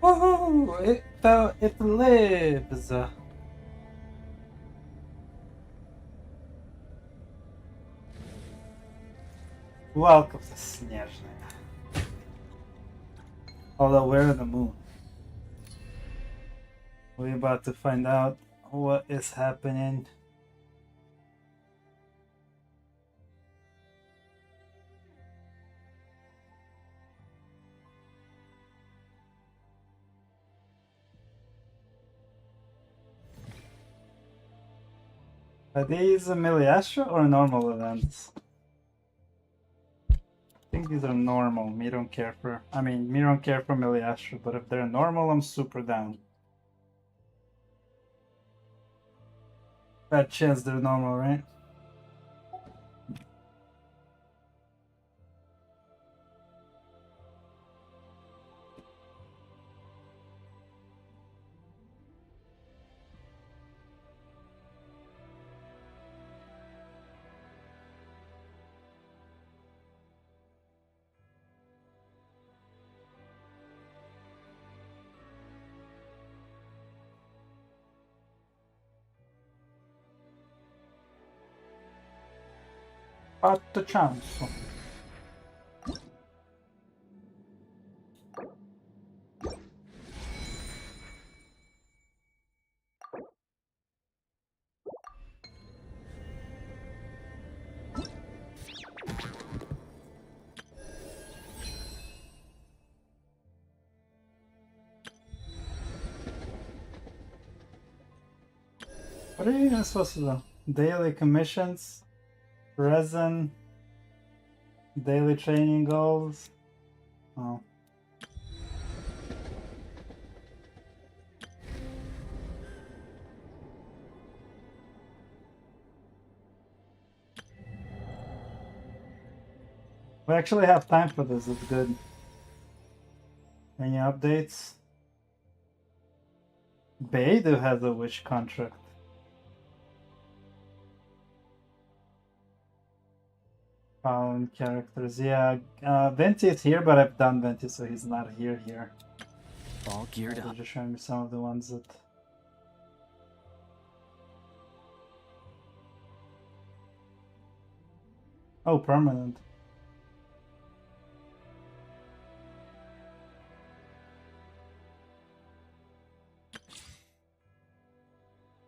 Woohoo! It lives! Welcome to Снежная. Although we're on the moon. We're about to find out what is happening. Are these Miliastra or normal events? I think these are normal. Me don't care for Miliastra, but if they're normal, I'm super down. Bad chance they're normal, right? Fatto chance. What are you even supposed to do? Daily commissions, resin, daily training goals. Oh. We actually have time for this, it's good. Any updates? Beidou has a wish contract. Found characters, yeah. Venti is here, but I've done Venti, so he's not here. All geared up. Just showing me some of the ones that... Oh, permanent.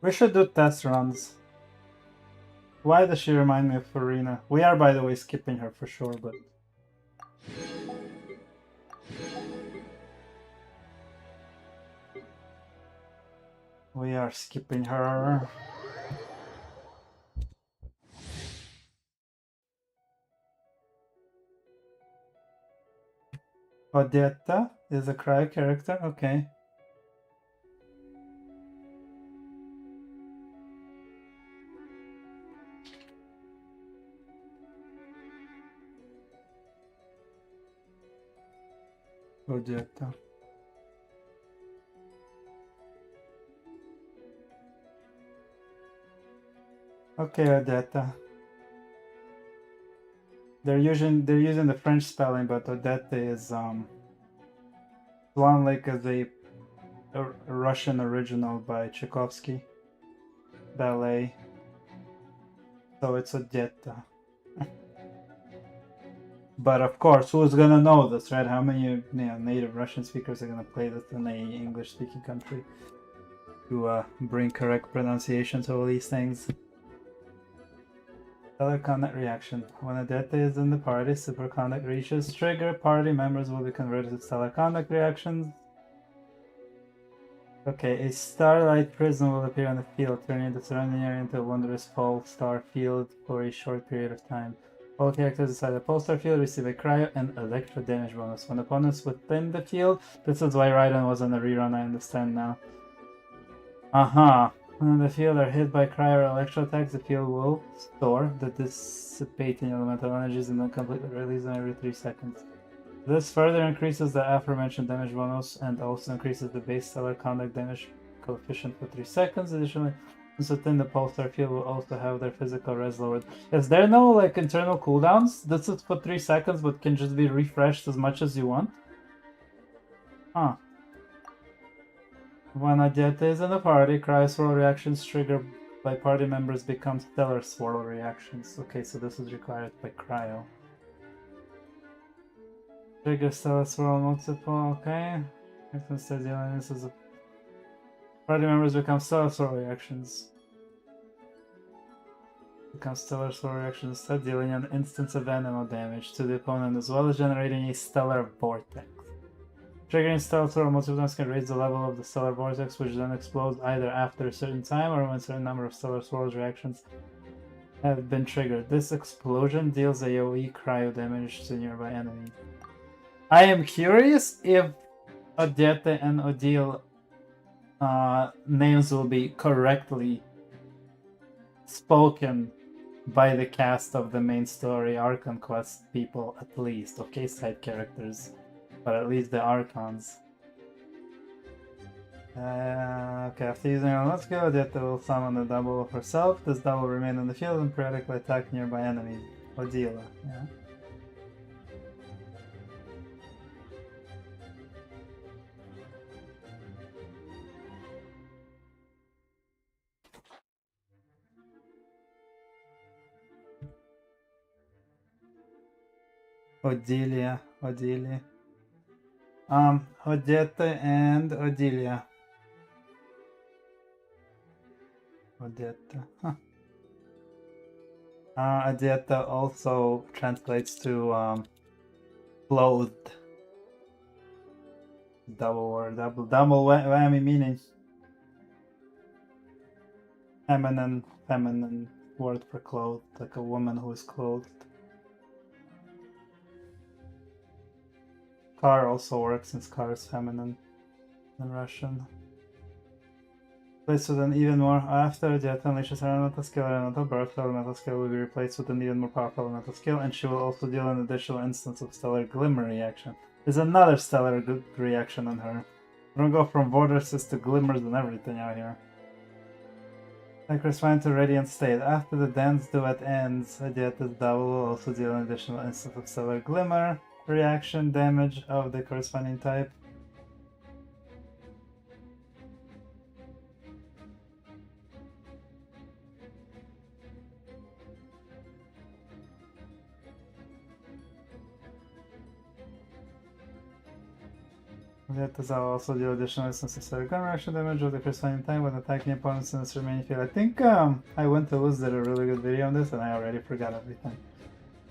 We should do test runs. Why does she remind me of Farina? We are, by the way, skipping her for sure, but... We are skipping her. Odetta is a cryo character, okay. Odetta. Okay, Odetta. They're using the French spelling, but Odetta is Swan Lake is a Russian original by Tchaikovsky ballet. So it's Odetta. But of course, who's gonna know this, right? How many native Russian speakers are gonna play this in a English-speaking country to bring correct pronunciation to all these things? Stellar conduct reaction. When a delta is in the party, superconduct reaches trigger, party members will be converted to stellar conduct reactions. Okay, a starlight prism will appear on the field, turning the surrounding area into a wondrous pole star field for a short period of time. All characters inside the pole star field receive a cryo and electro damage bonus. When opponents within the field, this is why Raiden was on the rerun, I understand now. When the field are hit by cryo or electro attacks, the field will store the dissipating elemental energies and then completely release them every 3 seconds. This further increases the aforementioned damage bonus and also increases the base stellar conduct damage coefficient for 3 seconds. Additionally, those within the pulsar field will also have their physical res lowered. Is there no like internal cooldowns? This is for 3 seconds but can just be refreshed as much as you want? Huh. When Adyeta is in the party, cryo swirl reactions triggered by party members become stellar swirl reactions. Okay, so this is required by cryo. Trigger stellar swirl multiple, okay. This is a party members become stellar swirl reactions. Become stellar swirl reactions instead, dealing an instance of animal damage to the opponent as well as generating a stellar vortex. Triggering stellar swirl multiple times can raise the level of the stellar vortex, which then explodes either after a certain time or when a certain number of stellar swirls reactions have been triggered. This explosion deals AoE cryo damage to nearby enemies. I am curious if Adyeta and Odile names will be correctly spoken by the cast of the main story Archon Quest people, at least. Okay, side characters, but at least the Archons. Okay, after using her let's go, Adyeta will summon a double of herself. This double will remain in the field and periodically attack nearby enemies. Odile, yeah. Odilia. Odette and Odilia. Odette. Huh. Odette also translates to clothed. Double word, double whammy meaning. Feminine word for clothed, like a woman who is clothed. Car also works since car is feminine in Russian. Replaced with an even more after Adyeta unleashes her elemental skill, her elemental birth, her elemental skill will be replaced with an even more powerful elemental skill, and she will also deal an additional instance of stellar glimmer reaction. There's another stellar reaction on her. We're gonna go from vortices to glimmers and everything out here. Like corresponding to radiant state. After the dance duet ends, Adyeta's double will also deal an additional instance of stellar glimmer reaction damage of the corresponding type. That will also deal additional instance of stellar glimmer reaction damage of the corresponding type when attacking opponents in this remaining field. I think I went to lose did a really good video on this and I already forgot everything.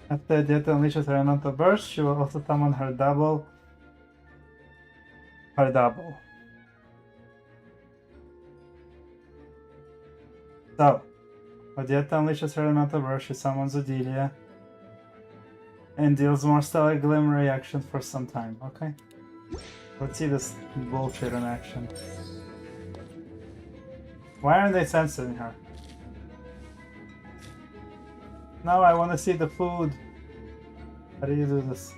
After Adyeta unleashes her elemental burst, she will also summon her double. So, Adyeta unleashes her elemental burst, she summons Odilia, and deals more stellar glimmer reactions for some time, okay? Let's see this bullshit in action. Why aren't they censoring her? No, I want to see the food. How do you do this?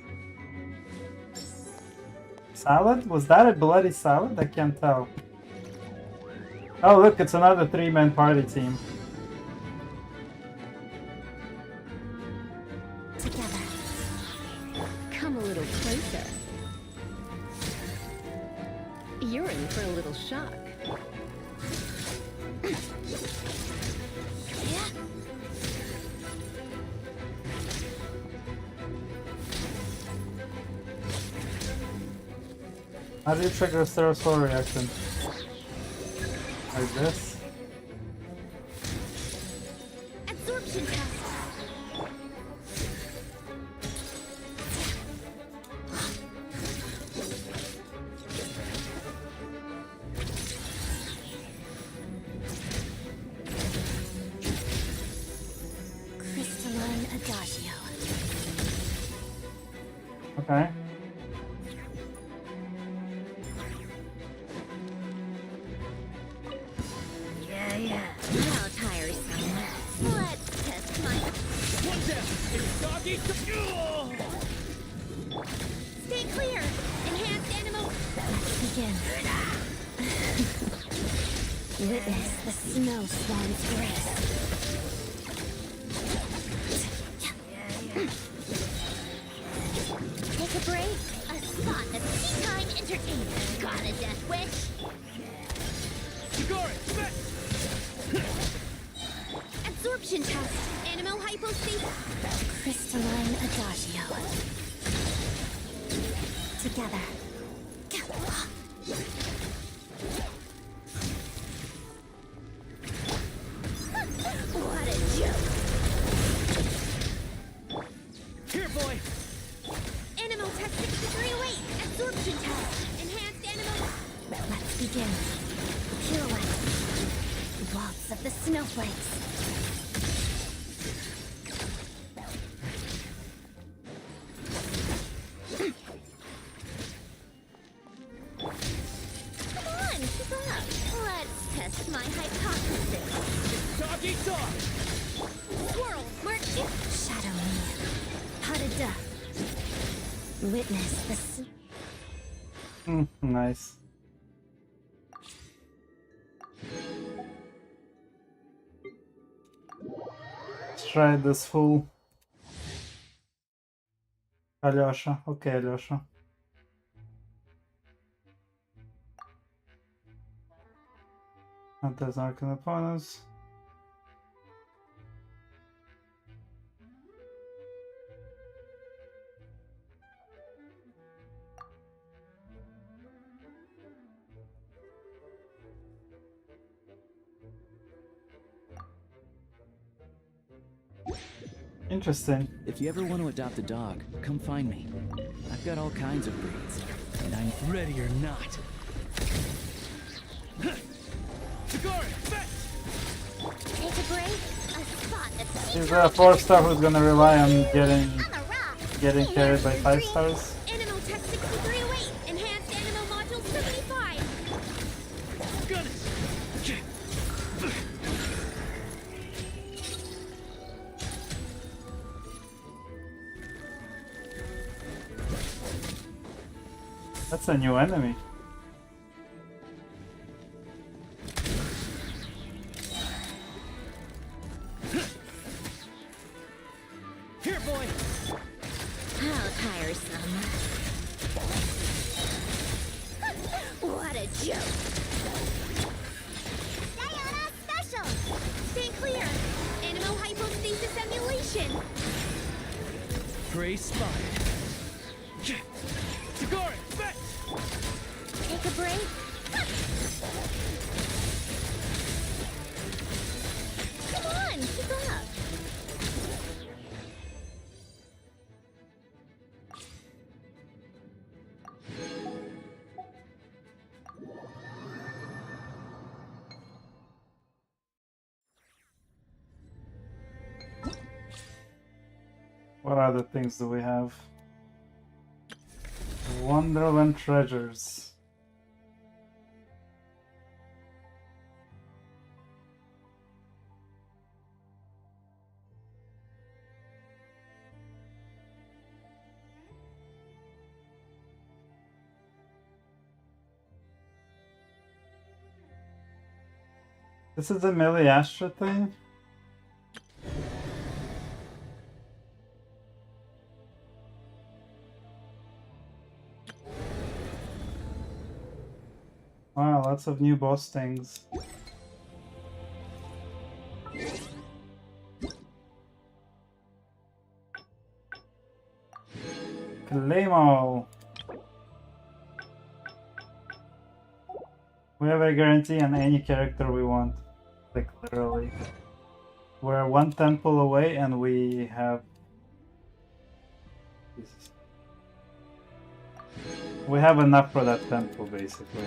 Salad? Was that a bloody salad? I can't tell. Oh look, it's another 3-man party team. Together. Come a little closer. You're in for a little shock. How do you trigger a stellar swirl reaction? Like this? Absorption test. Crystalline Adagio. Okay. How tiresome. Let's test my... One down. It's doggy. Stay clear! Enhanced animal... Let's begin. Witness the snow swan's grace. Take a break. A spot of tea time entertainment. Got a death wish? Cast Animal Hypostasis. Crystalline Adagio. Together. What a joke. Here, boy. Animal Tech 6308. Absorption test. Enhanced animal. Let's begin. Pirouette. Waltz of the snowflakes. Come on, keep up. Let's test my hypothesis. Dog eat dog. Swirl, mark. Shadow me. How to duck. Witness the Nice. Let's try this fool. Alyosha. Okay, Alyosha. Hunters arcane opponents. Interesting. If you ever want to adopt a dog, come find me. I've got all kinds of breeds, and I'm Ready or not. Cigar, fetch! take a break. A spot that's He's a 4-star who's gonna rely on getting on the rock. carried by 5 stars. Animal Tech 6308. Enhanced Animal Module 75. Gun it! That's a new enemy. Here, boy! How tiresome. What a joke. Diana Special. Stay clear. Animal Hypostasis Emulation. Prey spotted. Cigar, fetch! Take a break. Come on, keep up. What other things do we have? Wonderland treasures. This is the Meliastra thing? Wow, lots of new boss things. Claymore! We have a guarantee on any character we want. Like, literally. We're one temple away and we have... Jesus. We have enough for that temple, basically.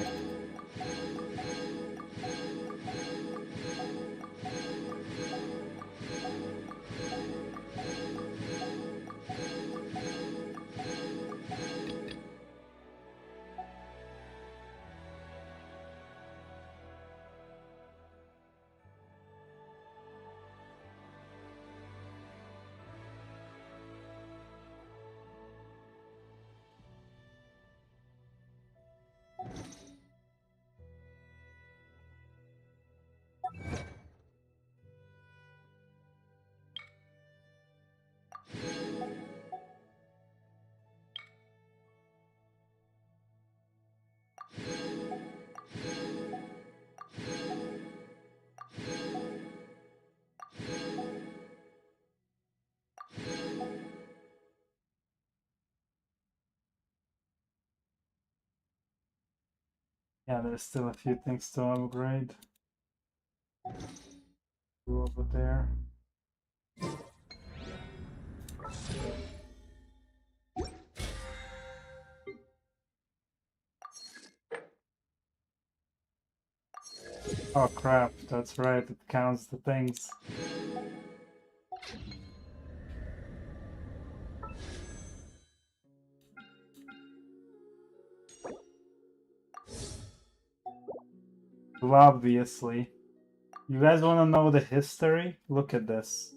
Yeah, there's still a few things to upgrade. Go over there. Oh crap, that's right, it counts the things. Well, obviously. You guys want to know the history? Look at this.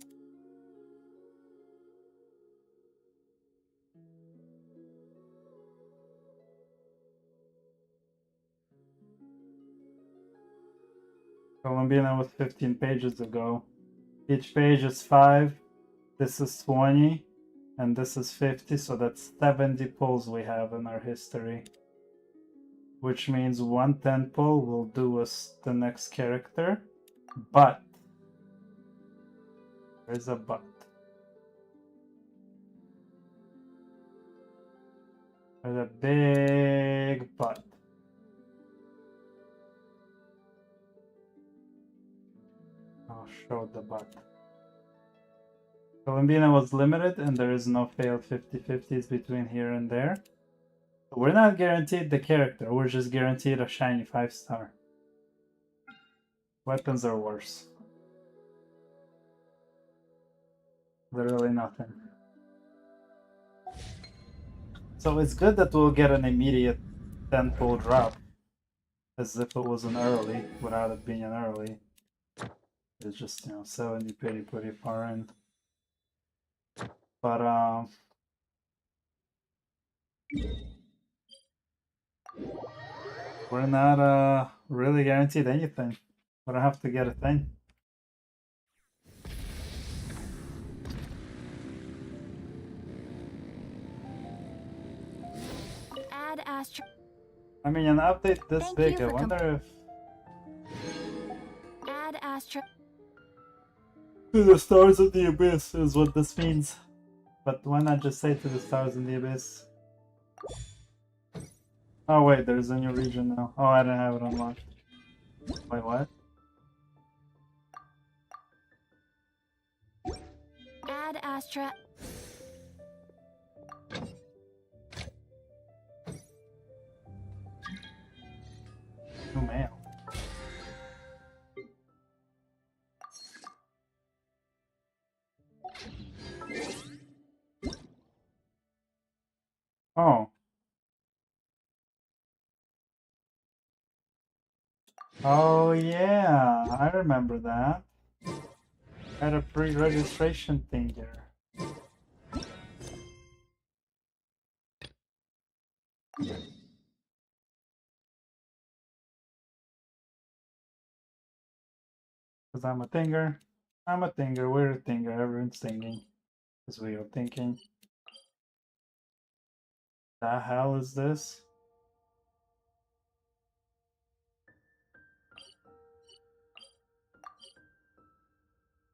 Columbina was 15 pages ago. Each page is 5. This is 20. And this is 50. So that's 70 pulls we have in our history. Which means 1 10 pull will do us the next character. But. There's a but. There's a big but. I'll show the but. Columbina was limited and there is no failed 50-50s between here and there. We're not guaranteed the character, we're just guaranteed a shiny 5-star. Weapons are worse. Literally nothing. So it's good that we'll get an immediate 10-pull drop. As if it was an early, without it being an early. It's just, 70 pretty far in. But, we're not really guaranteed anything. We don't have to get a thing. Add Astro. I mean, an update this Thank big, you I for wonder Add Astro. if... To the stars of the abyss is what this means. But why not just say to the stars in the abyss? Oh wait, there's a new region now. Oh, I didn't have it unlocked. Wait, what? Add Astra. New mail. Oh. Oh yeah, I remember that. I had a pre-registration thing here. Because I'm a thinger. I'm a thinger, we're a thinger, everyone's thinking. Because we are thinking. The hell is this?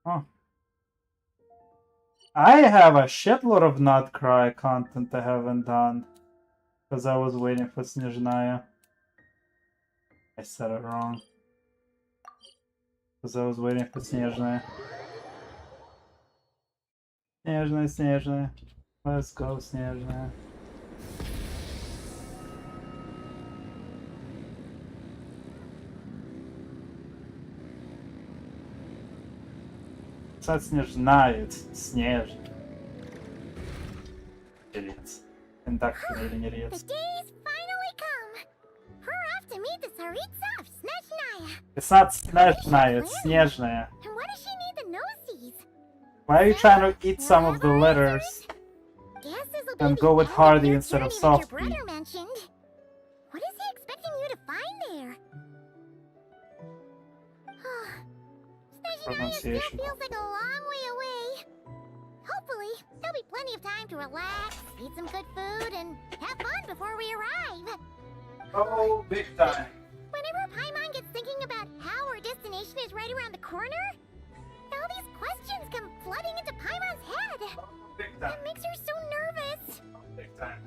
Oh. I have a shitload of not cry content I haven't done. Because I was waiting for Snezhnaya. I said it wrong. Because I was waiting for Snezhnaya. Snezhnaya. Let's go, Snezhnaya. It's not Snezhnaya, it's Snezhnaya. Idiots. Indoctrinating The idiots. day's finally come. We're off to meet the Tsaritsa of Snezhnaya. It's not Snezhnaya, it's Snezhnaya. And what does she need the nosies? Why are you trying to eat some of the letters? Guess this'll be And the go with end of Hardy your instead of journey that Softly. Your brother mentioned. What is he expecting you to find there? Snezhnaya still Pronunciation. feels like a long way away. Hopefully, there'll be plenty of time to relax, eat some good food, and have fun before we arrive. Oh, big time. Whenever Paimon gets thinking about how our destination is right around the corner, all these questions come flooding into Paimon's head. Oh, big time. It makes her so nervous. Big time.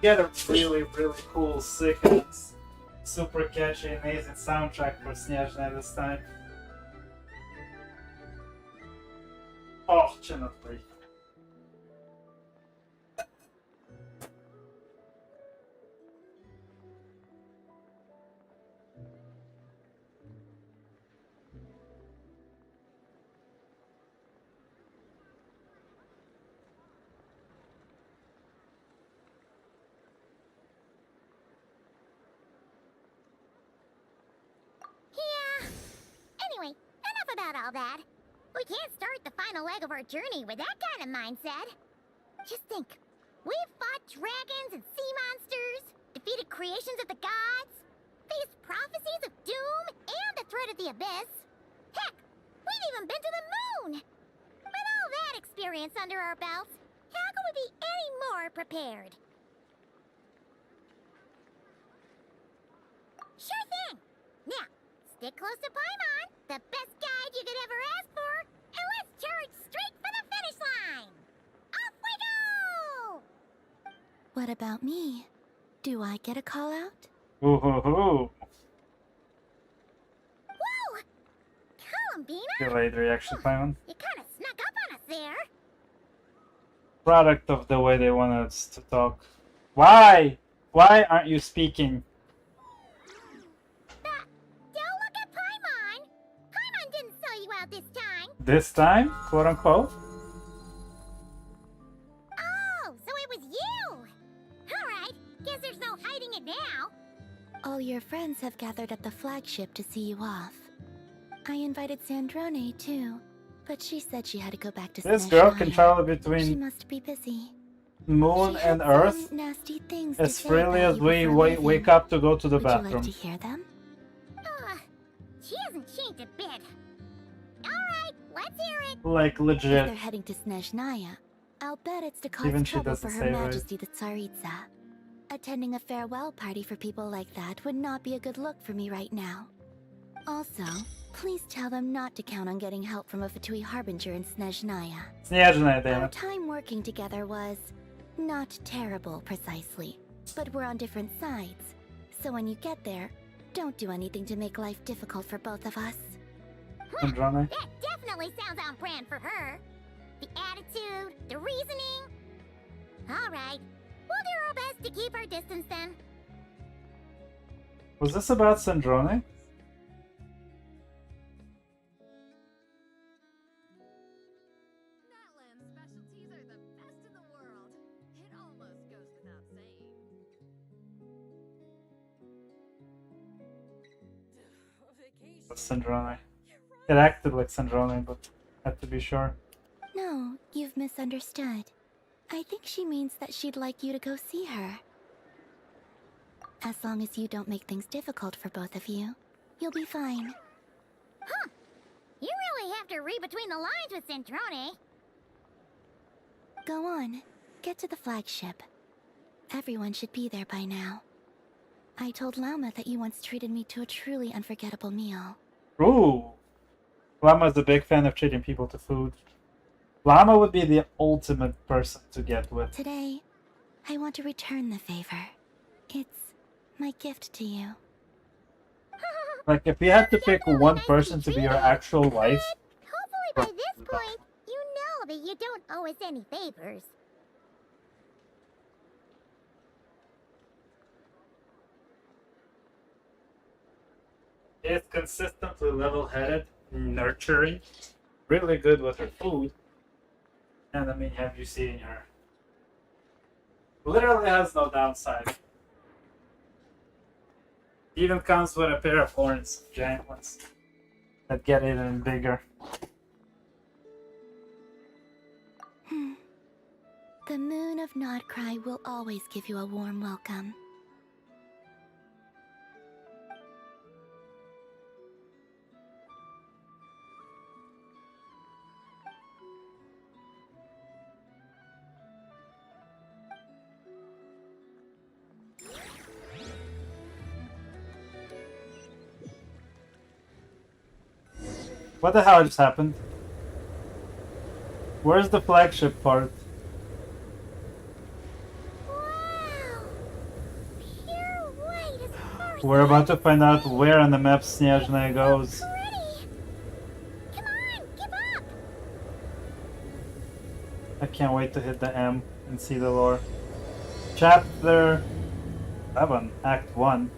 Get a really, really cool, sick, and super catchy, amazing soundtrack for Снежная this time. Oh, cannot wait. Yeah. Anyway, enough about all that. We can't start the final leg of our journey with that kind of mindset. Just think. We've fought dragons and sea monsters, defeated creations of the gods, faced prophecies of doom and the threat of the abyss. Heck, we've even been to the moon! With all that experience under our belts, how could we be any more prepared? Sure thing! Now, stick close to Paimon, the best guide you could ever ask for, and let's charge straight for the finish line! Off we go! What about me? Do I get a call out? Ooh, hoo, hoo. Whoa! Columbina? Delayed reaction, Paimon. You kinda snuck up on us there. Product of the way they want us to talk. Why? Why aren't you speaking? But don't look at Paimon! Paimon didn't sell you out this time! This time? Quote unquote? Oh, so it was you! Alright, guess there's no hiding it now. All your friends have gathered at the flagship to see you off. I invited Sandrone too, but she said she had to go back to This girl can Snezhnaya. travel She between must be busy. moon She had and some earth nasty things as to say freely about as you we before leaving. wake up to go to the Would you like bathroom. to hear them? She hasn't changed a bit. Alright, let's hear it. Like If legit. they're heading to Snezhnaya, I'll bet it's to cause Even she trouble for doesn't Her say right. Majesty the Tsaritsa. Attending a farewell party for people like that would not be a good look for me right now. Also, please tell them not to count on getting help from a Fatui Harbinger in Snezhnaya. Снежная, damn Our it. time working together was not terrible precisely, but we're on different sides. So when you get there, don't do anything to make life difficult for both of us. Andrane. That definitely sounds on brand for her. The attitude, the reasoning. Alright, we'll do our best to keep our distance then. Was this about Sandrone? Natlan's specialties are the best in the world. It almost goes without saying. Vacation. Sandrone. It acted like Sandrone, but had to be sure. No, you've misunderstood. I think she means that she'd like you to go see her. As long as you don't make things difficult for both of you, you'll be fine. Huh. You really have to read between the lines with Centrone. Go on, get to the flagship. Everyone should be there by now. I told Lama that you once treated me to a truly unforgettable meal. Ooh. Llama's a big fan of treating people to food. Llama would be the ultimate person to get with. Today, I want to return the favor. It's my gift to you. Like, if you had to pick one person to be your actual wife, Hopefully by this point, you know that you don't owe us any favors. is consistently level-headed, nurturing, really good with her food, and I mean, have you seen her? Literally has no downside. Even comes with a pair of horns, giant ones, that get even bigger. The moon of Nodcry will always give you a warm welcome. What the hell just happened? Where's the flagship part? Wow! Pure white as far as We're the about to eye can find out see. where on the map Снежная goes. Pretty! Come on, give up! I can't wait to hit the M and see the lore. Chapter 7, Act 1.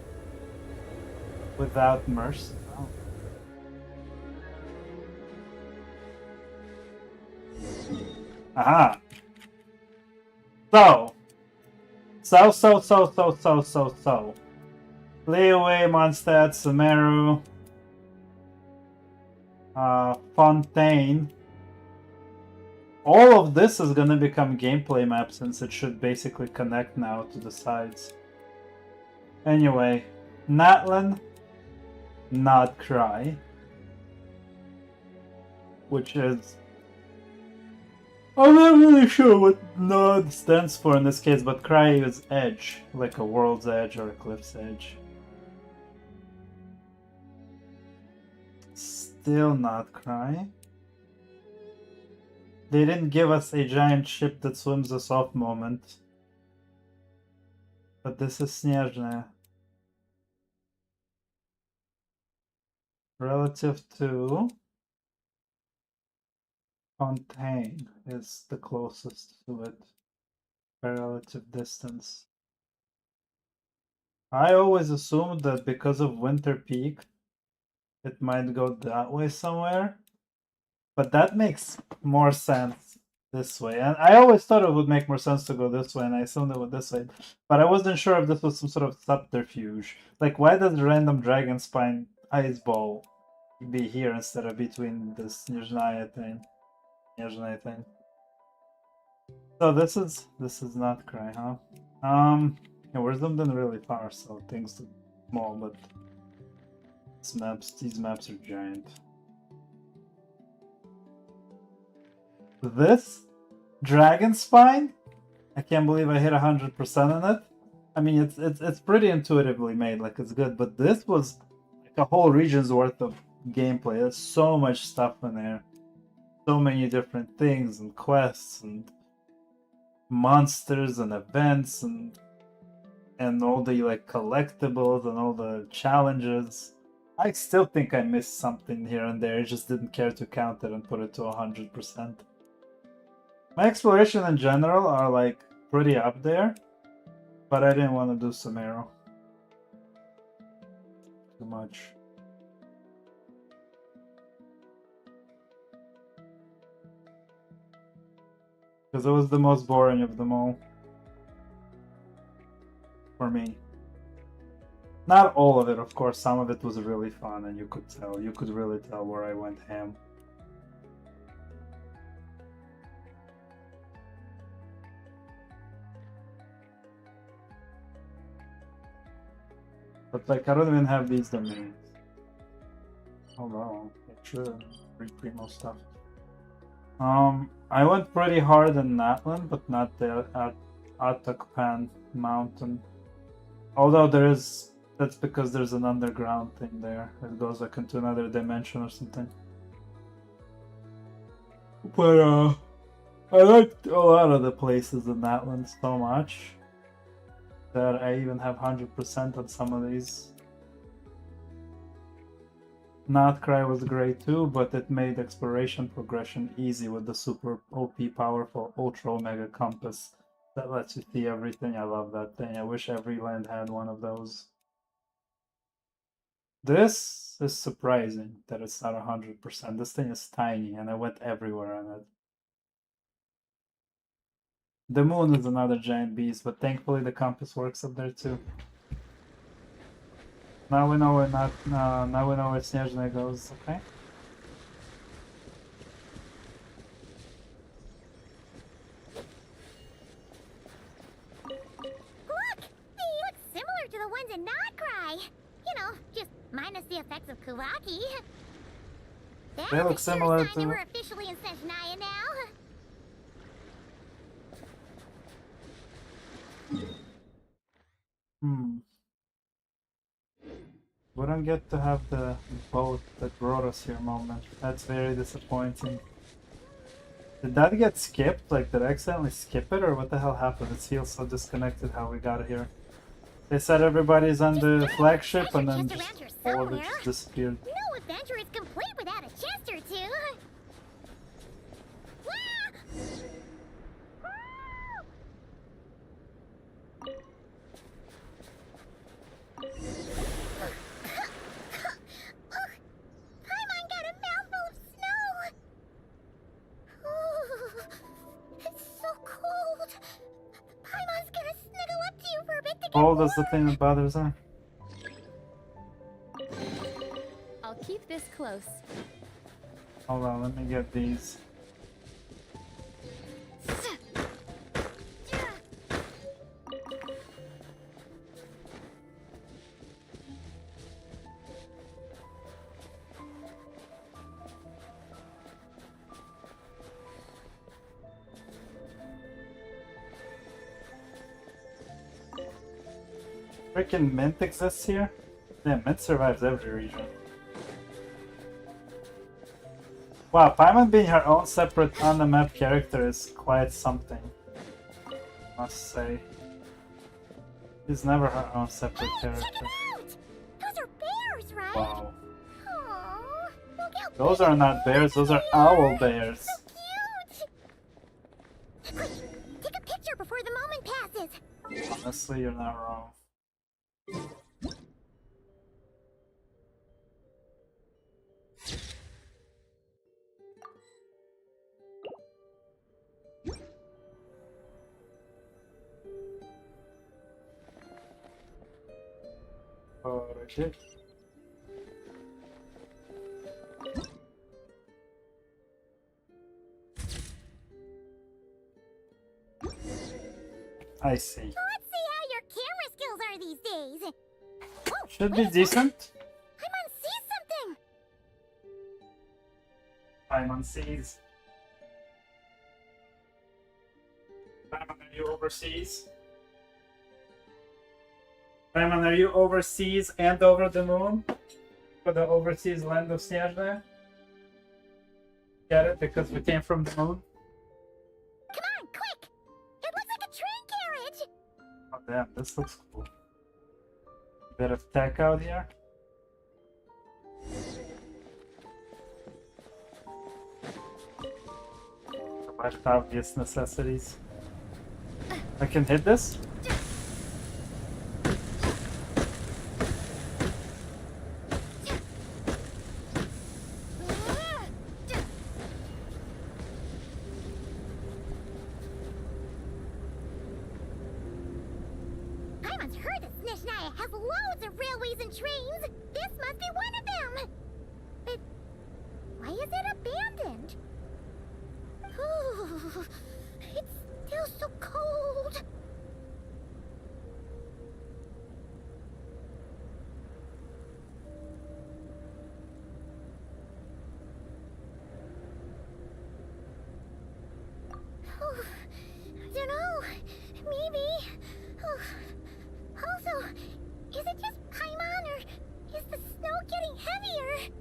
Without mercy. Oh. Aha! So. Leeway, Mondstadt, Sumeru, Fontaine. All of this is gonna become gameplay map since it should basically connect now to the sides. Anyway, Natlan, not Cry, which is... I'm not really sure what Nod stands for in this case, but Cry is edge, like a world's edge or a cliff's edge. Still not Cry. They didn't give us a giant ship that swims us off moment. But this is Снежная. Relative to Fontaine is the closest to it by relative distance. I always assumed that because of Winter Peak, it might go that way somewhere. But that makes more sense this way. And I always thought it would make more sense to go this way, and I assumed it would this way. But I wasn't sure if this was some sort of subterfuge. Like, why does random Dragon Spine Ice Ball be here instead of between the Snezhnaya thing? So this is not Cry, huh? Yeah, we're zoomed in really far, so things look small, but these maps are giant. This Dragon Spine, I can't believe I hit 100% on it. I mean, it's pretty intuitively made, like it's good, but this was like a whole region's worth of gameplay. There's so much stuff in there, so many different things and quests and monsters and events and all the like collectibles and all the challenges. I still think I missed something here and there. I just didn't care to count it and put it to 100%. My exploration in general are like pretty up there, but I didn't want to do Sumeru too much. Because it was the most boring of them all. For me. Not all of it, of course. Some of it was really fun, and you could really tell where I went ham. But like, I don't even have these domains. Although, it should read Primo stuff. I went pretty hard in Natlan, but not there at Atakpan Mountain. Although that's because there's an underground thing there. It goes like into another dimension or something. But I liked a lot of the places in Natlan so much that I even have 100% on some of these. Not Cry was great too, but it made exploration progression easy with the super OP powerful Ultra Omega Compass that lets you see everything. I love that thing. I wish every land had one of those. This is surprising that it's not 100%. This thing is tiny and I went everywhere on it. The moon is another giant beast, but thankfully the compass works up there too. Now we know where now we know where Snezhnaya goes, okay? Look! They look similar to the ones in Notcry. You know, just minus the effects of Kuraki. That's They look a sure similar sign that to- we're officially in Snezhnaya now. We don't get to have the boat that brought us here moment. That's very disappointing. Did that get skipped? Like, did I accidentally skip it, or what the hell happened? It feels so disconnected how we got here. They said everybody's on the flagship, and then just all of it just disappeared. No adventure is complete without a chest or two. Paimon got a mouthful of snow. Ooh, it's so cold. Paimon's gonna snuggle up to you for a bit to get Cold is the thing that bothers her. I'll keep this close. Hold on, let me get these. Freaking Mint exists here? Yeah, Mint survives every region. Wow, Paimon being her own separate on-the-map character is quite something. Must say. She's never her own separate Check character. it out! Those are bears, right? Wow. Aww, look how Those big are and not bears, those are fluffy they owl bears. So cute! Quick, take a picture before the moment passes. Honestly, you're not wrong. Okay. I see. Let's see how your camera skills are these days. Oh, Should wait be a sec. decent. Paimon sees something. Paimon sees. Paimon, are you overseas? Paimon, are you overseas and over the moon? For the overseas land of Снежная? Get it? Because we came from the moon? Come on, quick! It looks like a train carriage. Oh damn, this looks cool. Bit of tech out here. Left obvious necessities. I can hit this? Paimon's heard that Snezhnaya has loads of railways and trains. This must be one of them. But why is it abandoned? Ooh, it's still so cold. Oh, I don't know. Maybe. Oh. Also, is it just Paimon or is the snow getting heavier?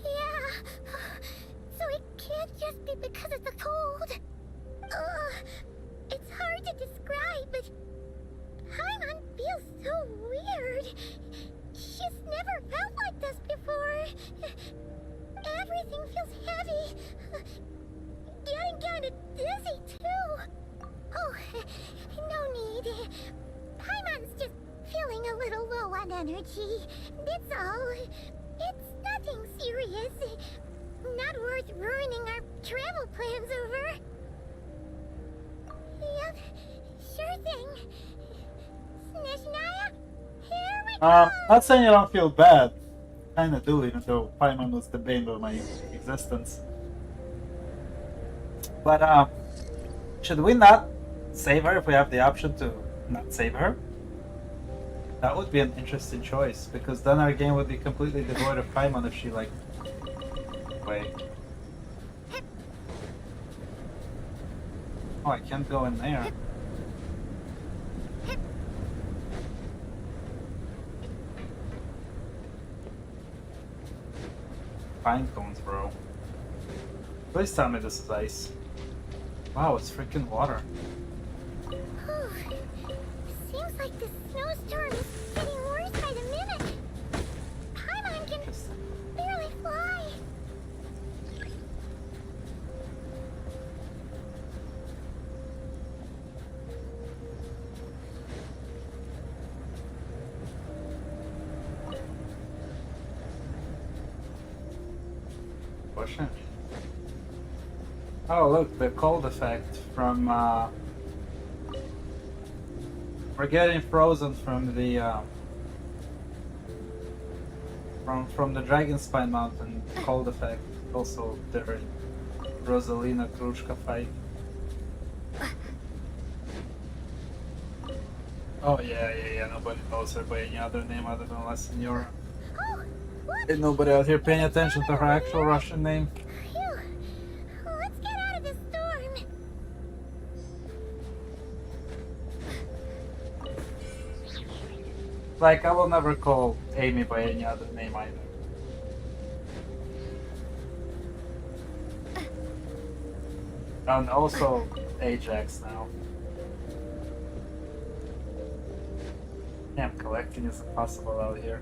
Yeah, so it can't just be because of the cold. It's hard to describe, but Paimon feels so weird. She's never felt like this before. Everything feels heavy. Getting kinda dizzy, too. Oh, no need. Paimon's just feeling a little low on energy. That's all. It's nothing serious. Not worth ruining our travel plans over. Yep, sure thing. Snezhnaya, here we go! Not saying I don't feel bad. Kinda do, even though Paimon was the bane of my existence. But, should we not save her if we have the option to not save her? That would be an interesting choice, because then our game would be completely devoid of Paimon if she, like... Wait. Oh, I can't go in there. Pine cones, bro. Please tell me this is ice. Wow, it's freaking water. Seems like the snowstorm is getting worse by the minute. Paimon can barely fly. Pushing. Oh, look, the cold effect from, we're getting frozen from the, from the Dragonspine Mountain cold effect. Also, during Rosalina Krushka fight. Oh, yeah, nobody knows her by any other name other than La Senora. Oh, look! Ain't nobody out here paying attention to her actual Russian name. Phew. Let's get out of this storm. Like, I will never call Amy by any other name either. And also Ajax now. Damn, collecting is impossible out here.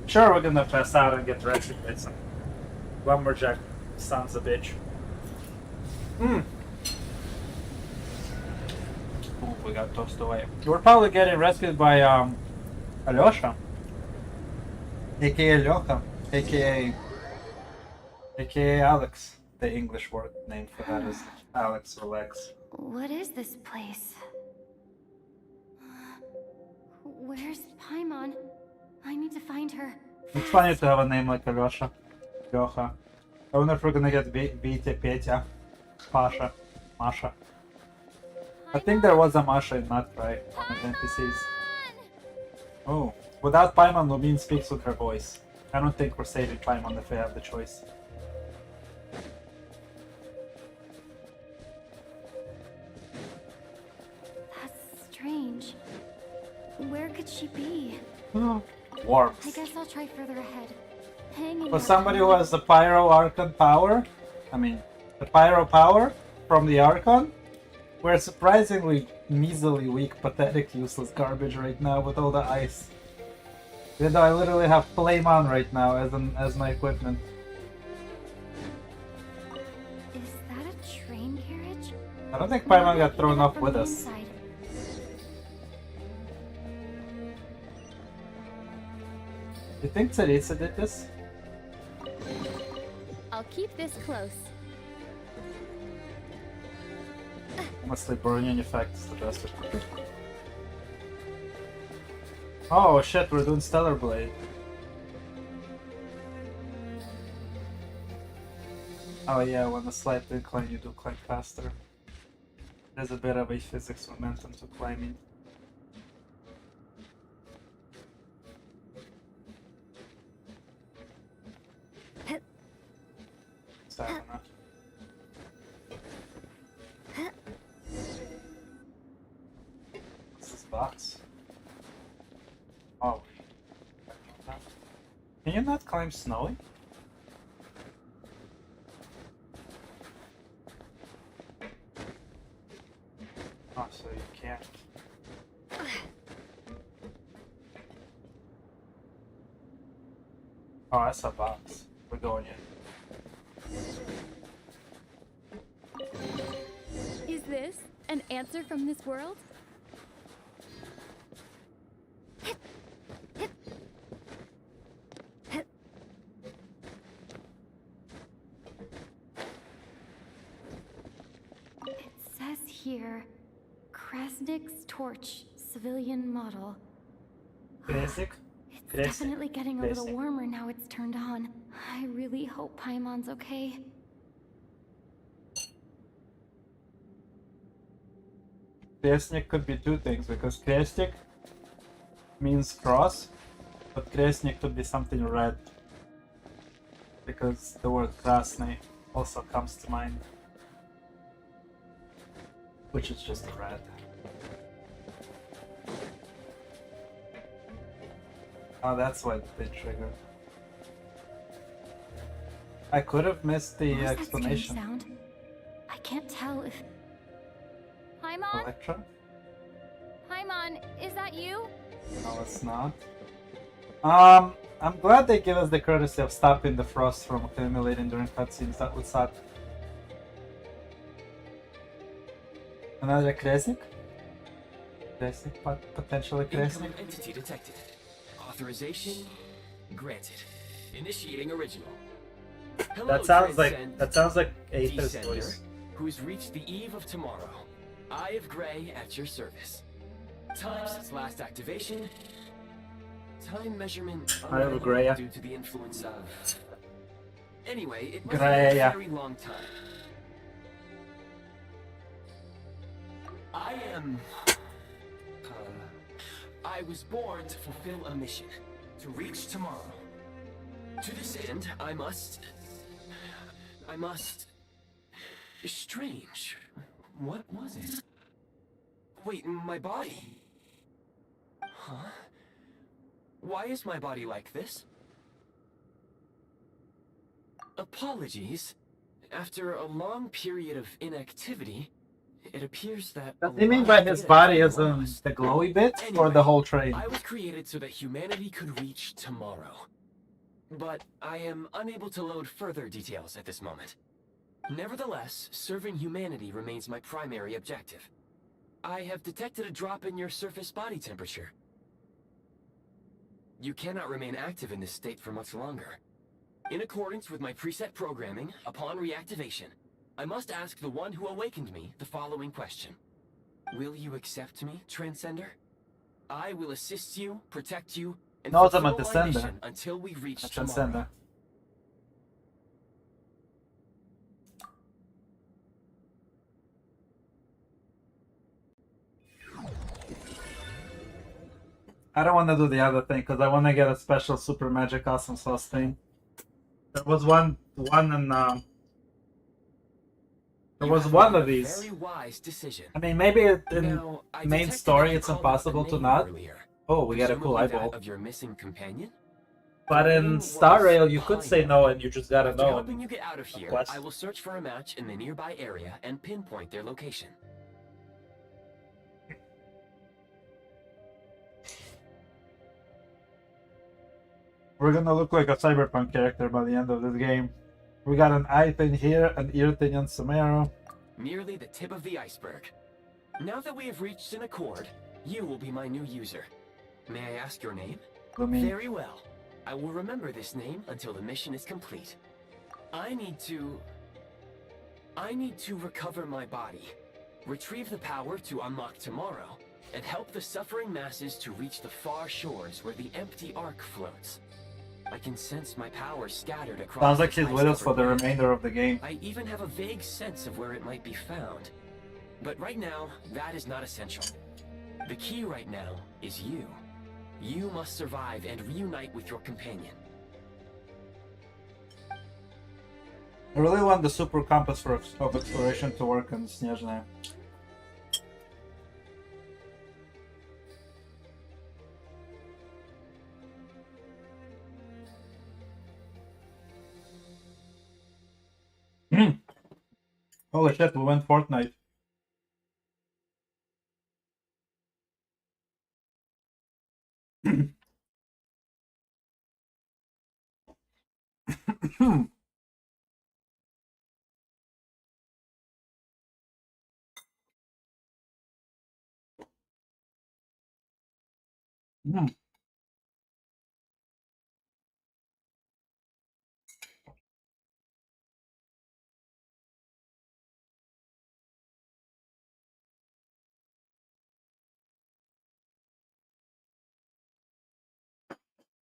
Sure, we're gonna pass out and get wretched with some lumberjack sons of bitch. Ooh, we got tossed away. We're probably getting rescued by Alyosha, aka Lyoka, aka Alex. The English word name for that is Alex or Lex. What is this place? Where's Paimon? I need to find her. It's funny to have a name like Alyosha, Lyoka. I wonder if we're gonna get Vita, Petya, Pasha, Masha. I think there was a Masha in that, right? On the NPCs. Oh, without Paimon, Lumine speaks with her voice. I don't think we're saving Paimon if we have the choice. That's strange. Where could she be? Warps. I guess I'll try further ahead. Hang in For there. somebody who has the Pyro Archon power, the Pyro power from the Archon, we're surprisingly measly weak, pathetic, useless garbage right now with all the ice. Even though I literally have Flame on right now as my equipment. Is that a train carriage? I don't think Paimon got thrown off From with the us. inside. You think Tsaritsa did this? I'll keep this close. Honestly, burning effect is the best. Oh shit, we're doing Stellar Blade. Oh yeah, when the slight incline you do climb faster. There's a bit of a physics momentum to climbing. Stamina. What's this box? Oh. Can you not climb Snowy? Oh, so you can't. Oh, that's a box. We're going in. Is this an answer from this world? It says here, Krasnik's torch, civilian model. Basic? It's Basic. definitely getting a little Basic. warmer now it's turned on. I really hope Paimon's okay. Kresnik could be two things, because Kresnik means cross, but Kresnik could be something red. Because the word Krasny also comes to mind. Which is just red. Oh, that's what they triggered. I could have missed the What was that strange explanation. sound? I can't tell if... Paimon? Electra? Paimon, is that you? No, it's not. I'm glad they give us the courtesy of stopping the frost from accumulating during cutscenes. That would suck. Another Kresnik? Kresnik? Potentially Kresnik? Incoming entity detected. Authorization granted. Initiating original. Hello, That sounds Transcend like Aether's Descender, voice. who's reached the eve of tomorrow. Eye of Grey at your service. Time since last activation. Time measurement Eye of Grey, yeah. due to the influence of... Anyway, it must Grey, be a yeah. very long time. I was born to fulfill a mission. To reach tomorrow. To this end, I must... Strange. What was it? Wait, my body? Huh? Why is my body like this? Apologies. After a long period of inactivity, it appears that... Does he mean by his body as the glowy bit, or the whole train? I was created so that humanity could reach tomorrow. But I am unable to load further details at this moment. Nevertheless, serving humanity remains my primary objective. I have detected a drop in your surface body temperature. You cannot remain active in this state for much longer. In accordance with my preset programming, upon reactivation, I must ask the one who awakened me the following question. Will you accept me, Transcender? I will assist you, protect you, and No, I'm a fulfill my Descender. mission until we reach A tomorrow. Transcender. I don't want to do the other thing because I want to get a special super magic awesome sauce thing. There was one in there You was have one made of a these. Very wise decision. I mean, maybe in Now, I main detected story that you it's called out impossible a to name not. earlier. Oh, we got a cool Presumably that eyeball. of your missing companion? But The in name Star was Rail, you could say no, Paimon. and you just gotta After know. helping you get out of here, quest. I will search for a match in the nearby area and pinpoint their location. We're gonna look like a cyberpunk character by the end of this game. We got an eye thing here, an ear thing on Sumeru. Merely the tip of the iceberg. Now that we have reached an accord, you will be my new user. May I ask your name? Lumi. Very well. I will remember this name until the mission is complete. I need to recover my body, retrieve the power to unlock tomorrow, and help the suffering masses to reach the far shores where the empty ark floats. I can sense my power scattered across. Sounds like this she's with us for the ice-covered land. remainder of the game. I even have a vague sense of where it might be found. But right now, that is not essential. The key right now is you. You must survive and reunite with your companion. I really want the super compass of exploration to work on Снежная. Holy shit, we went Fortnite.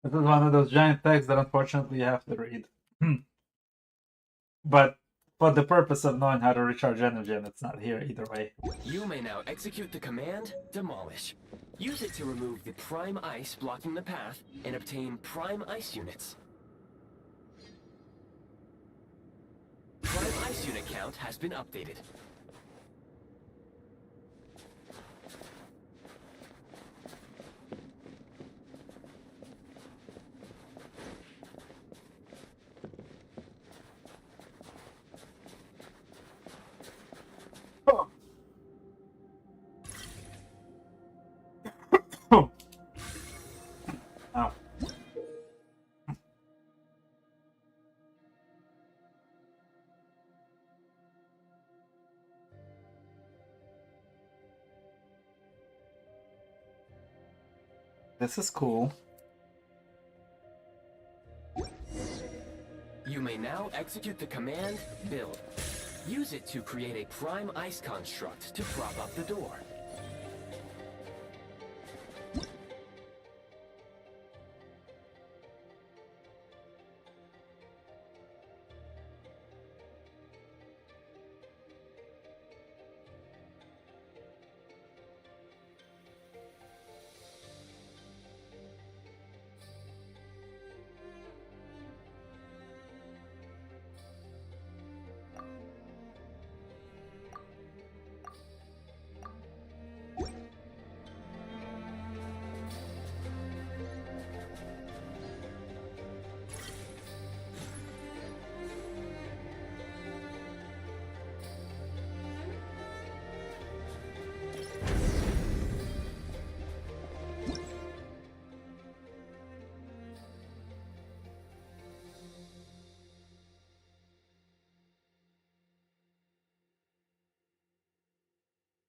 This is one of those giant texts that unfortunately you have to read. But for the purpose of knowing how to recharge energy, and it's not here either way. You may now execute the command Demolish. Use it to remove the prime ice blocking the path and obtain prime ice units. Prime ice unit count has been updated. Ow. This is cool. You may now execute the command Build. Use it to create a prime ice construct to prop up the door.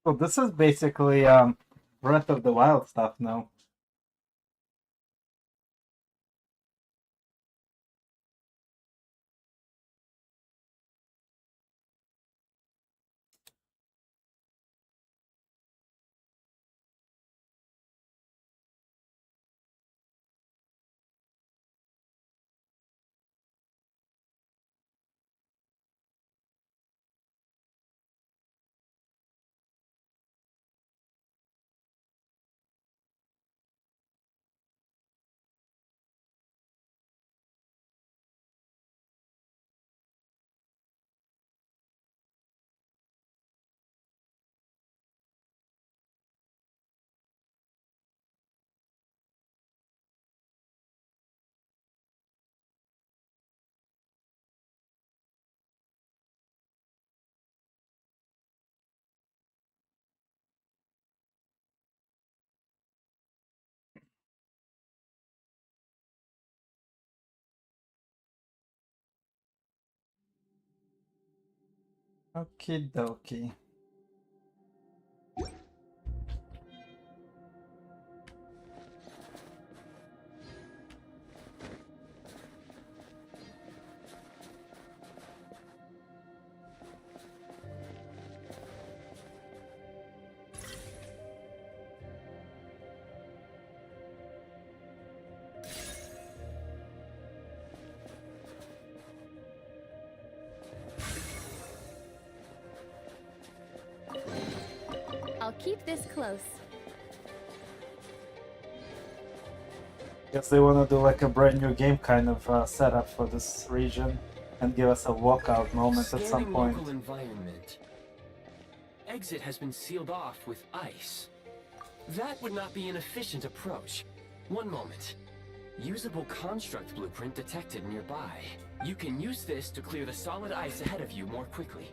So this is basically Breath of the Wild stuff now. Okie dokie. I'll keep this close. Guess they want to do like a brand new game kind of setup for this region and give us a walkout moment at some Scanning point. local environment. Exit has been sealed off with ice. That would not be an efficient approach. One moment. Usable construct blueprint detected nearby. You can use this to clear the solid ice ahead of you more quickly.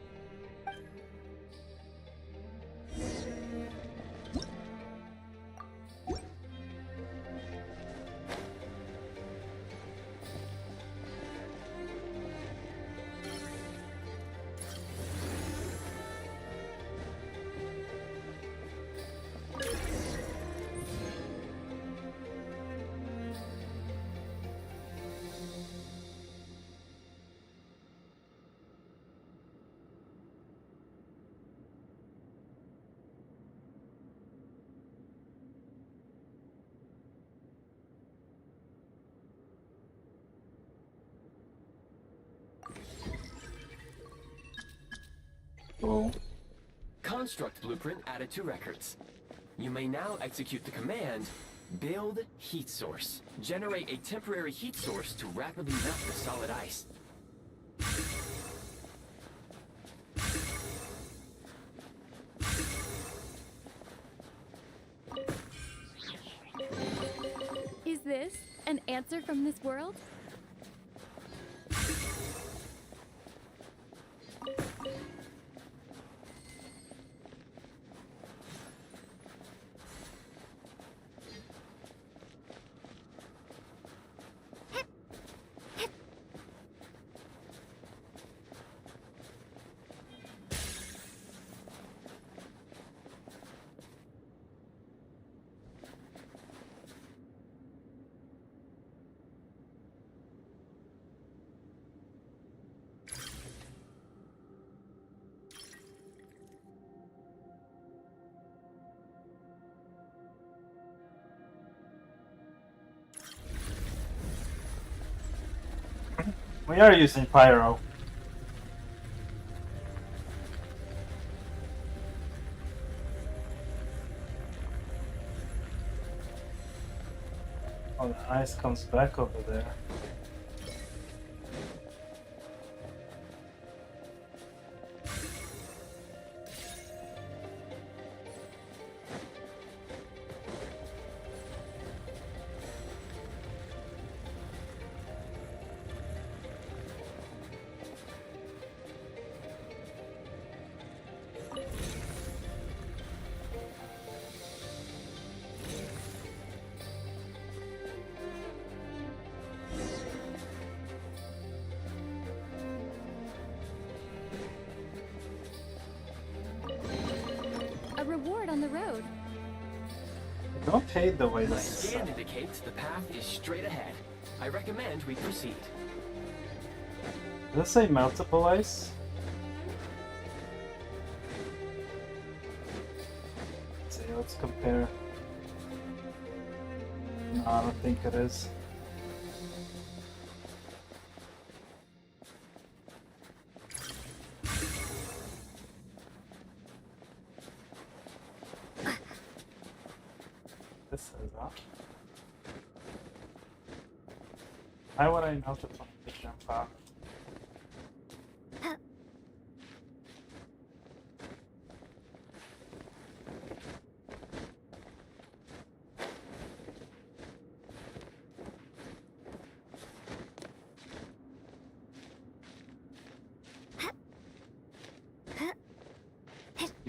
cool. Construct blueprint added to records. You may now execute the command build heat source. Generate a temporary heat source to rapidly melt the solid ice. Is this an answer from this world? We are using pyro. Oh, the ice comes back over there. A reward on the road. Don't hate the way My this is scan set. indicates the path is straight ahead. I recommend we proceed. Does it say multiple ice? Let's see, let's compare. No, I don't think it is. This is up. Why would I multiply the jump up?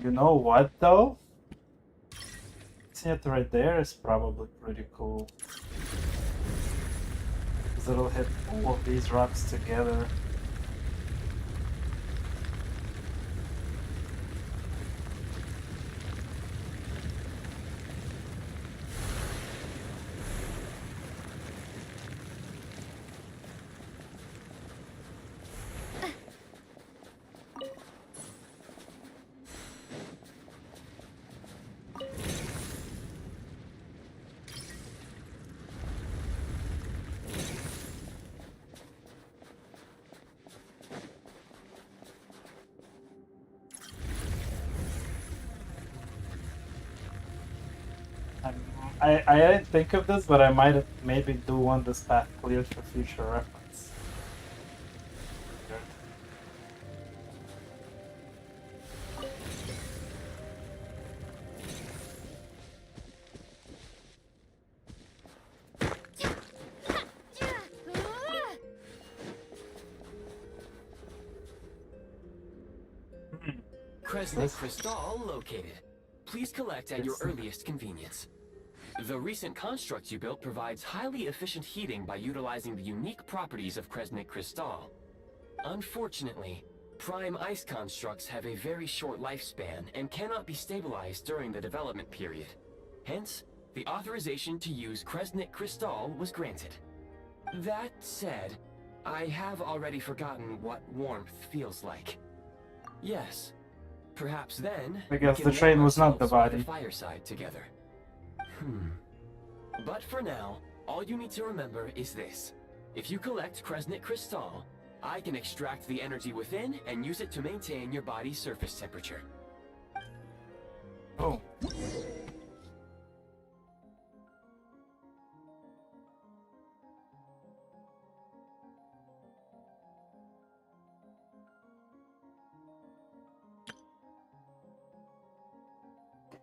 You know what though? Seeing it right there is probably pretty cool. Because it'll hit all of these rocks together. I didn't think of this, but I might have maybe do want this path cleared for future reference. Kresnik Crystal located. Please collect at your earliest convenience. The recent construct you built provides highly efficient heating by utilizing the unique properties of Kresnik Crystal. Unfortunately, prime ice constructs have a very short lifespan and cannot be stabilized during the development period. Hence, the authorization to use Kresnik Crystal was granted. That said, I have already forgotten what warmth feels like. Yes, perhaps then I guess we the can train warm was not the ourselves by body. fireside together. But for now, all you need to remember is this. If you collect Kresnik Crystal, I can extract the energy within and use it to maintain your body's surface temperature. Oh.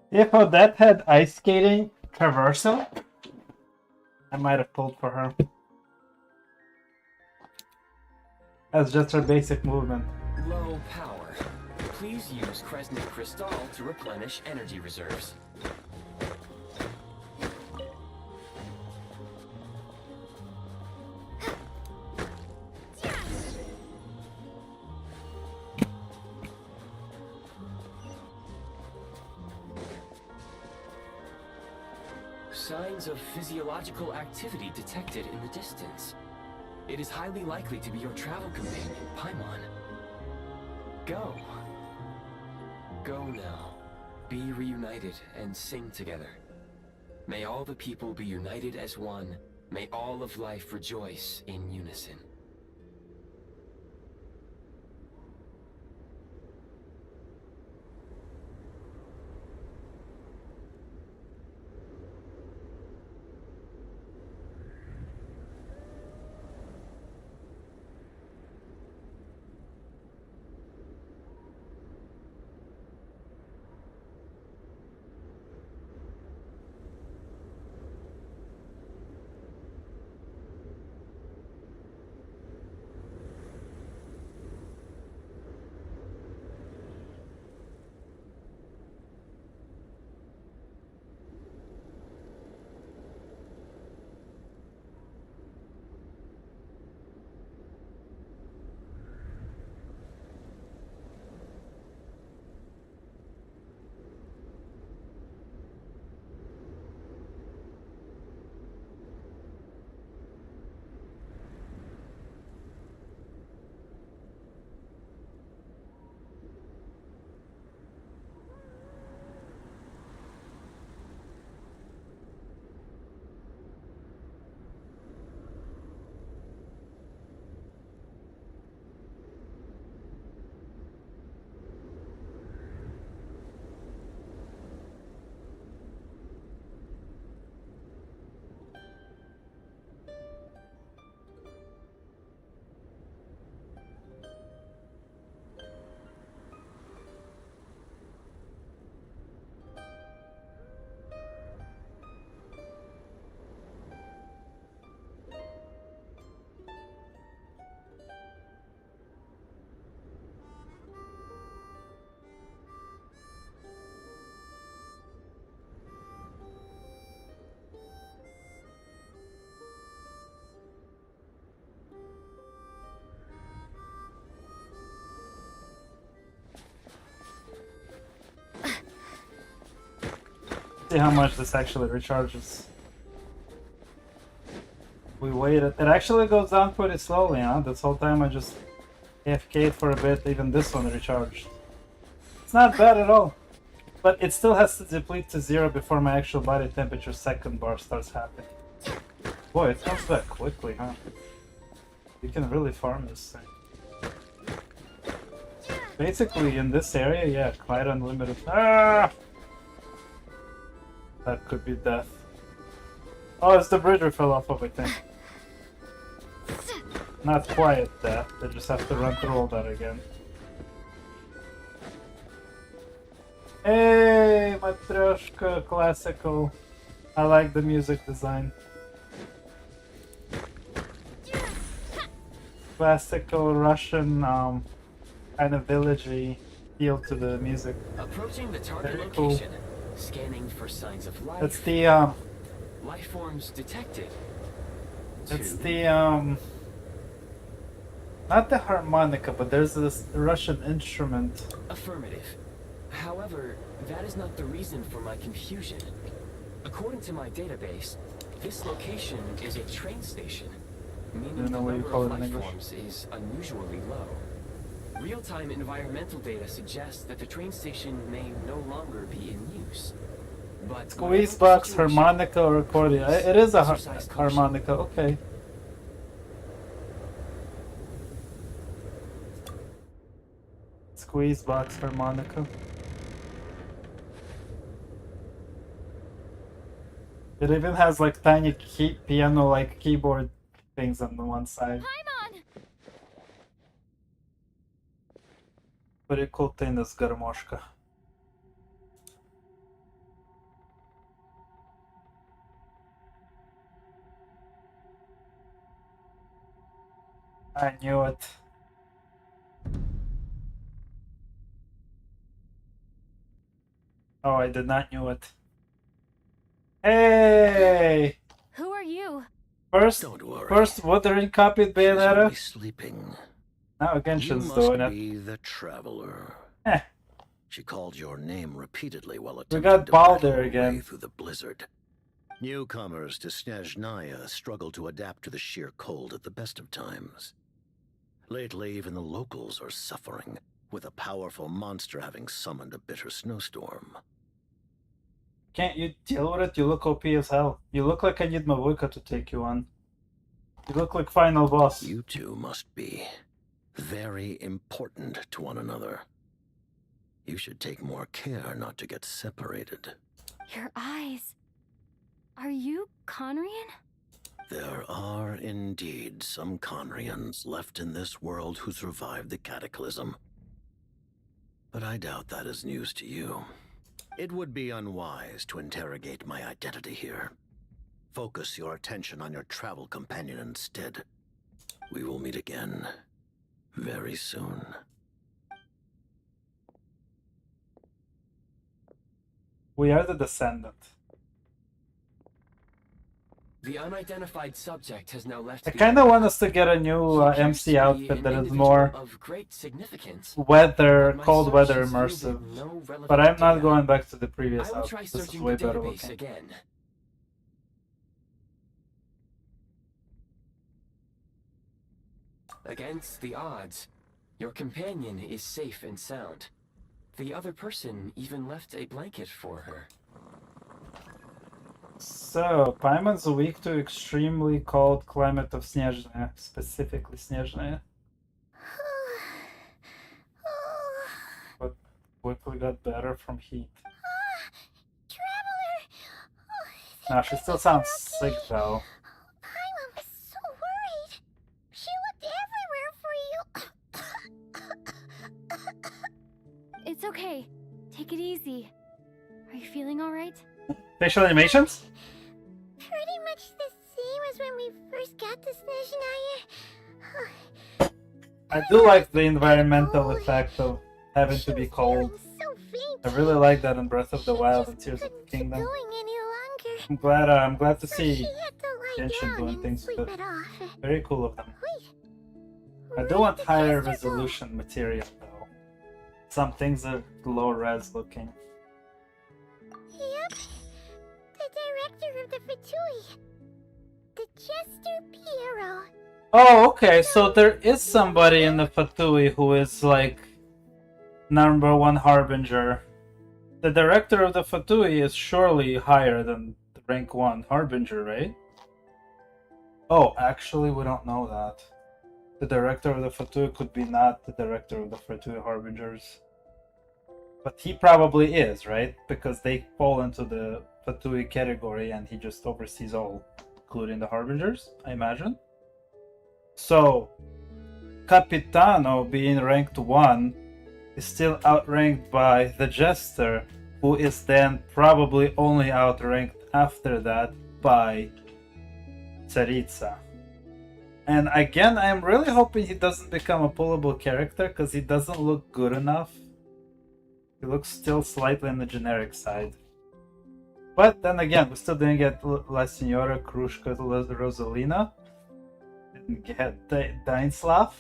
If Odette had ice skating traversal, I might have pulled for her. That's just her basic movement. Low power. Please use Kresnik Crystal to replenish energy reserves. Signs of physiological activity detected in the distance. It is highly likely to be your travel companion, Paimon. Go. Go now. Be reunited and sing together. May all the people be united as one. May all of life rejoice in unison. See how much this actually recharges. We waited. It actually goes down pretty slowly, huh? This whole time I just AFK'd for a bit, even this one recharged. It's not bad at all. But it still has to deplete to 0 before my actual body temperature second bar starts happening. Boy, it comes back quickly, huh? You can really farm this thing. Basically, in this area, yeah, quite unlimited. Ah! That could be death. Oh, it's the bridge we fell off of, I think. Not quite death, they just have to run through all that again. Hey, Matryoshka, classical. I like the music design. Classical Russian, kind of villagey feel to the music. Approaching the target Very cool. location. Scanning for signs of life. That's the Life forms detected. it's 2. the not the harmonica, but there's this Russian instrument. Affirmative. However, that is not the reason for my confusion. According to my database, this location is a train station, meaning the know what you number call of it in life English. forms is unusually low. Real-time environmental data suggests that the train station may no longer be in use. But Squeeze whatever box, situation, harmonica, or accordion. It is a exercise caution. harmonica, okay. squeeze box harmonica. It even has like tiny piano-like keyboard things on the one side. Paimon! Pretty cool thing, this garmoshka. I knew it. Oh, I did not knew it. Hey! Who are you? First, Don't worry. first Wuthering copied She's only Bayonetta. sleeping. Now You Genshin's must doing it. be the traveler. Eh. She called your name repeatedly while We attempting got to Balder battle her again. way through the blizzard. Newcomers to Snezhnaya struggle to adapt to the sheer cold at the best of times. Lately, even the locals are suffering, with a powerful monster having summoned a bitter snowstorm. Can't you deal with it? You look OP as hell. You look like I need Mavuika to take you on. You look like final boss. You two must be very important to one another. You should take more care not to get separated. Your eyes. Are you Conrian? There are indeed some Conrians left in this world who survived the cataclysm. But I doubt that is news to you. It would be unwise to interrogate my identity here. Focus your attention on your travel companion instead. We will meet again very soon. We are the descendant. The unidentified subject has now left. I kind of want us to get a new MC outfit that is more of great significance. weather, My cold weather searches immersive. yielded no relevant But I'm not data. going back to the previous I will try outfit. This is searching way the better database looking. again. Against the odds, your companion is safe and sound. The other person even left a blanket for her. So, Paimon's weak to extremely cold climate of Snezhnaya, specifically Snezhnaya. But quickly got better from heat. Traveler! Nah, she still sounds sick though. Paimon was so worried. She looked everywhere for you. It's okay. Take it easy. Are you feeling alright? Facial animations? Pretty much the same as when we first got to Snezhnaya. I do like the environmental effect of having to be cold. So faint. I really like that in Breath of the Wild and Just Tears of couldn't the keep Kingdom. going any longer. I'm glad to So see she had to lie Genshin down doing and things sleep with it. it off. Very cool of them. Wait. I do Where want did the higher Jester go? resolution material though. Some things are low res looking. Yep. The director of the Fatui. The Jester Piero. Oh, okay, so there is somebody in the Fatui who is like #1 Harbinger. The director of the Fatui is surely higher than the rank 1 Harbinger, right? Oh, actually we don't know that. The director of the Fatui could be not the director of the Fatui Harbingers. But he probably is, right? Because they fall into the Fatui category and he just oversees all, including the Harbingers, I imagine. So, Capitano being ranked 1 is still outranked by the Jester, who is then probably only outranked after that by Tsaritsa. And again, I'm really hoping he doesn't become a pullable character, because he doesn't look good enough. He looks still slightly on the generic side. But then again, we still didn't get La Signora, Krushka, Rosalina. Didn't get Danislav.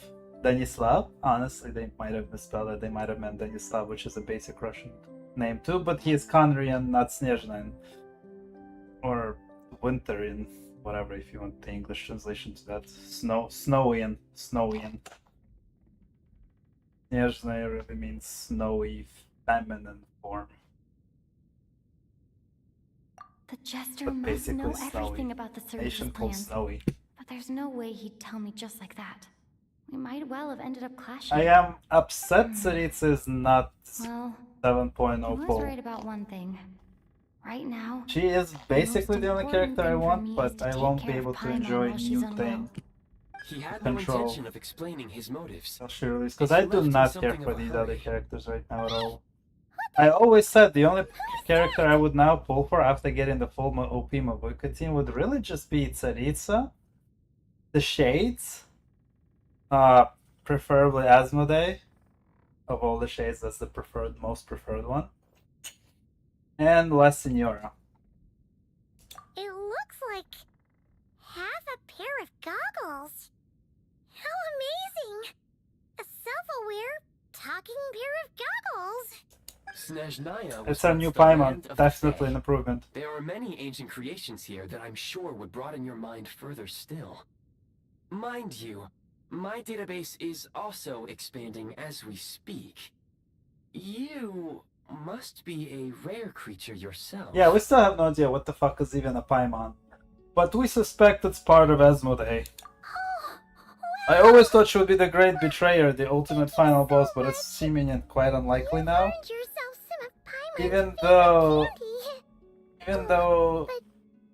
Honestly, they might have misspelled it. They might have meant Danislav, which is a basic Russian name too. But he is Conrian, not Snezhnaya. Or Winterian, whatever, if you want the English translation to that. Snowian. Snezhnaya really means snowy, feminine form. The Jester But must basically know snowy. everything about the Nation Cerritos called plans. Snowy. But there's no way he'd tell me just like that. We might well have ended up clashing. I am upset Tsaritsa is not Well, 7.0 I was full. right about one thing. Right now, She is basically the only important character I thing for want, me is but to I take won't be care of able to Paimon enjoy while she's new unwell. things. He had no Control. intention of explaining his motives. Because I do If you left in not care something for of a these hurry. other characters right now at all. I always said the only character I would now pull for after getting the full OP Mavuka team would really just be Tsaritsa, the Shades, preferably Asmodee. Of all the Shades, that's the most preferred one. And La Signora. It looks like half a pair of goggles. How amazing! A self-aware, talking pair of goggles. Snezhnaya was It's a once new the land Paimon, of the definitely Fae. an improvement. There are many ancient creations here that I'm sure would broaden your mind further still. Mind you, my database is also expanding as we speak. You must be a rare creature yourself. Yeah, we still have no idea what the fuck is even a Paimon. But we suspect it's part of Asmodee. I always thought she would be the great betrayer, the ultimate final boss, but it's seeming quite unlikely now. Earned yourself some of Paimon's Even favorite though, candy. even though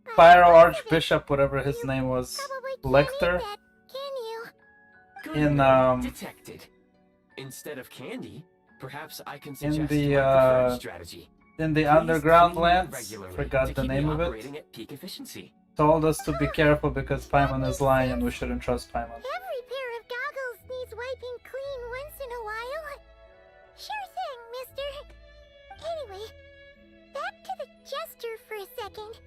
But Pyro by the looks of it, Archbishop, whatever his you name was, probably can't Lecter, eat that, can you? Good in, work, detected. Instead of candy, perhaps I can suggest the, my preferred strategy. in the Please underground clean me lands, regularly forgot to the keep me name of it, operating at peak efficiency. told us to be careful because Paimon is lying and we shouldn't trust Paimon. Every pair of goggles needs wiping clean once in a while. Sure thing, mister. Anyway, back to the jester for a second.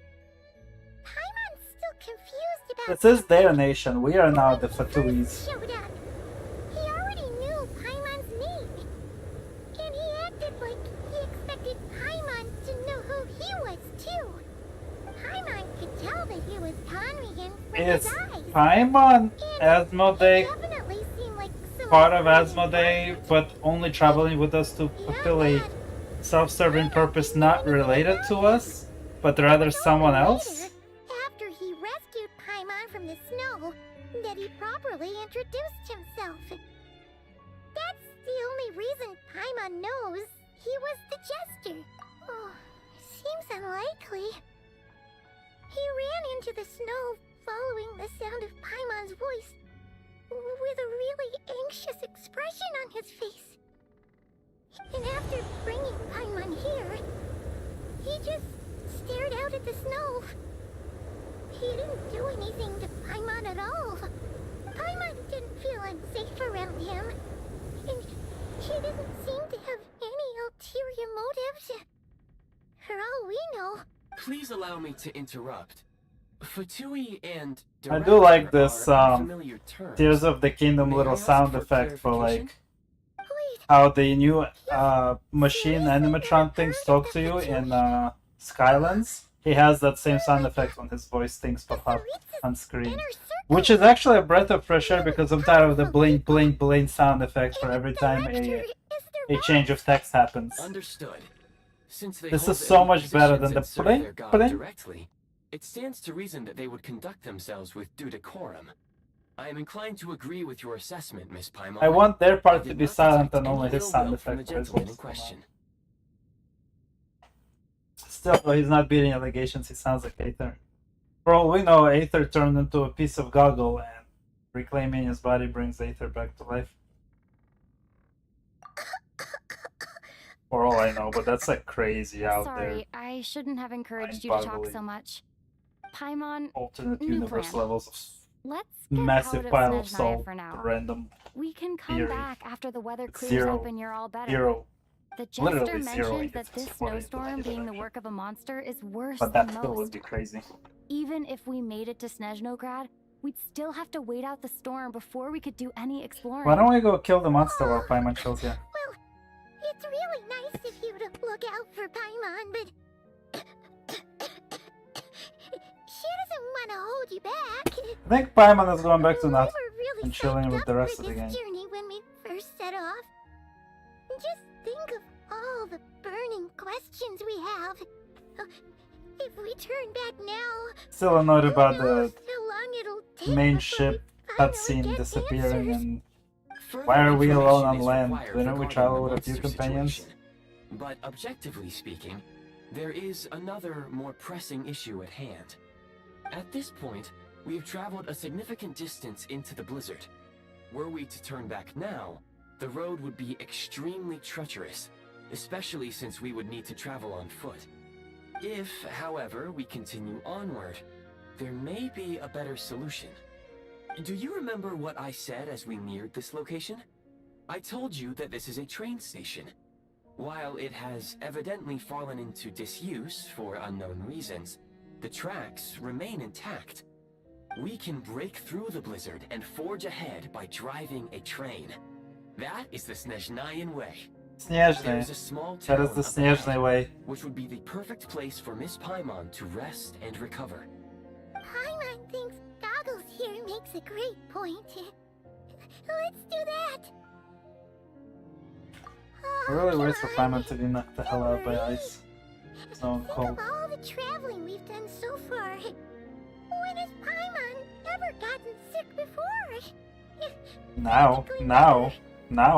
Paimon's still confused about... This is their nation, we are now the Fatuis. Showed up. He already knew Paimon's name. And he acted like he expected Paimon to know who he was, too. Paimon could tell that he was Conrigan from Is his eyes. Paimon And Asmodee it definitely seemed like someone part of was Asmodee, involved. but only traveling with us to fulfill a self-serving purpose not related to us, but rather someone else? Later, after he rescued Paimon from the snow, that he properly introduced himself. That's the only reason Paimon knows he was the jester. Oh, seems unlikely. He ran into the snow following the sound of Paimon's voice, with a really anxious expression on his face. And after bringing Paimon here, he just stared out at the snow. He didn't do anything to Paimon at all. Paimon didn't feel unsafe around him, and he didn't seem to have any ulterior motives. For all we know. Please allow me to interrupt. Fatui and I do like director this are unfamiliar terms. Tears of the Kingdom May I little ask sound for effect for clarification? Wait, how the new machine animatron things talk to you in Skylands. He has that same sound effect when his voice things pop up on screen. inner circle. Which is actually a breath of fresh air because I'm tired of the blink blink blink sound effect for every time Director is their a change of text happens. Understood. Since they This hold is so elite much better than positions the and serve blink, their god blink. directly, it stands to reason that they would conduct themselves with due decorum. I am inclined to agree with your assessment, Miss Paimon. I want their I part to did be not silent detect and only any his ill sound will from effect the for his gentleman in voice. question. Still, though he's not beating allegations, he sounds like Aether. For all we know, Aether turned into a piece of goggle and reclaiming his body brings Aether back to life. For all I know, but that's like crazy out there. Sorry, I shouldn't have encouraged you to talk Mind-boggling. so much. Paimon, Alternate New universe plan. levels of let's get massive out of pile of Snezhnaya salt, for now. random, We can come theory. back after the weather It's clears zero. up and you're all better. zero. The jester Literally zero mentioned that if this it's 40 snowstorm being the direction. work of a monster is worse But that than still would most. be crazy. Even if we made it to Snezhnograd, we'd still have to wait out the storm before we could do any exploring. Why don't we go kill the monster while Paimon chills here? Well, it's really nice of you to look out for Paimon, but she doesn't want to hold you back. I think Paimon is going back to We Nat were really and chilling psyched with up the rest for of the this gang. journey when we first set off. Just think of all the burning questions we have. If we turn back now, Still annoyed who about knows the how long it'll take main before ship we finally cutscene get disappearing answers. and Further Why are we alone information on is land? required Didn't we regarding travel the with a few monster companions? situation. But objectively speaking, there is another, more pressing issue at hand. At this point, we have traveled a significant distance into the blizzard. Were we to turn back now, the road would be extremely treacherous, especially since we would need to travel on foot. If, however, we continue onward, there may be a better solution. Do you remember what I said as we neared this location? I told you that this is a train station. While it has evidently fallen into disuse for unknown reasons, the tracks remain intact. We can break through the blizzard and forge ahead by driving a train. That is the Snezhnayan way. There Snezhnaya. is a small That town is the up ahead, Snezhnaya way. which would be the perfect place for Miss Paimon to rest and recover. Paimon thinks Goggles here makes a great point. Let's do that. It really weird for Paimon to be knocked the hell out by ice. Snow and Think cold. of all the traveling we've done so far. When has Paimon ever gotten sick before? Now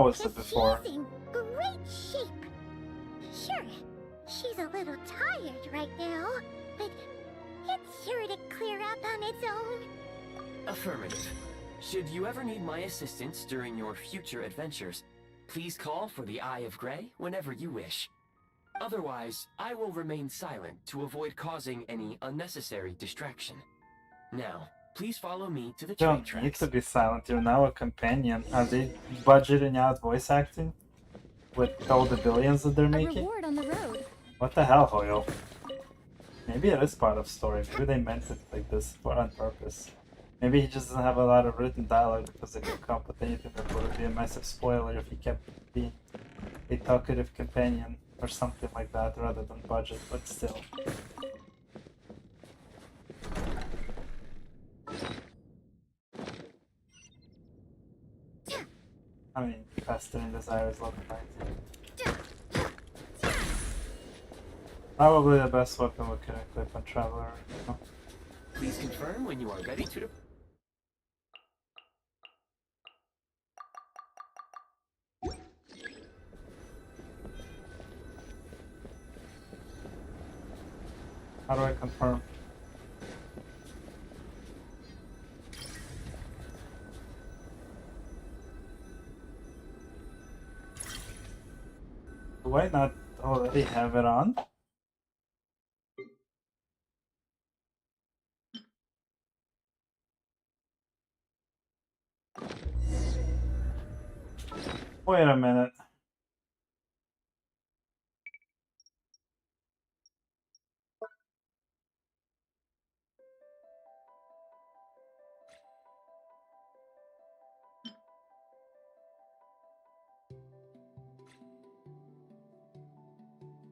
is the But before. she's in great shape. Sure, she's a little tired right now, but it's sure to clear up on its own. Affirmative. Should you ever need my assistance during your future adventures, please call for the Eye of Grey whenever you wish. Otherwise, I will remain silent to avoid causing any unnecessary distraction. Now, please follow me to the You train don't need tracks. to be silent, you're now a companion. Are they budgeting out voice acting? With all the billions that they're A making? reward on the road. What the hell, Hoyle? Maybe it is part of story. Maybe they meant it like this on purpose. Maybe he just doesn't have a lot of written dialogue because they could come up with anything that would be a massive spoiler if he kept being a talkative companion or something like that rather than budget, but still. I mean, pestering desires level 19. Probably the best weapon we can equip on Traveler. Oh. Please confirm when you are ready to depart. How do I confirm? Do I not already have it on? Wait a minute.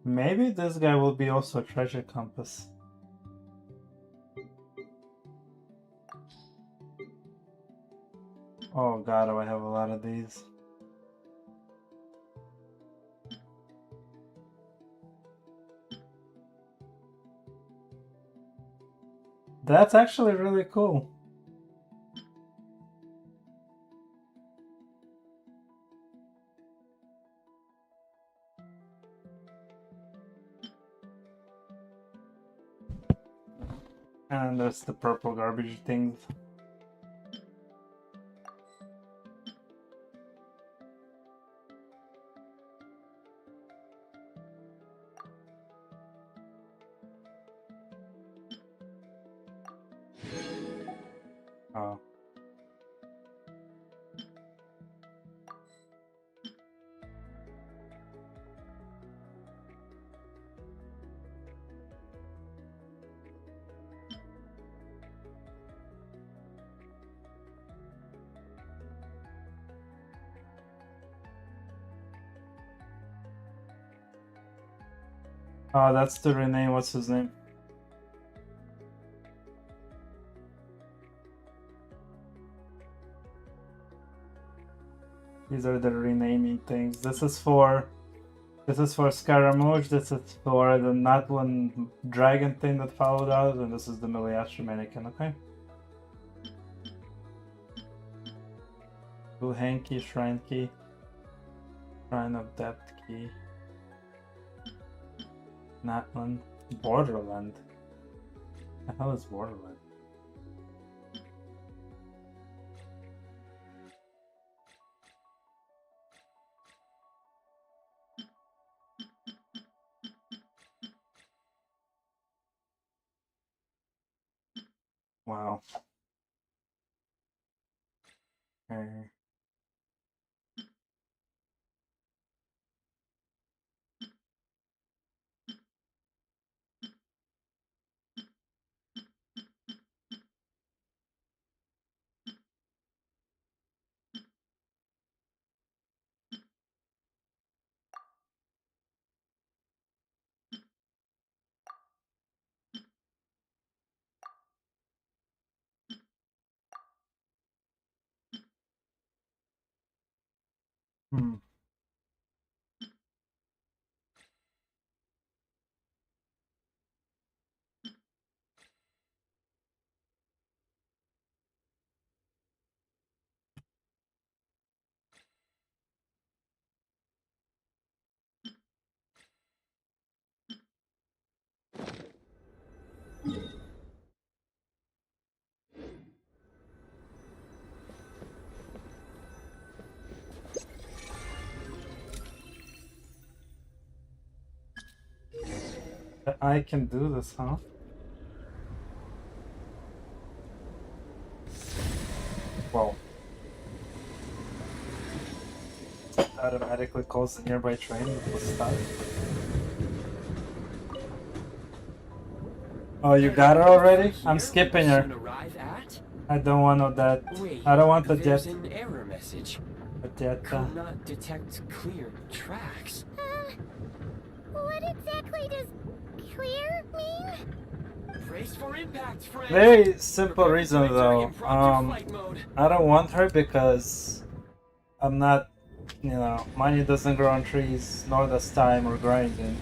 Maybe this guy will be also a treasure compass. Oh god, do I have a lot of these. That's actually really cool. And there's the purple garbage things. Oh. Oh, that's the rename. What's his name? These are the renaming things. This is for Scaramouche, this is for the Natlan dragon thing that followed us, and this is the Miliastra mannequin, okay? Blue hand key, shrine key, shrine of depth key. Not one. Borderland. The hell is Borderland? Wow. Okay. Hmm. I can do this, huh? Whoa. Automatically calls the nearby train with the stop. Oh, you got her already? I'm skipping her. I don't want that. I don't want the jet. There's an error message. The jet. Could not detect clear tracks. What exactly does clear mean? Brace for impact, friend. Very simple Prepare to reason enter though. impromptu flight mode. I don't want her because I'm not, you know, money doesn't grow on trees, nor does time or grinding.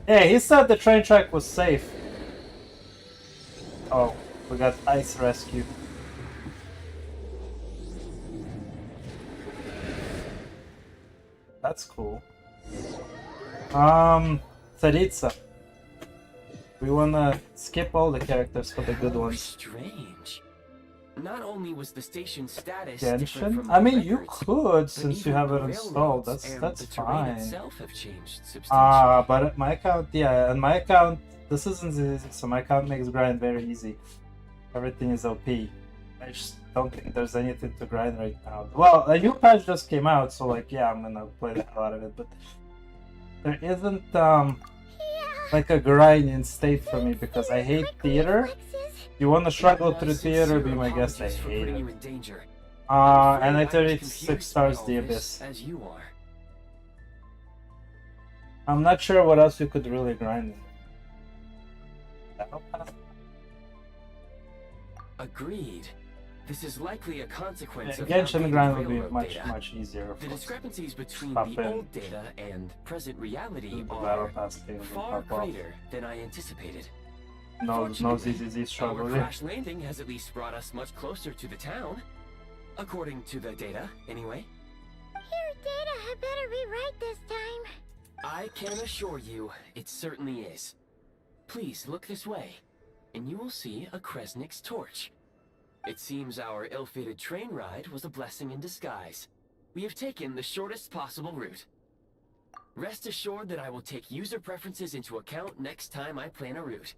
Hey, he said the train track was safe. Oh, we got ice rescue. That's cool. Tsaritsa. We wanna skip all the characters for the good How ones. strange. Not only was the station status different Genshin? from I the mean, you records, could but since you even have the it installed. railroads That's and the terrain fine. itself have changed substantially. Ah, but at my account, yeah, and my account, this isn't easy, so my account makes grind very easy. Everything is OP. I just don't think there's anything to grind right now. Well, a new patch just came out, so like, yeah, I'm gonna play the hell out of it, but there isn't, like a grinding state for me because I hate theater. You wanna struggle through theater, be my guest, I Apologies for hate putting it. you in danger. And I I'm afraid was 36 confused stars by the all this, Abyss. as you are. I'm not sure what else you could really grind in. Agreed. This is likely a consequence Yeah, of Genshin outdated grind would be railroad much, data. much easier. Of The course. discrepancies between Pop the in. old data and present reality The battle are pass thing will far pop off. greater than I anticipated. No Fortunately, ZZZ our struggle. crash landing has at least brought us much closer to the town. According to the data, anyway. Your data had better be right this time. I can assure you, it certainly is. Please look this way, and you will see a Kresnik's torch. It seems our ill-fated train ride was a blessing in disguise. We have taken the shortest possible route. Rest assured that I will take user preferences into account next time I plan a route.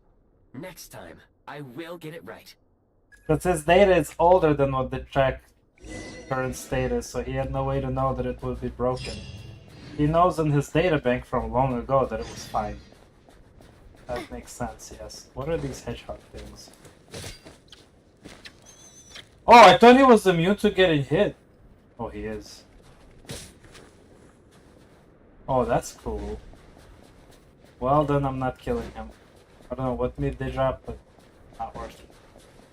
Next time, I will get it right. But his data is older than what the track current state is, so he had no way to know that it would be broken. He knows in his data bank from long ago that it was fine. That makes sense, yes. What are these hedgehog things? Oh, I thought he was immune to getting hit. Oh, he is. Oh, that's cool. Well, then I'm not killing him. I don't know what meat they dropped, but not worth it.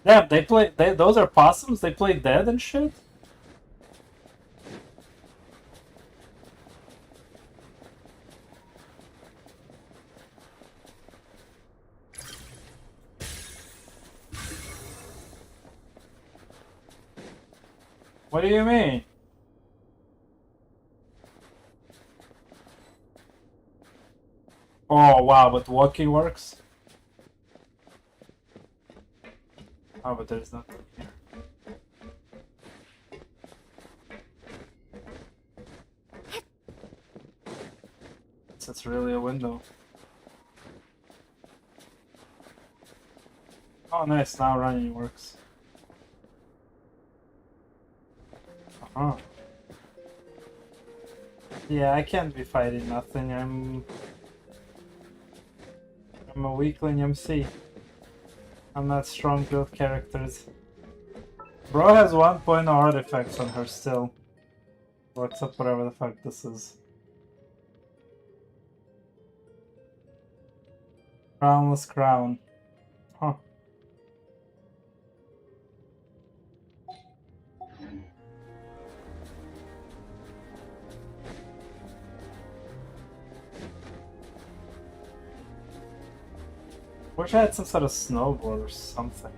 Damn, those are possums? They play dead and shit? What do you mean? wow, but walking works? Oh, but there's nothing here. So it's really a window. Oh nice, now running works. Uh-huh. Yeah, I can't be fighting nothing. I'm a weakling MC. I'm not strong build characters. Bro has 1.0 artifacts on her still. What's up, whatever the fuck this is. Crownless crown. Huh. Wish I had some sort of snowboard or something.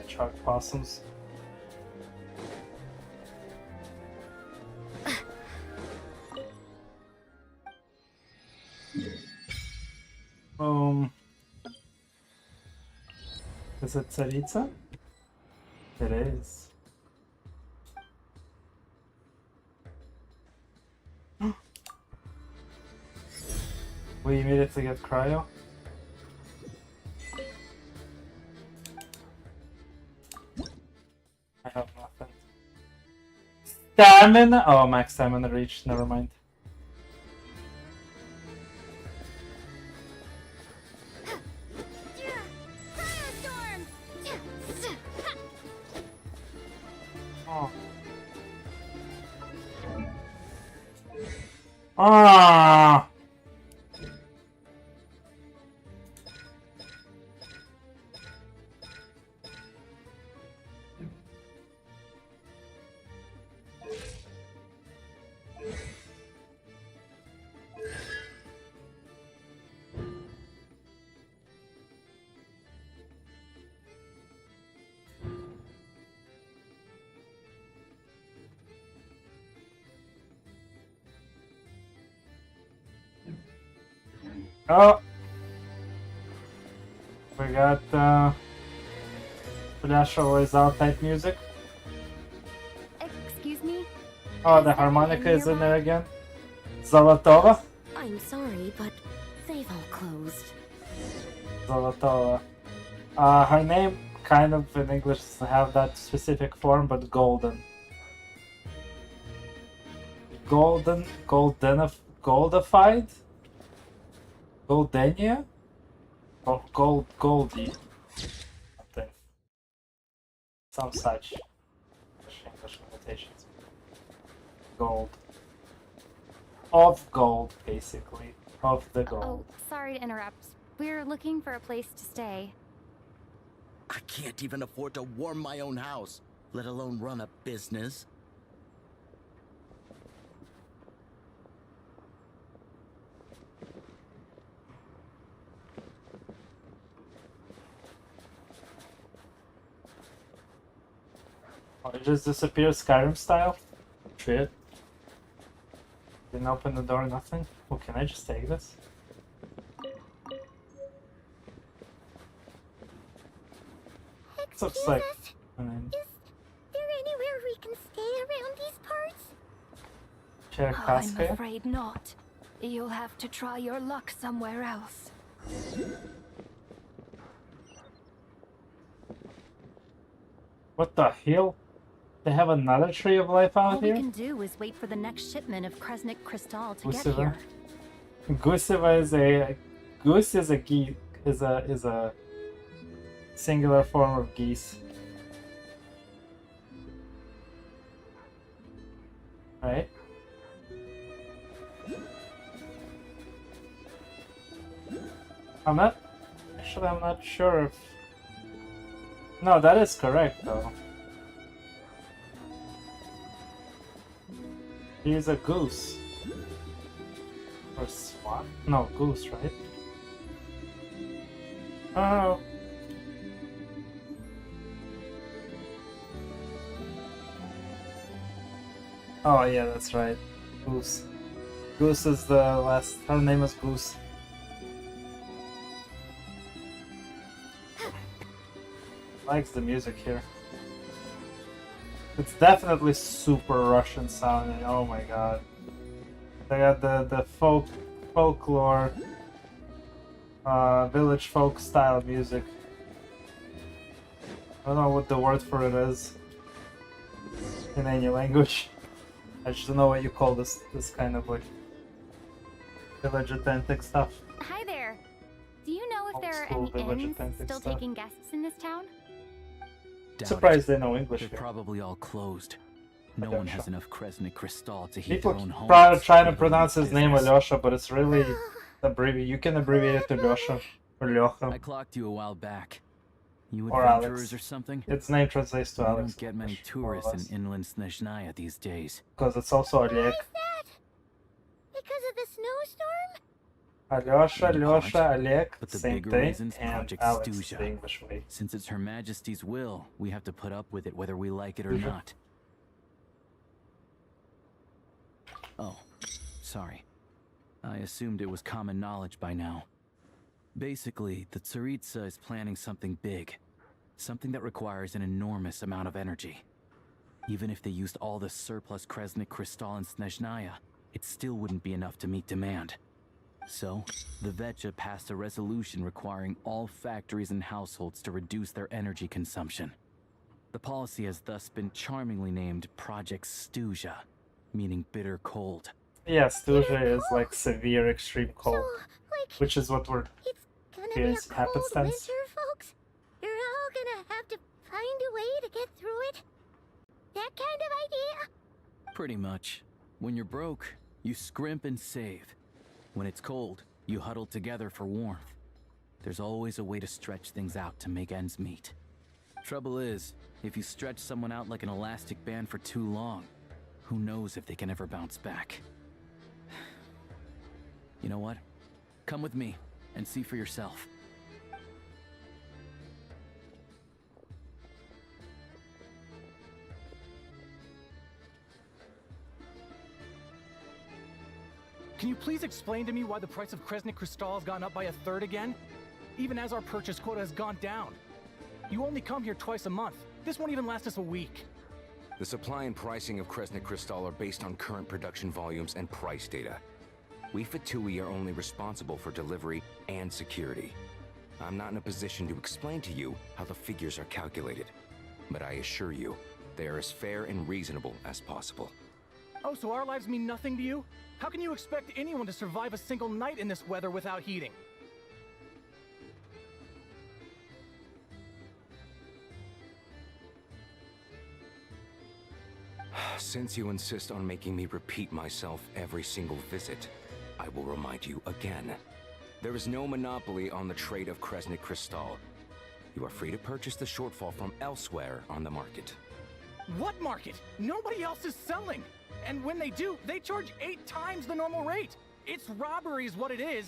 Chalk possums. Is it Tsaritsa? It is. We immediately get cryo. I have nothing. Stamina! Oh, max stamina reached, never mind. Oh. Ah! Oh! We got Flash always out type music. Excuse me? Oh, the harmonica is in there again. Zolotova? I'm sorry, but they've all closed. Zolotova. Her name kind of in English doesn't have that specific form, but golden. Goldified? Goldenia? Goldie. Something. Some such. English limitations. Gold. Of gold, basically. Of the gold. Oh, sorry to interrupt. We're looking for a place to stay. I can't even afford to warm my own house, let alone run a business. Oh, it just disappeared Skyrim style? Shit. Didn't open the door, nothing? Well, can I just take this? This looks like... I mean... Is there anywhere we can stay around these parts? Cherkaska? I'm afraid not. You'll have to try your luck somewhere else. What the hell? They have another tree of life out All here? we can do is wait for the next shipment of Kresnik Crystal to get Gusiva. here. Gusiva is a... Goose is a geese... is a singular form of geese. Right? I'm not sure if... No, that is correct though. He's a goose. Or swan? No, goose, right? Oh. Oh yeah, that's right. Goose. Goose is the last. Her name is Goose. Likes the music here. It's definitely super Russian sounding. Oh my god. They got the folklore, village folk style music. I don't know what the word for it is in any language. I just don't know what you call this kind of like village authentic stuff. Hi there. Do you know if Old there are school any village inns authentic still stuff. taking guests in this town? Doubt Surprised it. they know English They're here. probably all closed. No Alyosha. one has enough Kresnik crystal to heat People their own homes. trying to let alone pronounce his name business. Alyosha, but it's really you can abbreviate it to Lyosha or I Lyocha. clocked you a while back. You Or adventurers Alex. or something? Its name translates to We Alex. don't get many more or tourists in less. inland Snezhnaya these days. Because it's also Why Oleg. is that? Because of the snowstorm? Alyosha, In Lyosha, part, Oleg, but the same bigger thing, reason's and Project Alex, Stuzha. the English way. Since it's Her Majesty's will, we have to put up with it whether we like it or Mhm. not. Oh, sorry. I assumed it was common knowledge by now. Basically, the Tsaritsa is planning something big. Something that requires an enormous amount of energy. Even if they used all the surplus Kresnik crystal in Snezhnaya, it still wouldn't be enough to meet demand. So, the Vecha passed a resolution requiring all factories and households to reduce their energy consumption. The policy has thus been charmingly named Project Stuzha, meaning bitter cold. Yeah, Stuzha is like severe extreme cold, So, like, which is what we're it's gonna be a Yes, cold happenstance. winter, folks. You're all gonna have to find a way to get through it. That kind of idea. Pretty much. When you're broke, you scrimp and save. When it's cold, you huddle together for warmth. There's always a way to stretch things out to make ends meet. Trouble is, if you stretch someone out like an elastic band for too long, who knows if they can ever bounce back. You know what? Come with me and see for yourself. Can you please explain to me why the price of Kresnik crystal has gone up by a third again? Even as our purchase quota has gone down. You only come here twice a month. This won't even last us a week. The supply and pricing of Kresnik crystal are based on current production volumes and price data. We Fatui are only responsible for delivery and security. I'm not in a position to explain to you how the figures are calculated, but I assure you, they are as fair and reasonable as possible. Oh, so our lives mean nothing to you? How can you expect anyone to survive a single night in this weather without heating? Since you insist on making me repeat myself every single visit, I will remind you again. There is no monopoly on the trade of Kresnik crystal. You are free to purchase the shortfall from elsewhere on the market. What market? Nobody else is selling. And when they do, they charge 8 times the normal rate. It's robbery is what it is.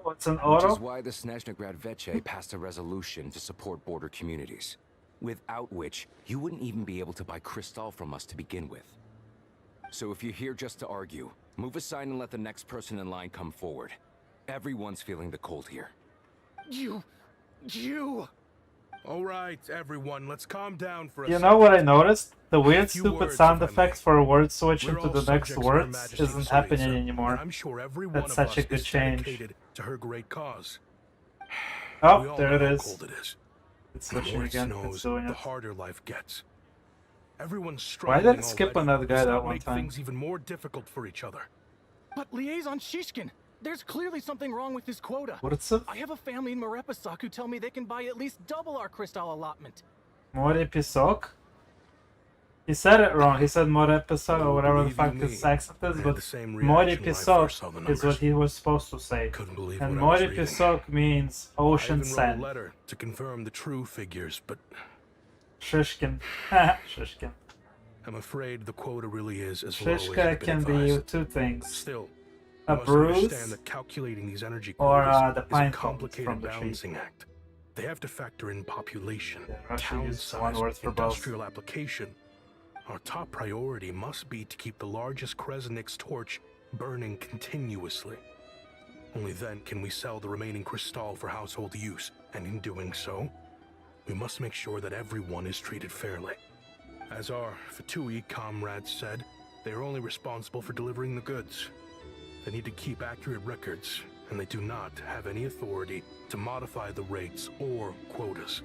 Oh, it's an Which auto? is why the Snezhnaya Veche passed a resolution to support border communities, without which you wouldn't even be able to buy crystal from us to begin with. So if you're here just to argue, move aside and let the next person in line come forward. Everyone's feeling the cold here. You... All right, everyone, let's calm down for a You second. know what I noticed? The weird few stupid words, sound if I effects may. for a word switch We're into all the next subjects of Her words Majesty's isn't happening Tsaritsa, anymore. and I'm sure every That's one of such a us good is change. dedicated to her great cause. We Oh, all there know it how is. cold it is. It's The switching more it again. It's snows, doing the it. harder life gets. Everyone's Why struggling did it skip on already. that guy Does that not one make time? things even more difficult for each other. But Liaison Shishkin, there's clearly something wrong with this quota. What's up? I have a family in Marepasak who tell me they can buy at least double our crystal allotment. More Pisok? He said it wrong. He said More Pisok or whatever the Believe fuck you his me, accent I is, had but the same More reaction when I first saw the Pisok is what numbers. he was supposed to say. Couldn't believe And what I More was reading. Pisok means I ocean even wrote a sand. letter to confirm the true figures, but Shishkin. Shishkin. I'm afraid the quota really is as low as Shishka I've been can be advised. two things. Still, A you must understand bruise that calculating these energy or quotas the is pine a cones complicated from the tree. balancing act. they have to factor in population, Russia town uses one size, word for both. industrial application. Our top priority must be to keep the largest Kresnik's torch burning continuously. Only then can we sell the remaining crystal for household use, and in doing so, we must make sure that everyone is treated fairly. As our Fatui comrades said, they are only responsible for delivering the goods. They need to keep accurate records, and they do not have any authority to modify the rates or quotas.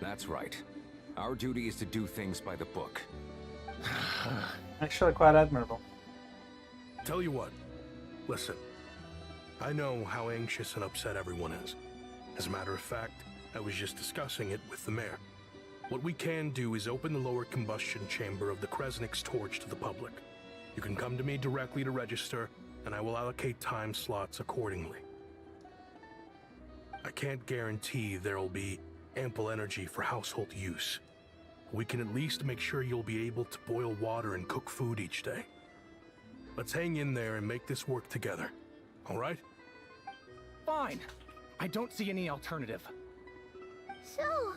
That's right. Our duty is to do things by the book. Actually, quite admirable. Tell you what, listen. I know how anxious and upset everyone is. As a matter of fact, I was just discussing it with the mayor. What we can do is open the lower combustion chamber of the Kresnik's torch to the public. You can come to me directly to register, and I will allocate time slots accordingly. I can't guarantee there'll be ample energy for household use. We can at least make sure you'll be able to boil water and cook food each day. Let's hang in there and make this work together. All right? Fine. I don't see any alternative. So,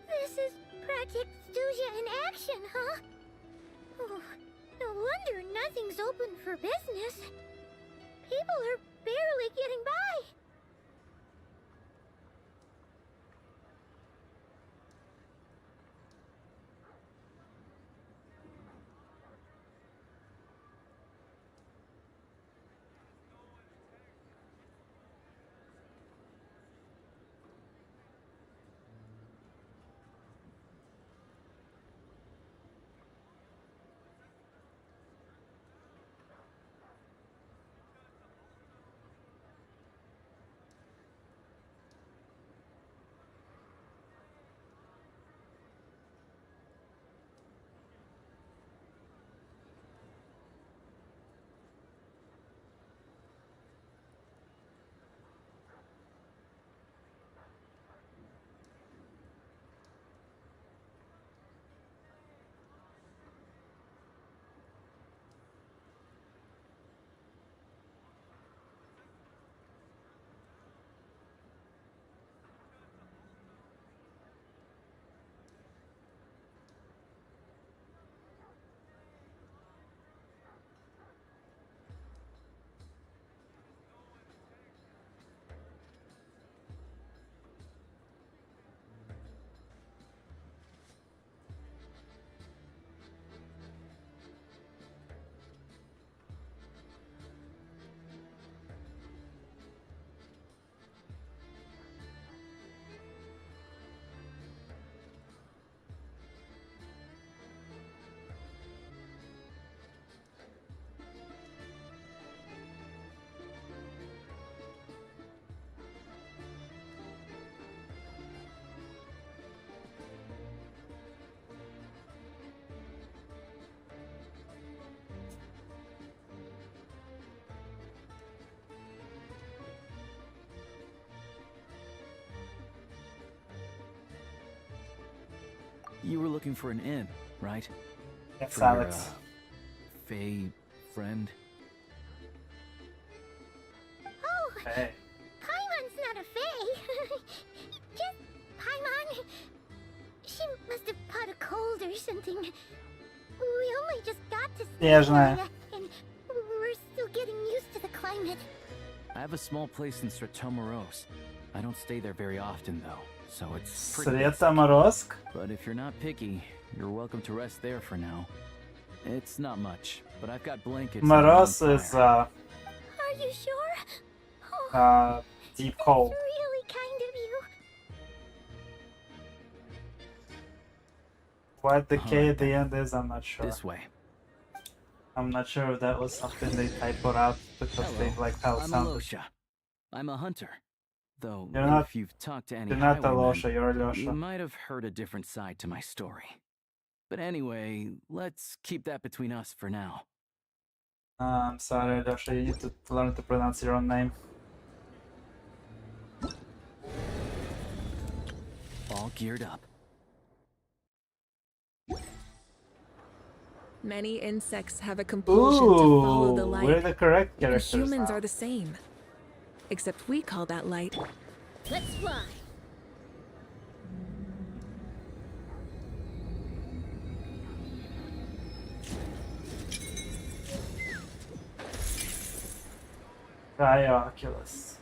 this is Project Snezhnaya in action, huh? Oh, no wonder nothing's open for business. People are barely getting by. You were looking for an inn, right? Yes, For Alex. Your, Fae friend? Oh, Hey. Paimon's not a fae. Just Paimon. She must have caught a cold or something. We only just got to Снежная. Snezhnaya, and we're still getting used to the climate. I have a small place in Sretomaros. I don't stay there very often, though, so it's pretty Sretomarosk? But if you're not picky, you're welcome to rest there for now. It's not much, but I've got blankets. and a Maros warm is fire. Are you sure? Oh, deep cold. that's really kind of you. What the K at the end is, I'm not sure. This way. I'm not sure if that was something they typoed out because they like how it I'm sounded. Alosha. I'm a hunter. Though, You're not- if you've talked to any You're not highwaymen, Alosha, you're you Alyosha. might have heard a different side to my story. But anyway, let's keep that between us for now. I'm sorry, Alyosha, you need to learn to pronounce your own name. All geared up. Many insects have a compulsion to follow the Ooh, light. we're the correct and characters humans now. are the same. Except we call that light. Let's fly. Cryo-Oculus.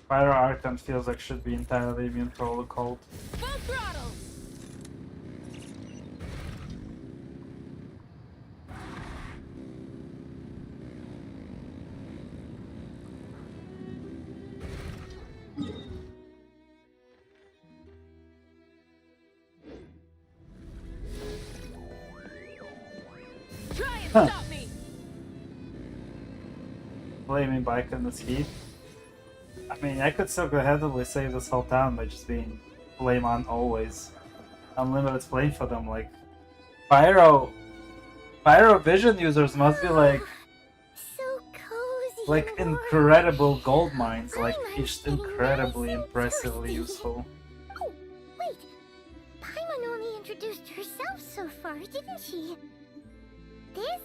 Pyro Archon feels like should be entirely immune to all the cold. Full throttle! Try and stop me! Flaming bike in this heat. I mean, I could still go ahead and save this whole town by just being flame on always. Unlimited flame for them, like Pyro Vision users must be like So cozy. like and warm. incredible gold mines, like just incredibly impressively useful. Oh, wait. Paimon only introduced herself so far, didn't she? This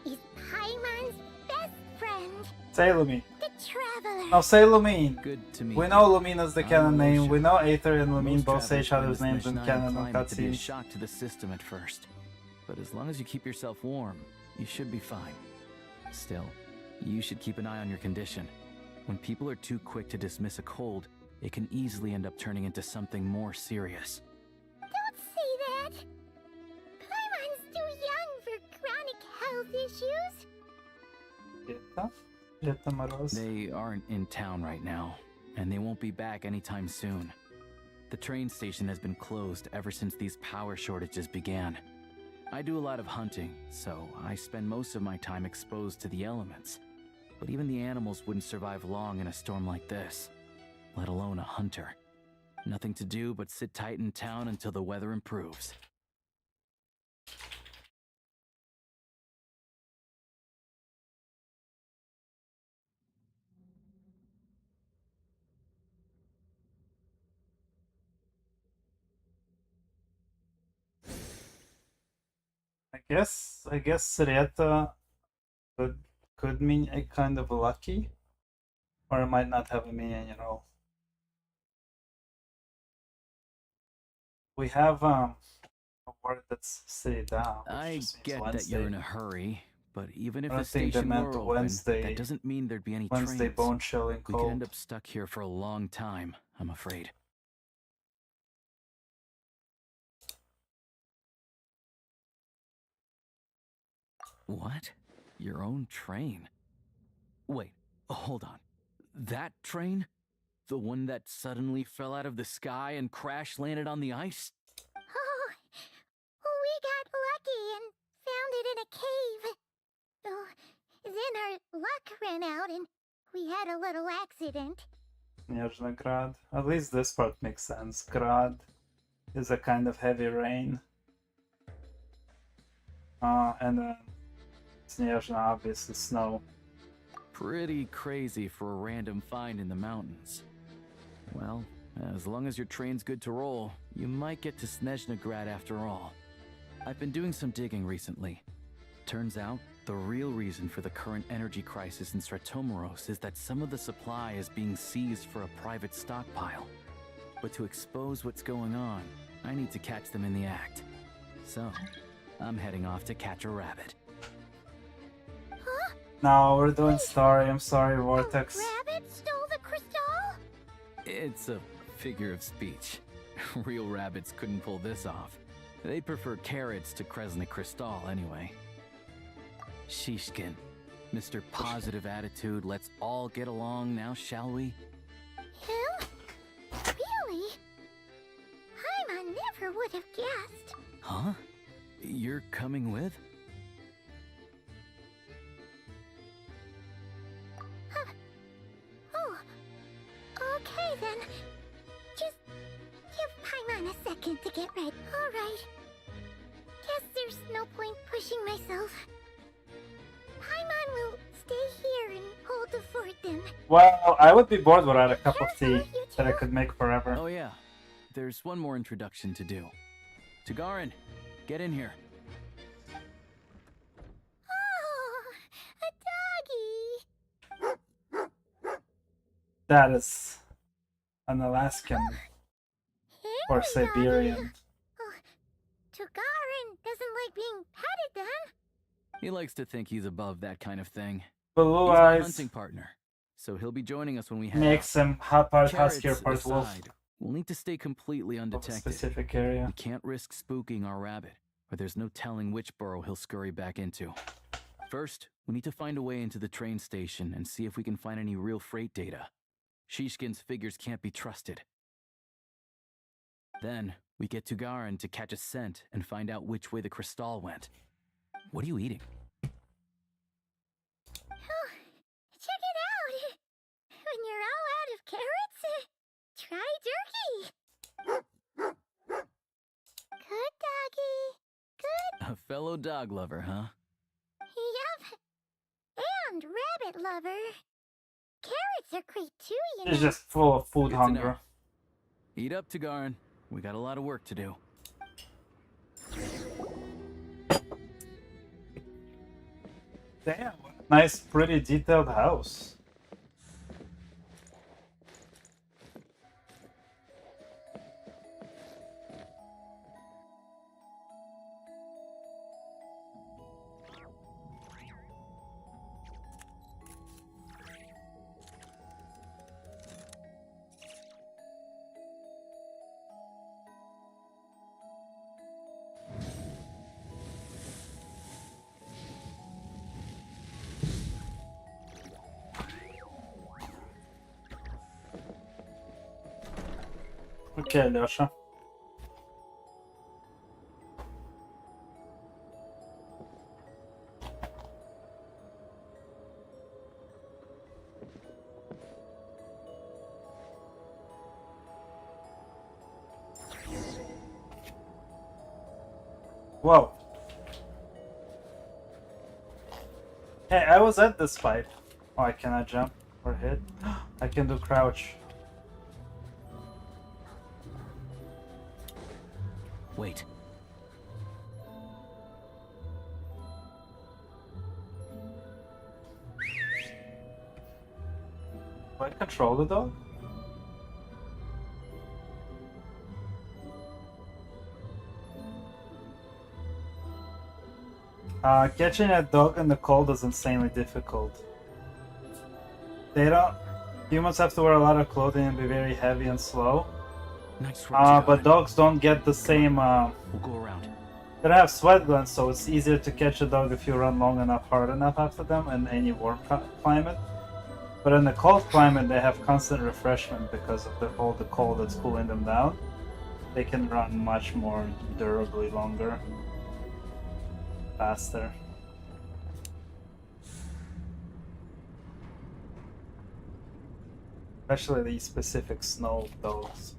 is Paimon's best friend, Say Lumine. the Traveler. No, say Lumine. Good to meet We you. know Lumine is the I'm canon name. Lucian. We know Aether and Lumine Most both say travelers each other's find names in Snezhnaya canon and climate to be a cutscenes. shock to the system at first. But as long as you keep yourself warm, you should be fine. Still, you should keep an eye on your condition. When people are too quick to dismiss a cold, it can easily end up turning into something more serious. Don't say that. Paimon's too young for chronic health issues. Jetta Moroz. They aren't in town right now, and they won't be back anytime soon. The train station has been closed ever since these power shortages began. I do a lot of hunting, so I spend most of my time exposed to the elements. But even the animals wouldn't survive long in a storm like this, let alone a hunter. Nothing to do but sit tight in town until the weather improves. I guess Sreta could mean a kind of lucky, or it might not have a meaning at all. We have a word that's Sreda, which I just means get Wednesday. that you're in a hurry, but even if I the think they station meant were open, Wednesday- that doesn't mean there'd be any Wednesday trains. bone chilling We could end cold. up stuck here for a long time, I'm afraid. What? Your own train? Wait, hold on. That train? The one that suddenly fell out of the sky and crash landed on the ice? Oh, we got lucky and found it in a cave. Oh, then our luck ran out and we had a little accident. Snezhnaya Grad. At least this part makes sense. Grad is a kind of heavy rain. And then Snezhnaya, obviously snow. Pretty crazy for a random find in the mountains. Well, as long as your train's good to roll, you might get to Snezhnaya after all. I've been doing some digging recently. Turns out, the real reason for the current energy crisis in Stratomeros is that some of the supply is being seized for a private stockpile. But to expose what's going on, I need to catch them in the act. So, I'm heading off to catch a rabbit. Huh? No, we're doing story. I'm sorry, Vortex. Rabbit stole the crystal? It's a figure of speech. Real rabbits couldn't pull this off. They prefer carrots to Kresnik Crystal anyway. Shishkin, Mr. Positive Attitude, let's all get along now, shall we? Him? Really? Paimon never would have guessed. Huh? You're coming with? Oh, okay then. Just give Paimon a second to get ready. Alright. Guess there's no point pushing myself. Paimon will stay here and hold the fort then. Well, I would be bored without a cup of tea that I could make forever. Oh yeah, there's one more introduction to do. Tagarin, get in here. Oh, a doggy. That is an Alaskan or Henry, Siberian. doggy. Oh, Tagarin, Doesn't like being petted then? He likes to think he's above that kind of thing. Blue He's my eyes hunting partner, so he'll be joining us when we head makes out. him part husky or Carrots part wolf. aside, we'll need to stay completely Of a undetected. specific area. We can't risk spooking our rabbit, or there's no telling which burrow he'll scurry back into. First, we need to find a way into the train station and see if we can find any real freight data. Shishkin's figures can't be trusted. Then, we get to Garin to catch a scent and find out which way the crystal went. What are you eating? Oh, check it out! When you're all out of carrots, try turkey! Good doggy. Good. A fellow dog lover, huh? Yup. And rabbit lover. Carrots are great too, you know. He's just full of food Good to hunger. know. Eat up, Tagarin. We got a lot of work to do. Damn. Nice, pretty detailed house. Okay, Alyosha. Whoa. Hey, I was at this fight. Oh, I cannot jump or hit. I can do crouch. Wait. Do I control the dog? Catching a dog in the cold is insanely difficult. Humans have to wear a lot of clothing and be very heavy and slow. Nice But dogs don't get the same. We'll go around. They don't have sweat glands, so it's easier to catch a dog if you run long enough, hard enough after them in any warm climate. But in the cold climate, they have constant refreshment because of all the cold that's cooling them down. They can run much more durably longer, faster. Especially these specific snow dogs.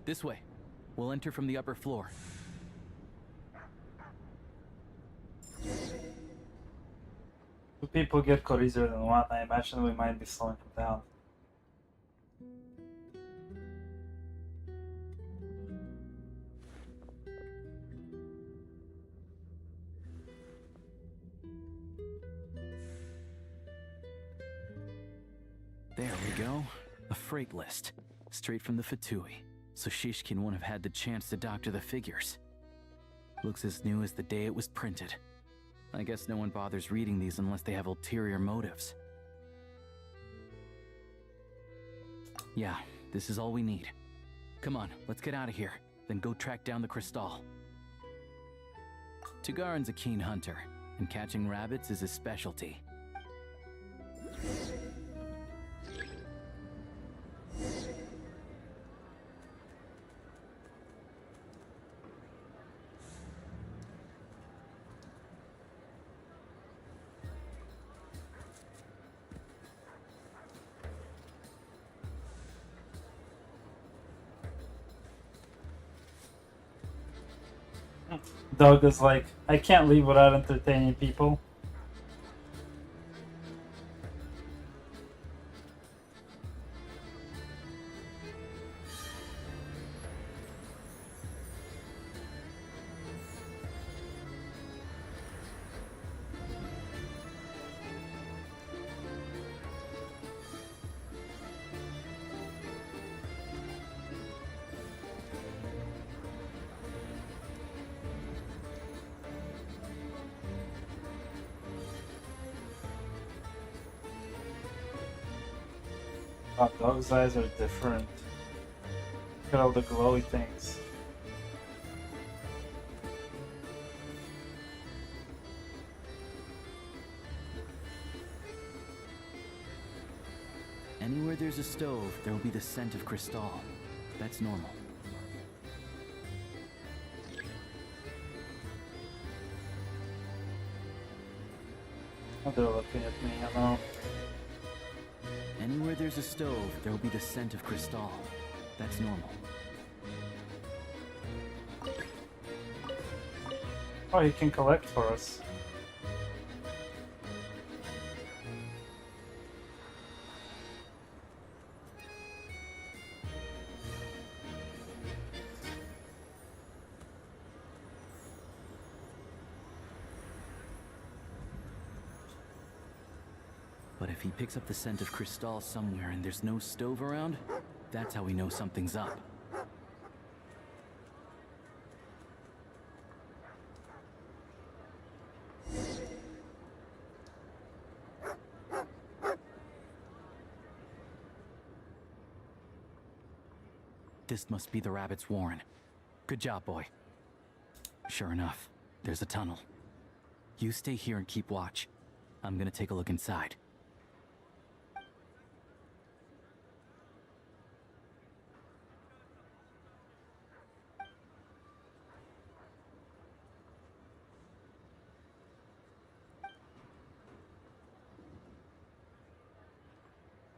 This way. We'll enter from the upper floor. Two people get caught easier than one. I imagine we might be slowing them down. There we go. A freight list. Straight from the Fatui. So Shishkin won't have had the chance to doctor the figures. Looks as new as the day it was printed. I guess no one bothers reading these unless they have ulterior motives. Yeah, this is all we need. Come on, let's get out of here. Then go track down the crystal. Tugarin's a keen hunter, and catching rabbits is his specialty. Doug is like, I can't leave without entertaining people. Oh, Dog's eyes are different. Look at all the glowy things. Anywhere there's a stove, there'll be the scent of Crystal. That's normal. Oh, they're looking at me, hello. Anywhere there's a stove, there'll be the scent of Crystal. That's normal. Oh, he can collect for us. But if he picks up the scent of Crystal somewhere and there's no stove around, that's how we know something's up. This must be the rabbit's warren. Good job, boy. Sure enough, there's a tunnel. You stay here and keep watch. I'm gonna take a look inside.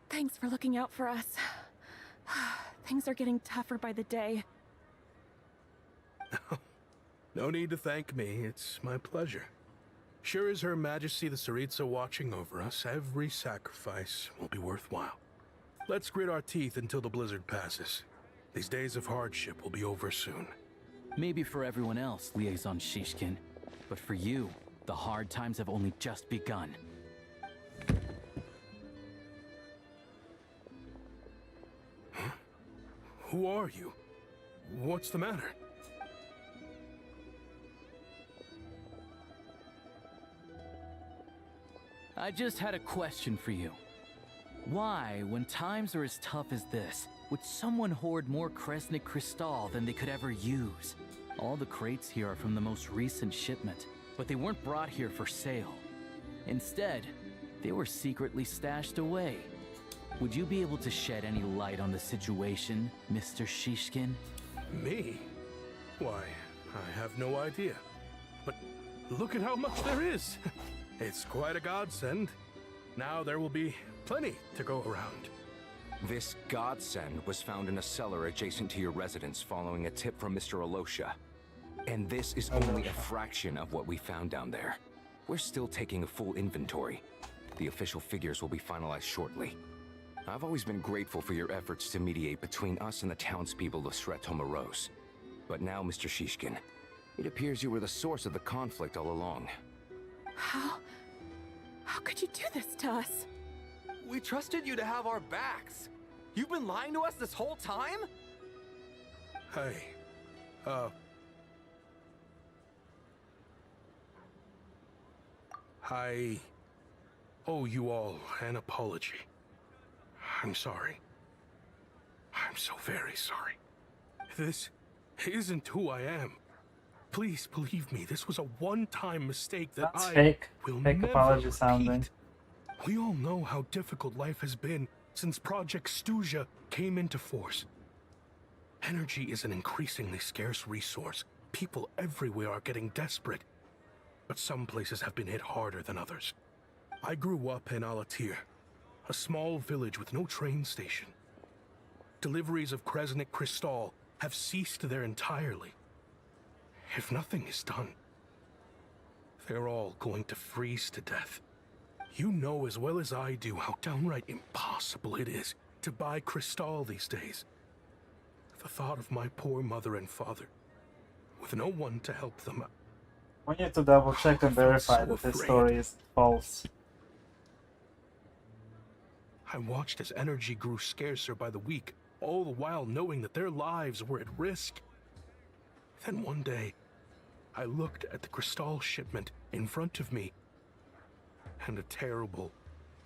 Thanks for looking out for us. Things are getting tougher by the day. No need to thank me, it's my pleasure. Sure as Her Majesty the Tsaritsa watching over us, every sacrifice will be worthwhile. Let's grit our teeth until the blizzard passes. These days of hardship will be over soon. Maybe for everyone else, Liaison Shishkin, but for you, the hard times have only just begun. Huh? Who are you? What's the matter? I just had a question for you. Why, when times are as tough as this, would someone hoard more Kresnik Crystal than they could ever use? All the crates here are from the most recent shipment, but they weren't brought here for sale. Instead, they were secretly stashed away. Would you be able to shed any light on the situation, Mr. Shishkin? Me? Why, I have no idea. But look at how much there is! It's quite a godsend. Now there will be plenty to go around. This godsend was found in a cellar adjacent to your residence following a tip from Mr. Alosha. And this is only a fraction of what we found down there. We're still taking a full inventory. The official figures will be finalized shortly. I've always been grateful for your efforts to mediate between us and the townspeople of Sretomaros. But now, Mr. Shishkin, it appears you were the source of the conflict all along. How could you do this to us? We trusted you to have our backs. You've been lying to us this whole time? Hey, I owe you all an apology. I'm sorry. I'm so very sorry. This isn't who I am. Please believe me, this was a one-time mistake that That's I fake. will Fake never apology sounding. repeat. We all know how difficult life has been since Project Stuja came into force. Energy is an increasingly scarce resource. People everywhere are getting desperate. But some places have been hit harder than others. I grew up in Alatir, a small village with no train station. Deliveries of Kresnik Crystal have ceased there entirely. If nothing is done, they're all going to freeze to death. You know as well as I do how downright impossible it is to buy Cristal these days. The thought of my poor mother and father, with no one to help them. We need to double check and verify so that this afraid. story is false. I watched as energy grew scarcer by the week, all the while knowing that their lives were at risk. Then one day, I looked at the Cristal shipment in front of me, and a terrible,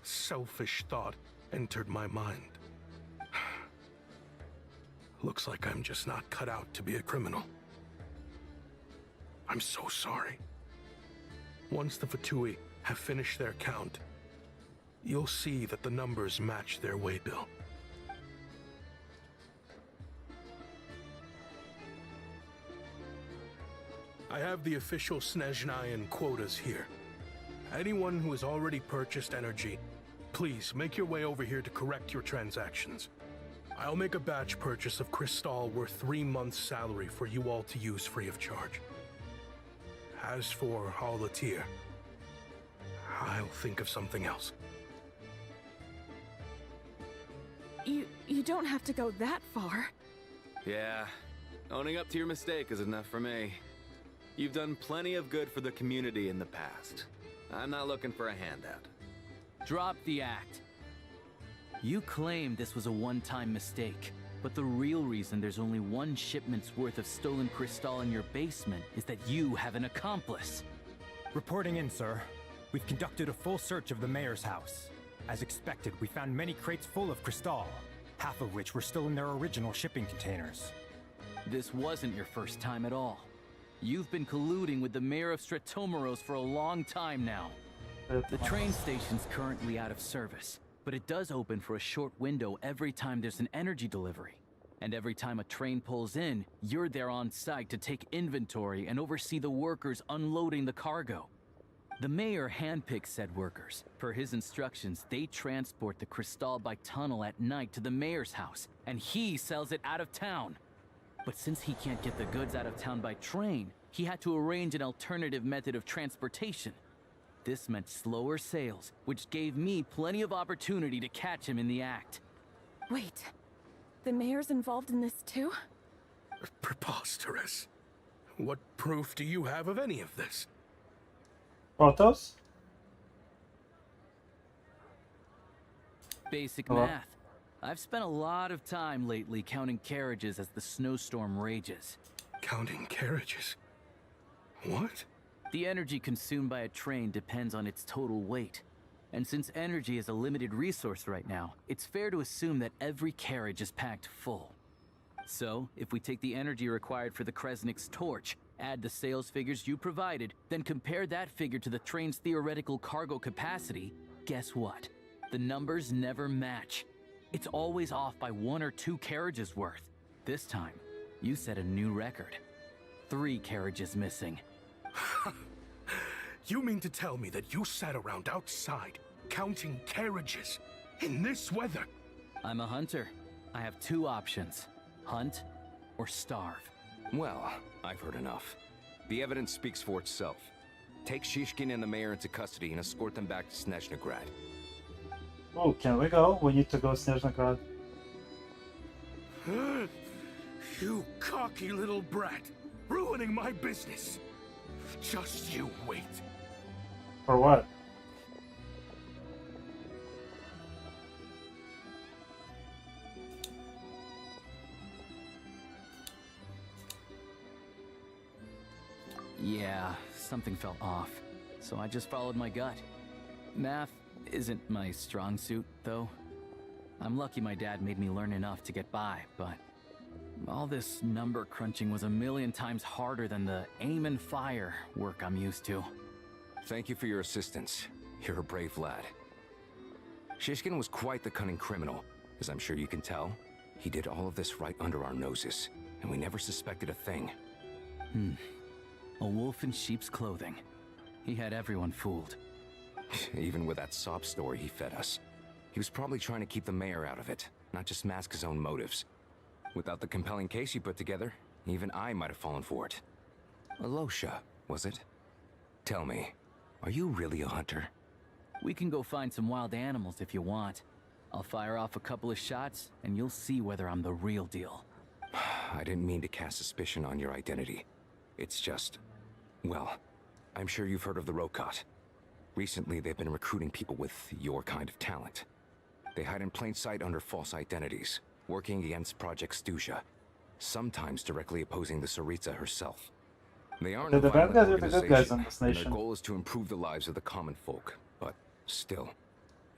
selfish thought entered my mind. Looks like I'm just not cut out to be a criminal. I'm so sorry. Once the Fatui have finished their count, you'll see that the numbers match their waybill. I have the official Snezhnayan quotas here. Anyone who has already purchased energy, please make your way over here to correct your transactions. I'll make a batch purchase of Cristal worth 3 months' salary for you all to use free of charge. As for Alatir, I'll think of something else. You don't have to go that far. Yeah, owning up to your mistake is enough for me. You've done plenty of good for the community in the past. I'm not looking for a handout. Drop the act. You claim this was a one-time mistake, but the real reason there's only one shipment's worth of stolen Cristal in your basement is that you have an accomplice. Reporting in, sir. We've conducted a full search of the mayor's house. As expected, we found many crates full of Cristal, half of which were still in their original shipping containers. This wasn't your first time at all. You've been colluding with the mayor of Stratomeros for a long time now. The train station's currently out of service, but it does open for a short window every time there's an energy delivery. And every time a train pulls in, you're there on site to take inventory and oversee the workers unloading the cargo. The mayor handpicks said workers. Per his instructions, they transport the Cristal by tunnel at night to the mayor's house, and he sells it out of town. But since he can't get the goods out of town by train, he had to arrange an alternative method of transportation. This meant slower sales, which gave me plenty of opportunity to catch him in the act. Wait, the mayor's involved in this too? Preposterous. What proof do you have of any of this? Photos? Basic math. I've spent a lot of time lately counting carriages as the snowstorm rages. Counting carriages? What? The energy consumed by a train depends on its total weight. And since energy is a limited resource right now, it's fair to assume that every carriage is packed full. So, if we take the energy required for the Kresnik's torch, add the sales figures you provided, then compare that figure to the train's theoretical cargo capacity, guess what? The numbers never match. It's always off by 1 or 2 carriages worth. This time, you set a new record. 3 carriages missing. You mean to tell me that you sat around outside, counting carriages, in this weather? I'm a hunter. I have 2 options. Hunt or starve. Well, I've heard enough. The evidence speaks for itself. Take Shishkin and the mayor into custody and escort them back to Snezhnaya. Oh, can we go? We need to go Snezhnaya. You cocky little brat, ruining my business. Just you wait. For what? Yeah, something felt off. So I just followed my gut. Math isn't my strong suit, though. I'm lucky my dad made me learn enough to get by, but all this number crunching was a million times harder than the aim and fire work I'm used to. Thank you for your assistance. You're a brave lad. Shishkin was quite the cunning criminal, as I'm sure you can tell. He did all of this right under our noses, and we never suspected a thing. A wolf in sheep's clothing. He had everyone fooled. Even with that sob story he fed us. He was probably trying to keep the mayor out of it, not just mask his own motives. Without the compelling case you put together, even I might have fallen for it. Alosha, was it? Tell me, are you really a hunter? We can go find some wild animals if you want. I'll fire off a couple of shots, and you'll see whether I'm the real deal. I didn't mean to cast suspicion on your identity. It's just... well, I'm sure you've heard of the Rokot. Recently, they've been recruiting people with your kind of talent. They hide in plain sight under false identities, working against Project Stuzha, sometimes directly opposing the Tsaritsa herself. They aren't a The bad guys violent are the good guys in organization, this and nation. their goal is to improve the lives of the common folk. But still,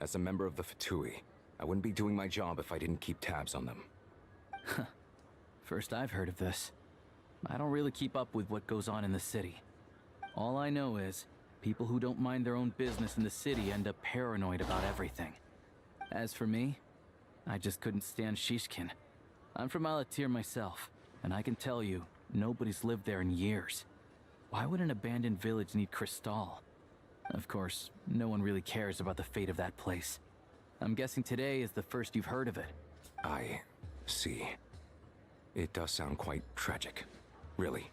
as a member of the Fatui, I wouldn't be doing my job if I didn't keep tabs on them. First I've heard of this. I don't really keep up with what goes on in the city. All I know is, people who don't mind their own business in the city end up paranoid about everything. As for me, I just couldn't stand Shishkin. I'm from Alatir myself, and I can tell you, nobody's lived there in years. Why would an abandoned village need Crystal? Of course, no one really cares about the fate of that place. I'm guessing today is the first you've heard of it. I see. It does sound quite tragic. Really.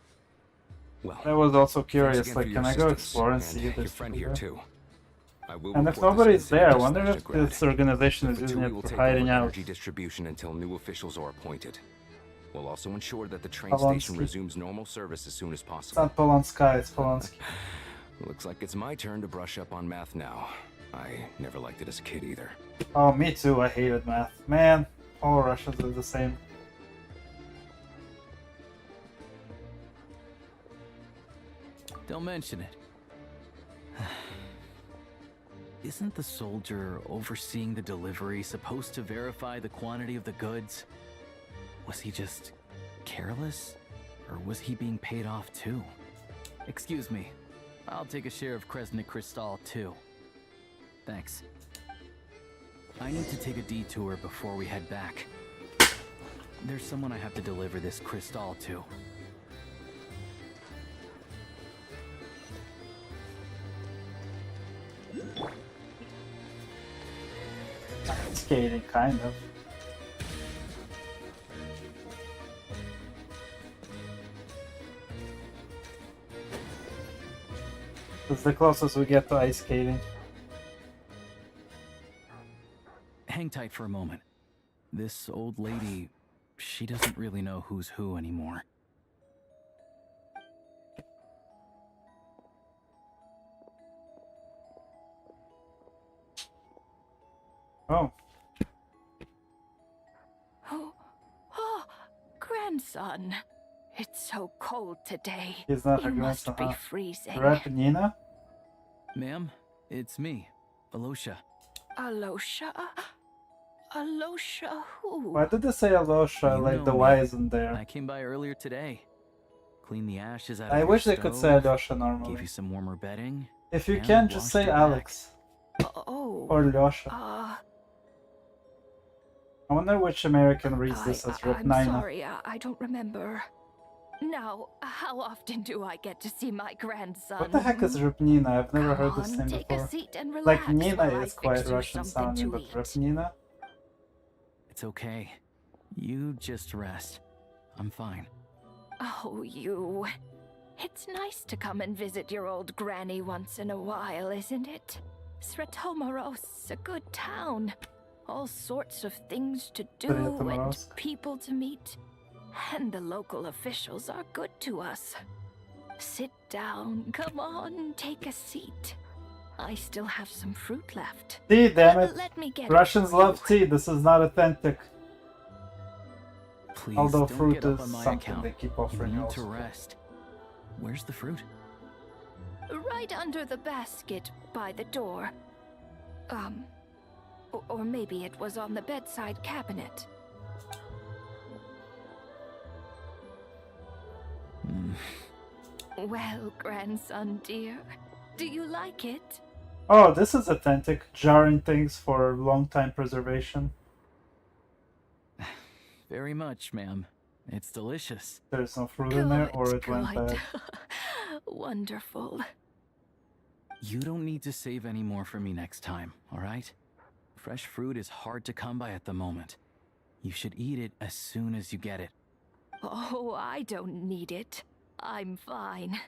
Well, I was also thanks curious, again for like, your can I go assistance, explore and see your if there's friend people here there? too. I will And if report this nobody's incident there, I to wonder if Snezhnaya. this organization is The using Fatui it will for take hiding over out. energy distribution until new officials are appointed. We'll also ensure that the train Polonsky. station resumes normal service as soon as It's possible. not Polonsky, it's Polonsky. Looks like it's my turn to brush up on math now. I never liked it as a kid either. Oh, me too, I hated math. Man, all Russians are the same. Don't mention it. Isn't the soldier overseeing the delivery supposed to verify the quantity of the goods? Was he just careless? Or was he being paid off too? Excuse me. I'll take a share of Kresnik Crystal too. Thanks. I need to take a detour before we head back. There's someone I have to deliver this crystal to. Skating, kind of. It's the closest we get to ice skating. Hang tight for a moment. This old lady, she doesn't really know who's who anymore. Oh. Oh, grandson. It's so cold today. He's not you her must grandson, be huh? freezing. Right, Nina? Ma'am, it's me, Alosha. Alosha? Alosha who? Why did they say Alosha You like know the me. Y isn't there? I came by earlier today. Clean the ashes out of I your wish they could say stove, Alosha normally. Give you some warmer bedding. If you and can, just washed say your back. Alex. Oh. Or Lyosha. I wonder which American reads this as I'm Ripnina. sorry, I don't remember. Now, how often do I get to see my grandson? What the heck is Ripnina? I've never heard this Come name on, take before. a seat and Like relax Nina while I is fix quite you Russian something sounding, to but eat. Ripnina? It's okay. You just rest. I'm fine. Oh, you. It's nice to come and visit your old granny once in a while, isn't it? Sretomaros, a good town. All sorts of things to do and Sretomaros. people to meet. And the local officials are good to us. Sit down, come on, take a seat. I still have some fruit left. Tea, damn it! Let me get Russians it. love tea, this is not authentic. Please Although don't fruit get up is on my something account. they keep You offering need you to also. rest. Where's the fruit? Right under the basket by the door. Or maybe it was on the bedside cabinet. Well, grandson dear, do you like it? Oh, this is authentic. Jarring things for long time preservation. Very much, ma'am. It's delicious. There's no fruit in there, or it went Good. bad. Wonderful. You don't need to save any more for me next time, alright? Fresh fruit is hard to come by at the moment. You should eat it as soon as you get it. Oh, I don't need it. I'm fine.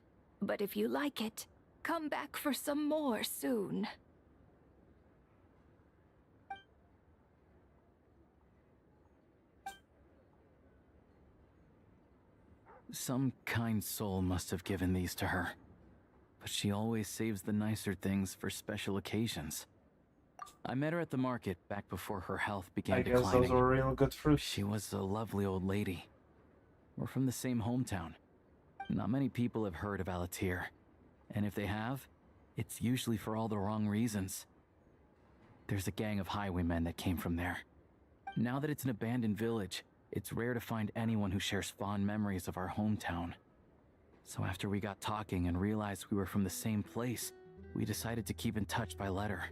But if you like it, come back for some more soon. Some kind soul must have given these to her. But she always saves the nicer things for special occasions. I met her at the market back before her health began I guess declining. those were real good fruit. She was a lovely old lady. We're from the same hometown. Not many people have heard of Alatir. And if they have, it's usually for all the wrong reasons. There's a gang of highwaymen that came from there. Now that it's an abandoned village, it's rare to find anyone who shares fond memories of our hometown. So after we got talking and realized we were from the same place, we decided to keep in touch by letter.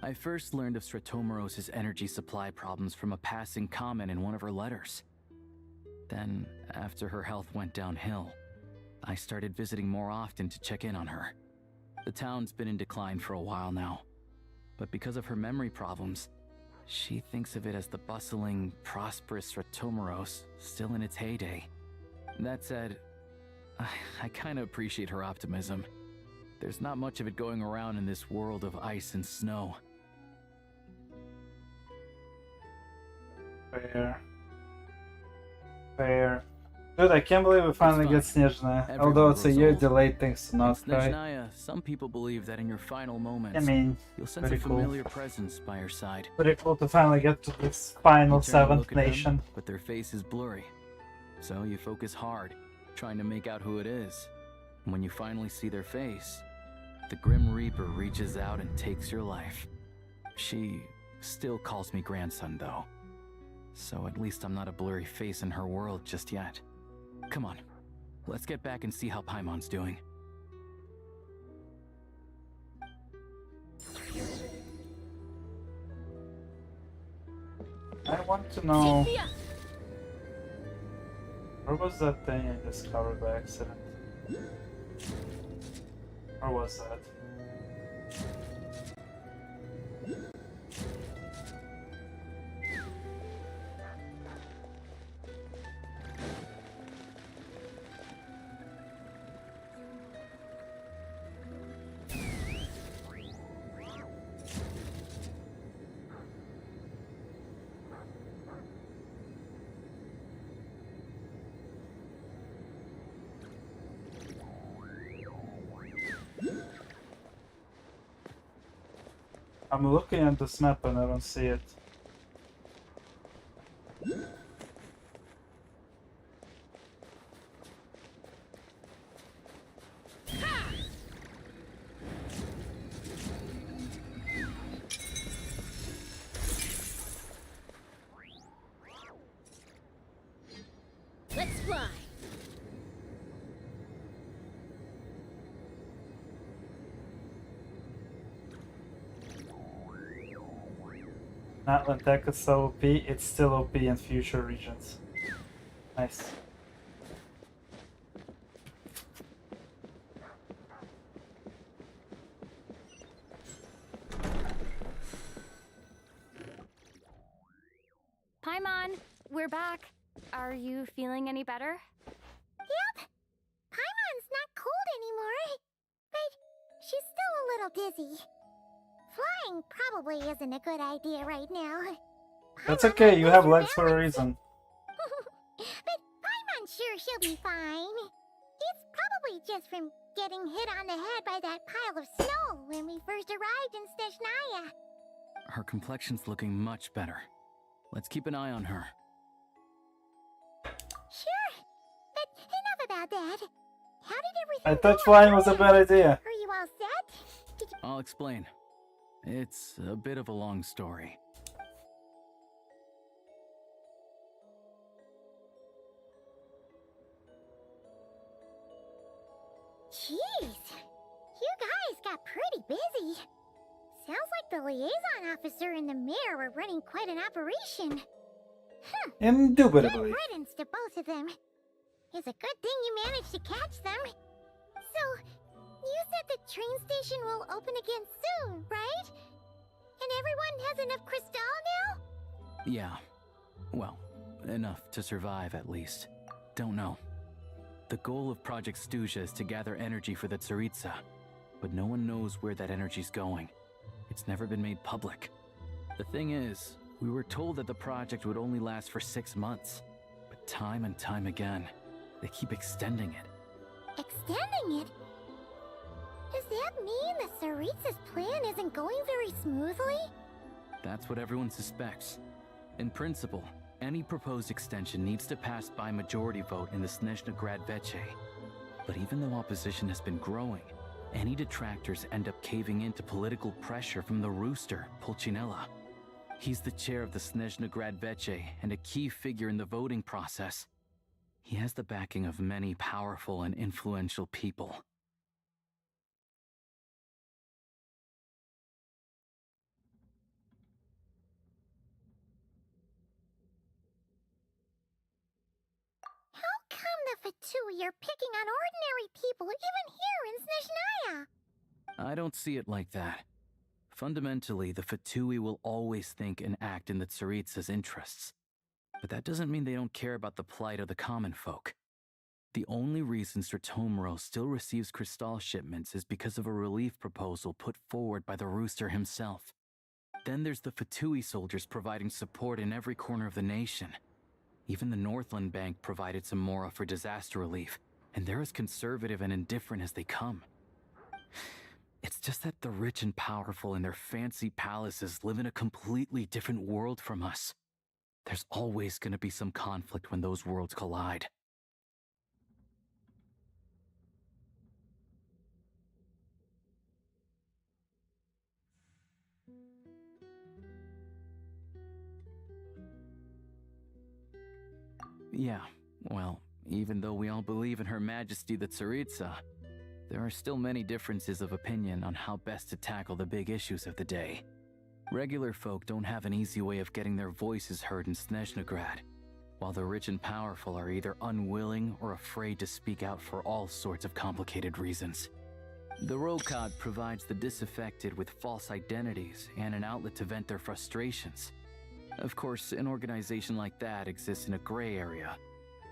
I first learned of Stratomoros's energy supply problems from a passing comment in one of her letters. Then, after her health went downhill, I started visiting more often to check in on her. The town's been in decline for a while now, but because of her memory problems, she thinks of it as the bustling, prosperous Stratomoros still in its heyday. That said, I kind of appreciate her optimism. There's not much of it going around in this world of ice and snow. Fair. Dude, I can't believe we finally get Снежная. Although it's a year delayed thanks to not cry. Snezhnaya, some people believe that in your final moments, I mean, you'll sense a pretty cool. familiar presence by your side. Pretty cool to finally get to this final You turn to look 7th at them, nation. but their face is blurry. So you focus hard, trying to make out who it is. And when you finally see their face, the Grim Reaper reaches out and takes your life. She still calls me grandson, though. So at least I'm not a blurry face in her world just yet. Come on, let's get back and see how Paimon's doing. I want to know... Where was that thing I discovered by accident? Where was that? I'm looking at this map and I don't see it. Let's fly. Natlan Tech is so OP, it's still OP in future regions. Nice. Paimon, we're back. Are you feeling any better? Yep. Paimon's not cold anymore. But she's still a little dizzy. Flying probably isn't a good idea right now. That's okay, you have legs for a reason. But Paimon's sure she'll be fine. It's probably just from getting hit on the head by that pile of snow when we first arrived in Snezhnaya. Her complexion's looking much better. Let's keep an eye on her. Sure. But enough about that. How did everything I go thought on flying was a your bad end? idea. Are you all set? Did you... I'll explain. It's a bit of a long story. Jeez. You guys got pretty busy. Sounds like the liaison officer and the mayor were running quite an operation. Indubitably. Good riddance to both of them. It's a good thing you managed to catch them. So, you said the train station will open again soon, right? And everyone has enough crystal now? Yeah. Well, enough to survive at least. Don't know. The goal of Project Stuzha is to gather energy for the Tsaritsa, but no one knows where that energy's going. It's never been made public. The thing is, we were told that the project would only last for 6 months, but time and time again, they keep extending it. Extending it? Does that mean the Tsaritsa's plan isn't going very smoothly? That's what everyone suspects. In principle, any proposed extension needs to pass by majority vote in the Snezhnaya Veche. But even though opposition has been growing, any detractors end up caving into political pressure from the rooster, Pulcinella. He's the chair of the Snezhnaya Veche and a key figure in the voting process. He has the backing of many powerful and influential people. How come the Fatui are picking on ordinary people even here in Snezhnaya? I don't see it like that. Fundamentally, the Fatui will always think and act in the Tsaritsa's interests. But that doesn't mean they don't care about the plight of the common folk. The only reason Sratomiro still receives Crystal shipments is because of a relief proposal put forward by the rooster himself. Then there's the Fatui soldiers providing support in every corner of the nation. Even the Northland Bank provided some mora for disaster relief, and they're as conservative and indifferent as they come. It's just that the rich and powerful in their fancy palaces live in a completely different world from us. There's always going to be some conflict when those worlds collide. Yeah, well, even though we all believe in Her Majesty the Tsaritsa, there are still many differences of opinion on how best to tackle the big issues of the day. Regular folk don't have an easy way of getting their voices heard in Snezhnaya, while the rich and powerful are either unwilling or afraid to speak out for all sorts of complicated reasons. The Rokad provides the disaffected with false identities and an outlet to vent their frustrations. Of course, an organization like that exists in a gray area.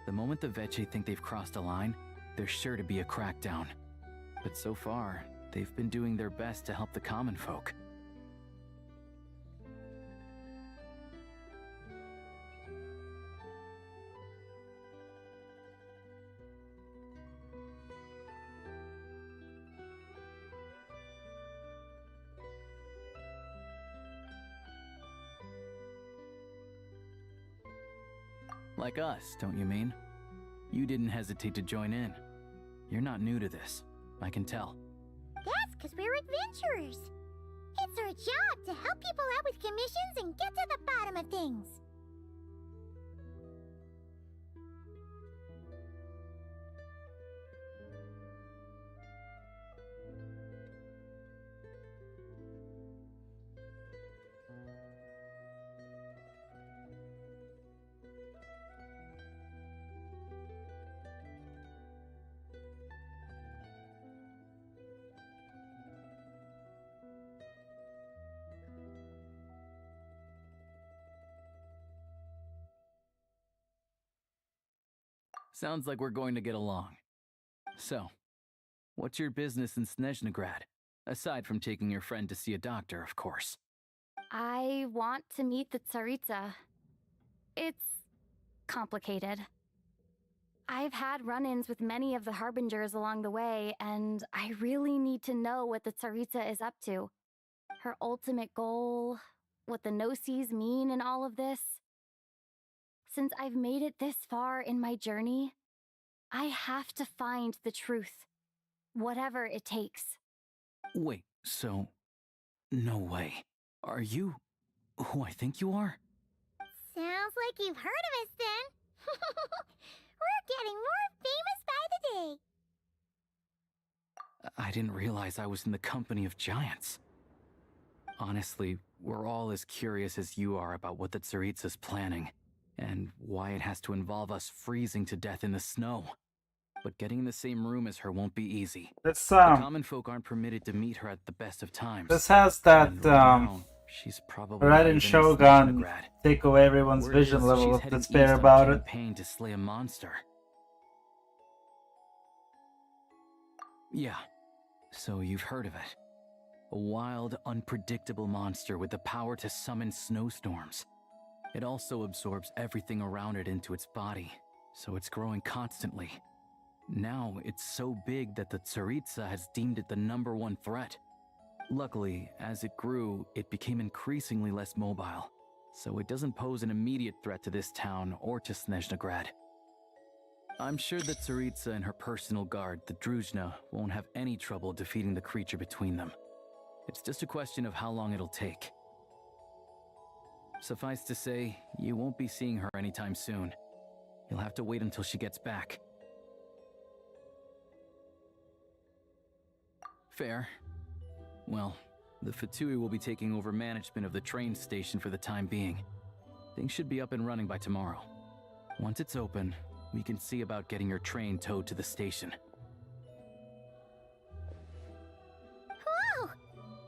The moment the Veche think they've crossed a line, there's sure to be a crackdown. But so far, they've been doing their best to help the common folk. Like us, don't you mean? You didn't hesitate to join in. You're not new to this, I can tell. That's because we're adventurers. It's our job to help people out with commissions and get to the bottom of things. Sounds like we're going to get along. So, what's your business in Snezhnaya? Aside from taking your friend to see a doctor, of course. I want to meet the Tsaritsa. It's complicated. I've had run-ins with many of the Harbingers along the way, and I really need to know what the Tsaritsa is up to. Her ultimate goal, what the Gnosis mean in all of this. Since I've made it this far in my journey, I have to find the truth, whatever it takes. Wait, so... no way. Are you who I think you are? Sounds like you've heard of us then. We're getting more famous by the day. I didn't realize I was in the company of giants. Honestly, we're all as curious as you are about what the Tsaritsa's planning, and why it has to involve us freezing to death in the snow. But getting in the same room as her won't be easy. This The common folk aren't permitted to meet her at the best of times. this has that And right now, she's probably not Raiden even in Shogun Snezhnaya. take away everyone's Word is vision level she's of heading despair east on a about it. campaign to slay a monster. Yeah, so you've heard of it. A wild, unpredictable monster with the power to summon snowstorms. It also absorbs everything around it into its body, so it's growing constantly. Now it's so big that the Tsaritsa has deemed it the #1 threat. Luckily, as it grew, it became increasingly less mobile, so it doesn't pose an immediate threat to this town or to Snezhnaya. I'm sure that Tsaritsa and her personal guard, the Druzhna, won't have any trouble defeating the creature between them. It's just a question of how long it'll take. Suffice to say, you won't be seeing her anytime soon. You'll have to wait until she gets back. Fair. Well, the Fatui will be taking over management of the train station for the time being. Things should be up and running by tomorrow. Once it's open, we can see about getting your train towed to the station. Whoa!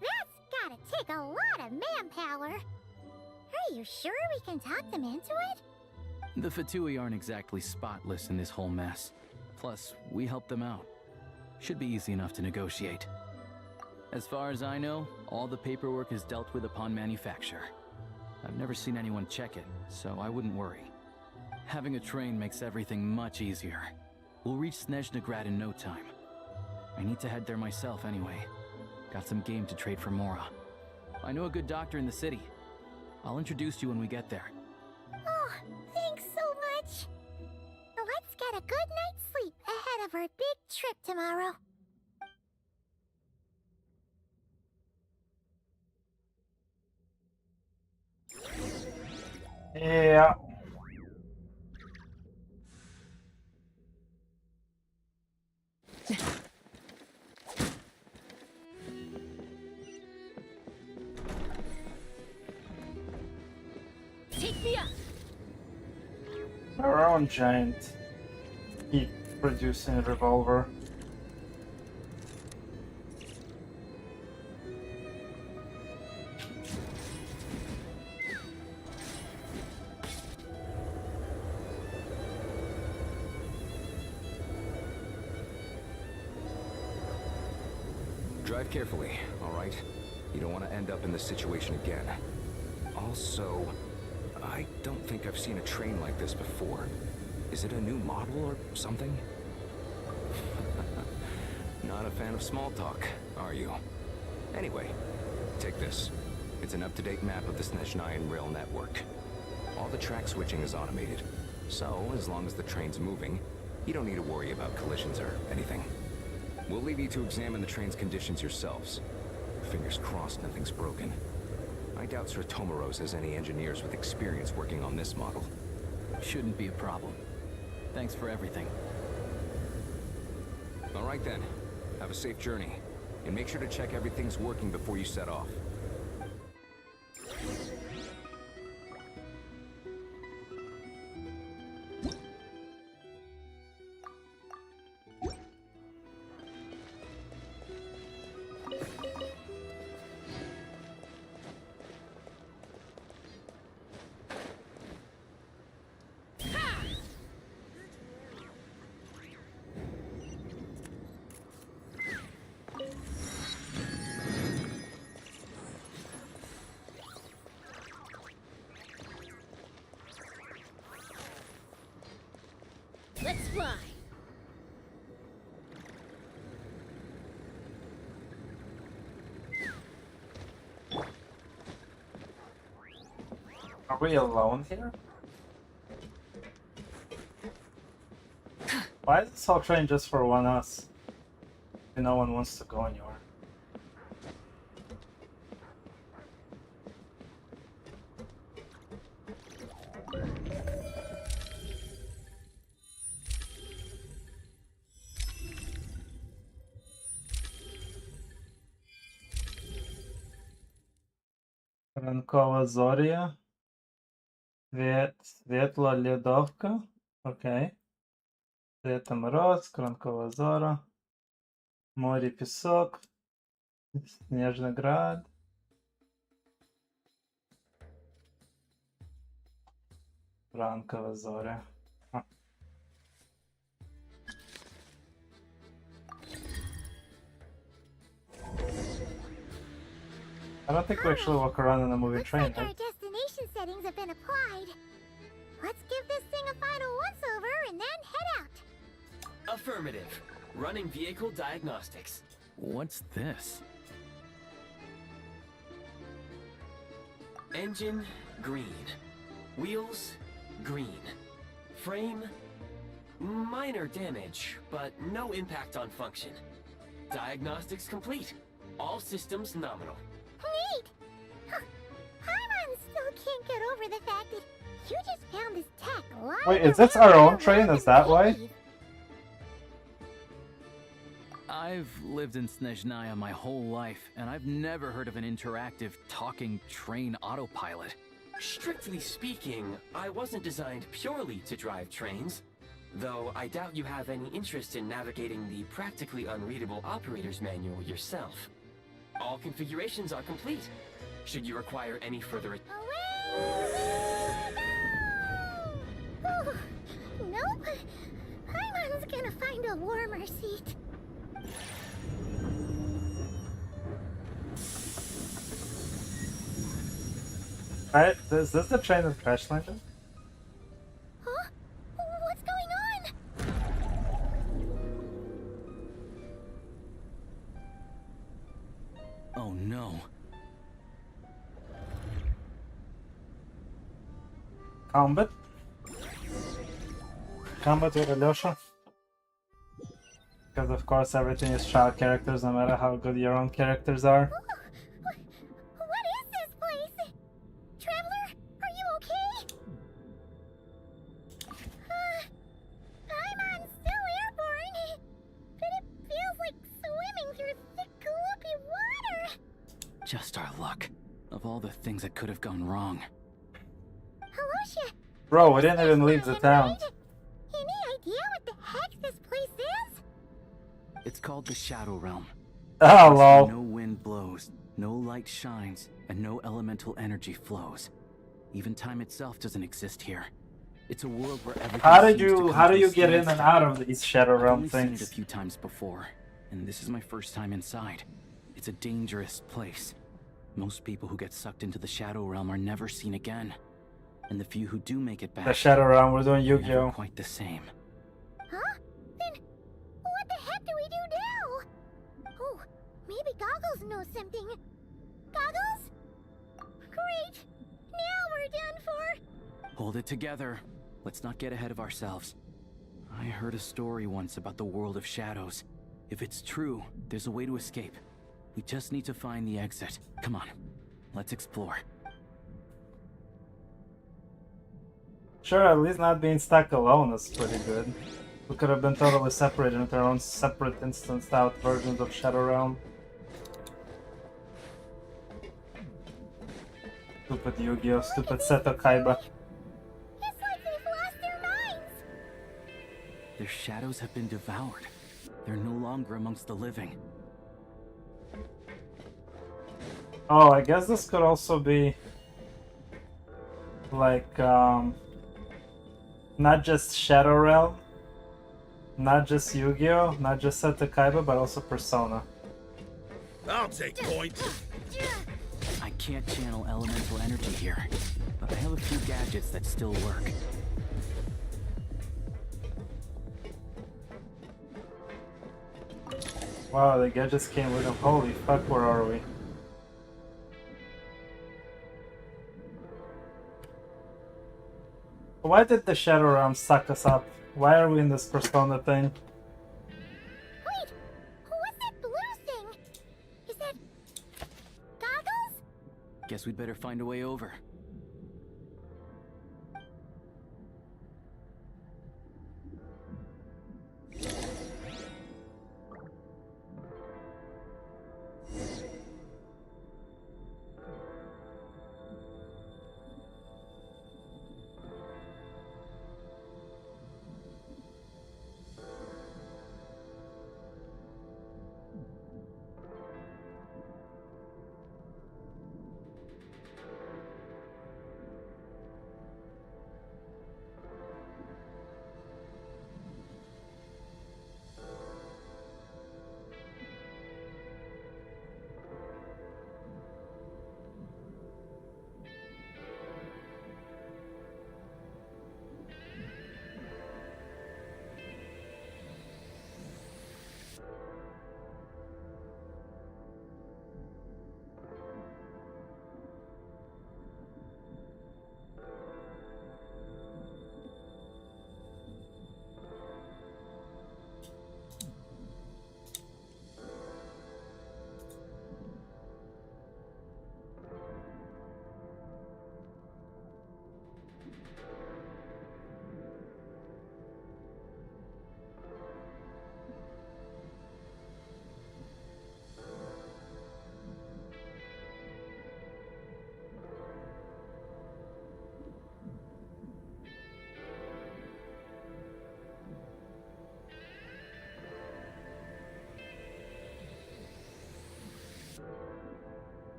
That's gotta take a lot of manpower. Are you sure we can talk them into it? The Fatui aren't exactly spotless in this whole mess. Plus, we helped them out. Should be easy enough to negotiate. As far as I know, all the paperwork is dealt with upon manufacture. I've never seen anyone check it, so I wouldn't worry. Having a train makes everything much easier. We'll reach Snezhnaya in no time. I need to head there myself anyway. Got some game to trade for Mora. I know a good doctor in the city. I'll introduce you when we get there. Oh, thanks so much. Let's get a good night's sleep ahead of our big trip tomorrow. Yeah. Take me up. Our own giant. Keep producing a revolver. Drive carefully, all right? You don't want to end up in this situation again. Also, I don't think I've seen a train like this before. Is it a new model or something? Not a fan of small talk, are you? Anyway, take this. It's an up-to-date map of the Snezhnaya rail network. All the track switching is automated, so as long as the train's moving, you don't need to worry about collisions or anything. We'll leave you to examine the train's conditions yourselves. Fingers crossed nothing's broken. I doubt Sir Tomaros has any engineers with experience working on this model. Shouldn't be a problem. Thanks for everything. All right then. Have a safe journey. And make sure to check everything's working before you set off. Let's fly. Are we alone here? Why is this whole train just for one us? And no one wants to go anywhere. Ранкова зоря. Світла льодовка. Окей. Світа мороз, кранкова зора. Море пісок. Снежноград. Ранкова зоря. I don't think we actually walk around in a moving Looks train, like our right? destination settings have been applied. Let's give this thing a final once-over and then head out. Affirmative. Running vehicle diagnostics. What's this? Engine, green. Wheels, green. Frame, minor damage, but no impact on function. Diagnostics complete. All systems nominal. Neat! Paimon still can't get over the fact that you just found this tech lying Wait, is this our own train? Is that why? I've lived in Snezhnaya my whole life, and I've never heard of an interactive, talking train autopilot. Strictly speaking, I wasn't designed purely to drive trains, though I doubt you have any interest in navigating the practically unreadable operator's manual yourself. All configurations are complete. Should you require any further... Oh, nope. Paimon's gonna find a warmer seat. Alright, is this the train that crash landed? Huh? What's going on? Oh no. Combat? Combat with Alyosha? Because of course everything is child characters no matter how good your own characters are. What is this place? Traveler, are you okay? Paimon's still airborne, but it feels like swimming through thick, gloopy water. Just our luck. Of all the things that could have gone wrong. Alyosha, Bro, we didn't even leave the town. any idea what the heck this place is? It's called the Shadow Realm. Oh, It's lol. where no wind blows, no light shines, and no elemental energy flows. Even time itself doesn't exist here. It's a world where everything How seems do to you come to a get in and standstill. out of these Shadow I've Realm only seen it a things? few times before, and this is my first time inside. It's a dangerous place. Most people who get sucked into the Shadow Realm are never seen again. And the few who do make it back The Shadow Realm, we're doing are never Yu-Gi-Oh! quite the same. Huh? Then what the heck do we do now? Oh, maybe Goggles knows something. Goggles? Great! Now we're done for. Hold it together. Let's not get ahead of ourselves. I heard a story once about the world of shadows. If it's true, there's a way to escape. We just need to find the exit. Come on, let's explore. Sure, at least not being stuck alone is pretty good. We could have been totally separated with our own separate instanced out versions of Shadow Realm. Stupid Yu-Gi-Oh! Stupid Seto Kaiba. It's like they've lost their minds. Their shadows have been devoured. They're no longer amongst the living. Oh, I guess this could also be like not just Shadow Realm, not just Yu-Gi-Oh, not just Seto Kaiba, but also Persona. I'll take points. I can't channel elemental energy here, but I have a few gadgets that still work. Wow, the gadgets came with them. Holy fuck, where are we? Why did the Shadow Realm suck us up? Why are we in this Persona thing? Wait, what's that blue thing? Is that Goggles? Guess we'd better find a way over.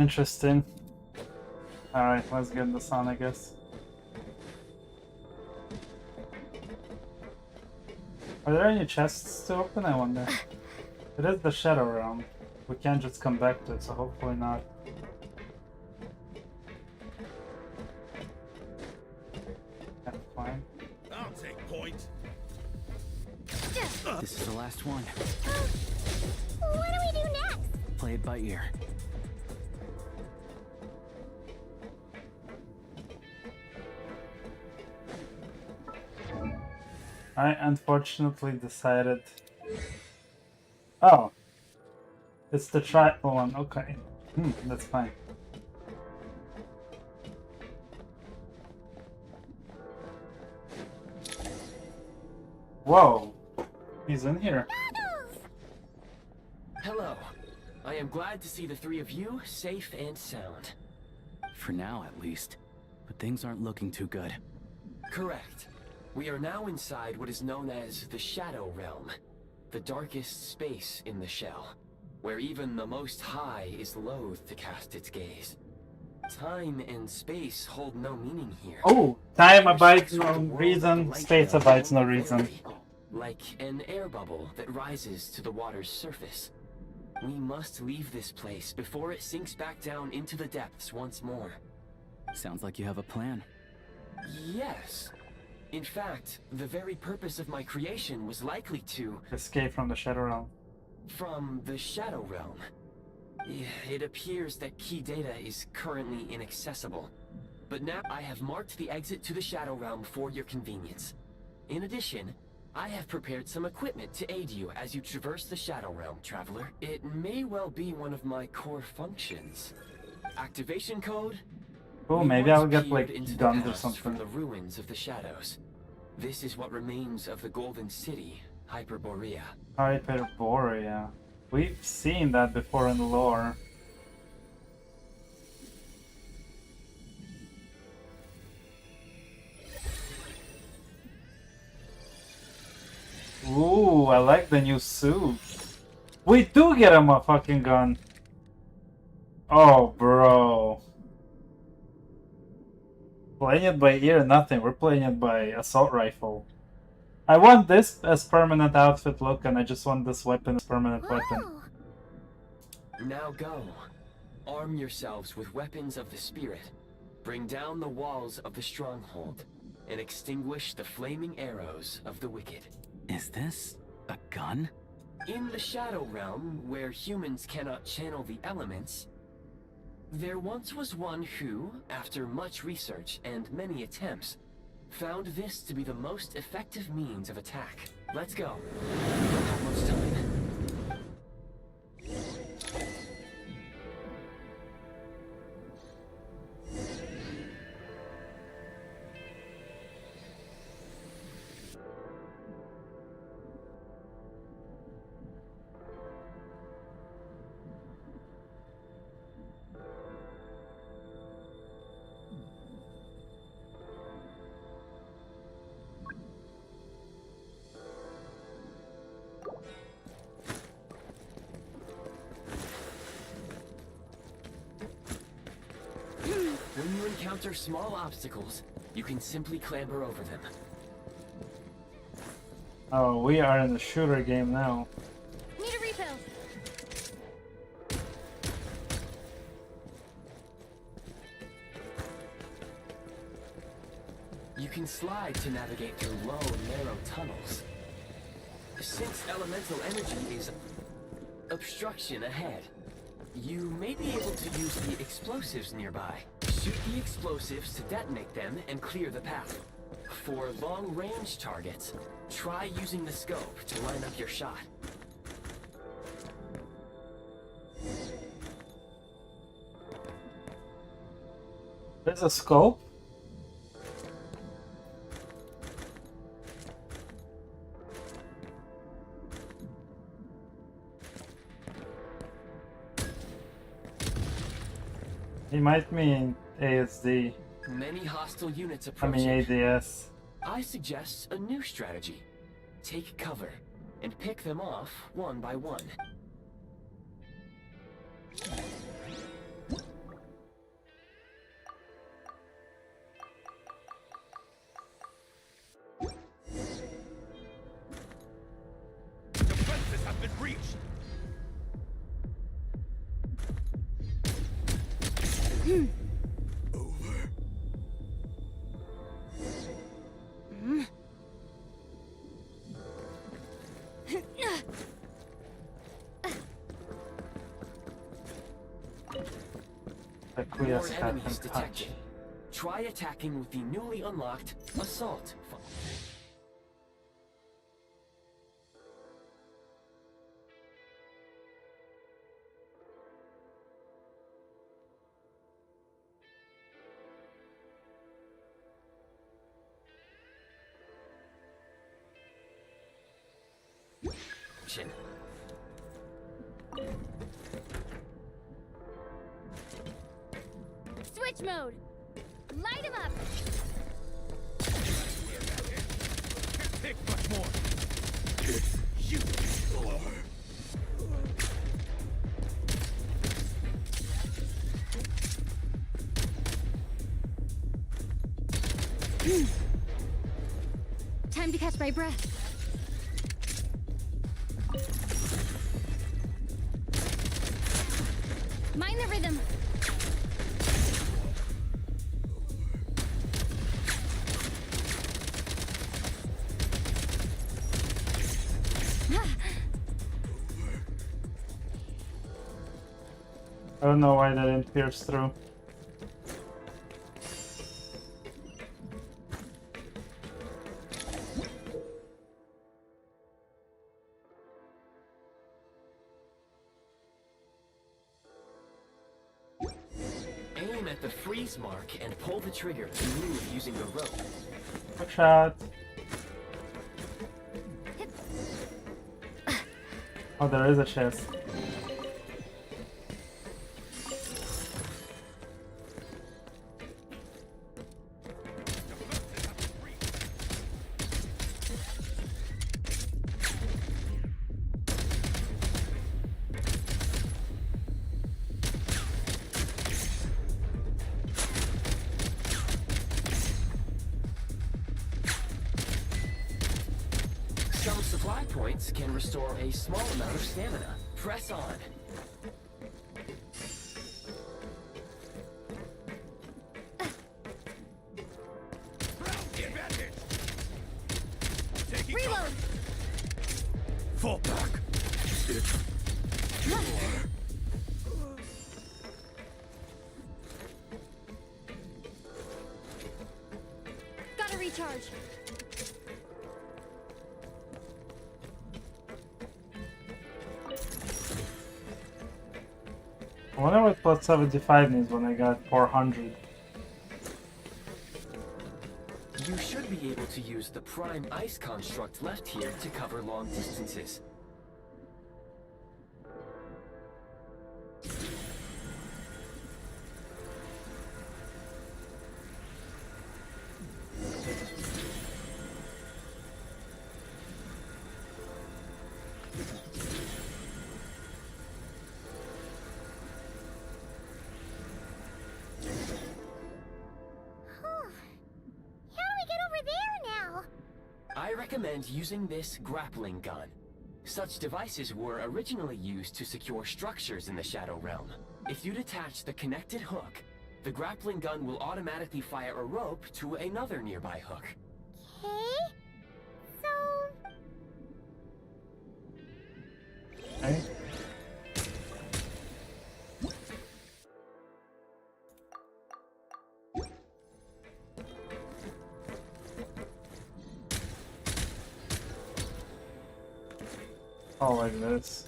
Interesting. Alright, let's get this on, I guess. Are there any chests to open, I wonder? It is the Shadow Realm. We can't just come back to it, so hopefully not. That's fine. I'll take point. This is the last one. What do we do next? Play it by ear. I unfortunately decided... Oh! It's the tribal one, okay. That's fine. Whoa! He's in here. Hello. I am glad to see the three of you safe and sound. For now, at least. But things aren't looking too good. Correct. We are now inside what is known as the Shadow Realm, the darkest space in the shell, where even the Most High is loath to cast its gaze. Time and space hold no meaning here. Oh! Time abides no reason, space abides no reason. Like an air bubble that rises to the water's surface. We must leave this place before it sinks back down into the depths once more. Sounds like you have a plan. Yes. In fact, the very purpose of my creation was likely to... Escape from the Shadow Realm. From the Shadow Realm. It appears that key data is currently inaccessible. But now I have marked the exit to the Shadow Realm for your convenience. In addition, I have prepared some equipment to aid you as you traverse the Shadow Realm, Traveler. It may well be one of my core functions. Activation code? Oh, We maybe once I'll get peered like into the guns or past something. From the ruins of the shadows. This is what remains of the Golden City, Hyperborea. Hyperborea. We've seen that before in the lore. Ooh, I like the new suit. We do get him a fucking gun. Oh, bro. Playing it by ear, nothing. We're playing it by assault rifle. I want this as permanent outfit look, and I just want this weapon as permanent weapon. Now go. Arm yourselves with weapons of the spirit. Bring down the walls of the stronghold, and extinguish the flaming arrows of the wicked. Is this a gun? In the Shadow Realm, where humans cannot channel the elements, there once was one who, after much research and many attempts, found this to be the most effective means of attack. Let's go. We don't have much time. When you encounter small obstacles, you can simply clamber over them. Oh, we are in the shooter game now. Need a refill. You can slide to navigate through low, narrow tunnels. Since elemental energy is obstruction ahead, you may be able to use the explosives nearby. Shoot the explosives to detonate them and clear the path. For long-range targets, try using the scope to line up your shot. There's a scope? He might mean ASD. Many hostile units I approaching. mean ADS. I suggest a new strategy. Take cover and pick them off one by one. been breached. Akuya More Scat enemies and Punch. detected. Try attacking with the newly unlocked Assault. Function. Switch mode. Light him up. Take much more. You. Time to catch my breath. Mind the rhythm. I don't know why that didn't pierce through. Aim at the freeze mark and pull the trigger to move using the rope. Quick shot. Oh, there is a chest. Some supply points can restore a small amount of stamina. Press on. Reload. Fall back. Gotta recharge. I wonder what plus 75 means when I got 400. You should be able to use the prime ice construct left here to cover long distances. I recommend using this grappling gun. Such devices were originally used to secure structures in the Shadow Realm. If you detach the connected hook, the grappling gun will automatically fire a rope to another nearby hook. Okay. Oh, like this.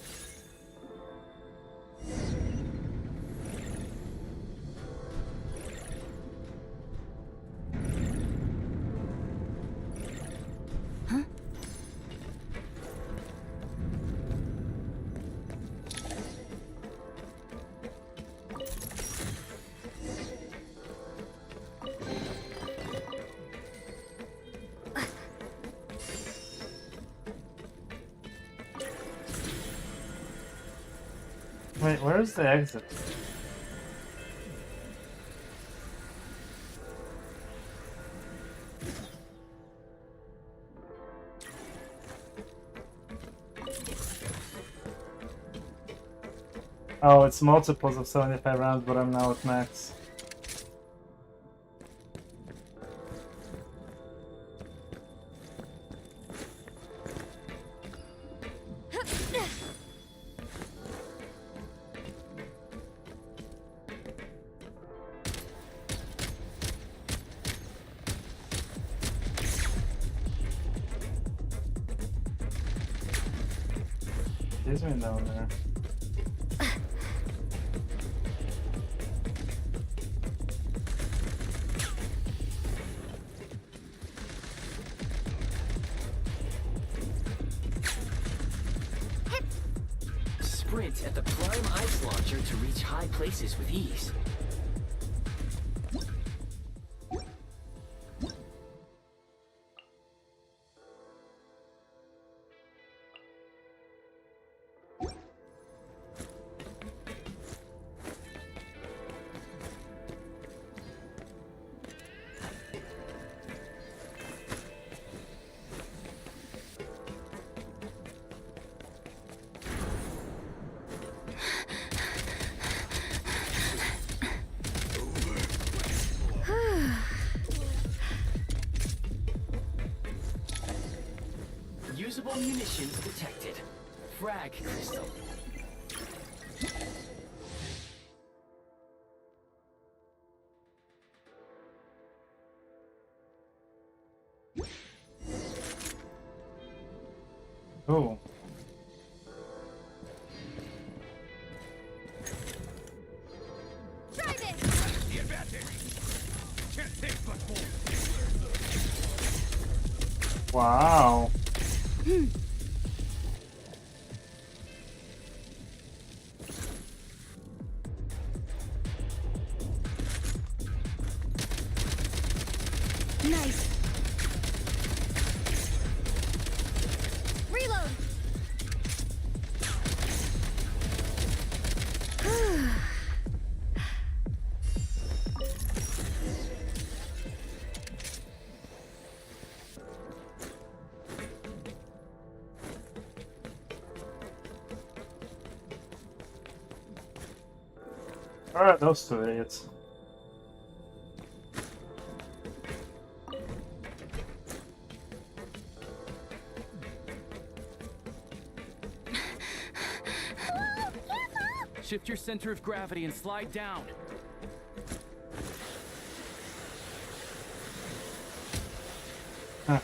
Wait, where's the exit? Oh, it's multiples of 75 rounds, but I'm now at max. These are down there. Sprint at the prime ice launcher to reach high places with ease. Usable munitions detected. Frag crystal. Oh. Try this. The advantage. Can't take much more. Wow. Nice. Reload. Alright, those two idiots. Shift your center of gravity and slide down. Huh.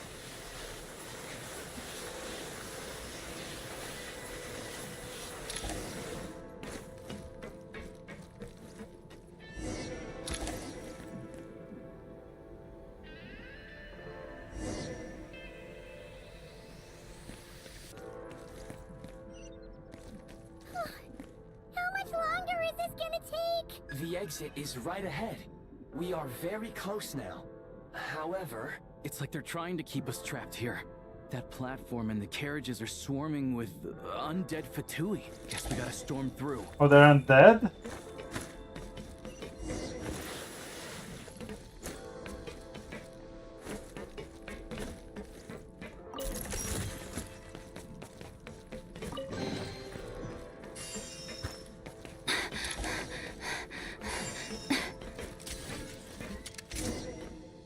How much longer is this gonna take? The exit is right ahead. We are very close now. However, It's like they're trying to keep us trapped here. That platform and the carriages are swarming with undead Fatui. Guess we gotta storm through. Oh, they're undead?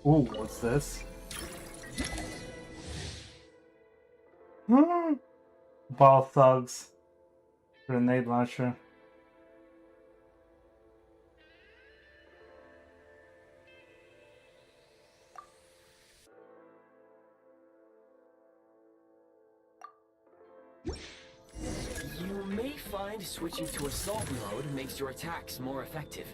Ooh, what's this? Ball thugs. Grenade launcher. you may find switching to assault mode makes your attacks more effective.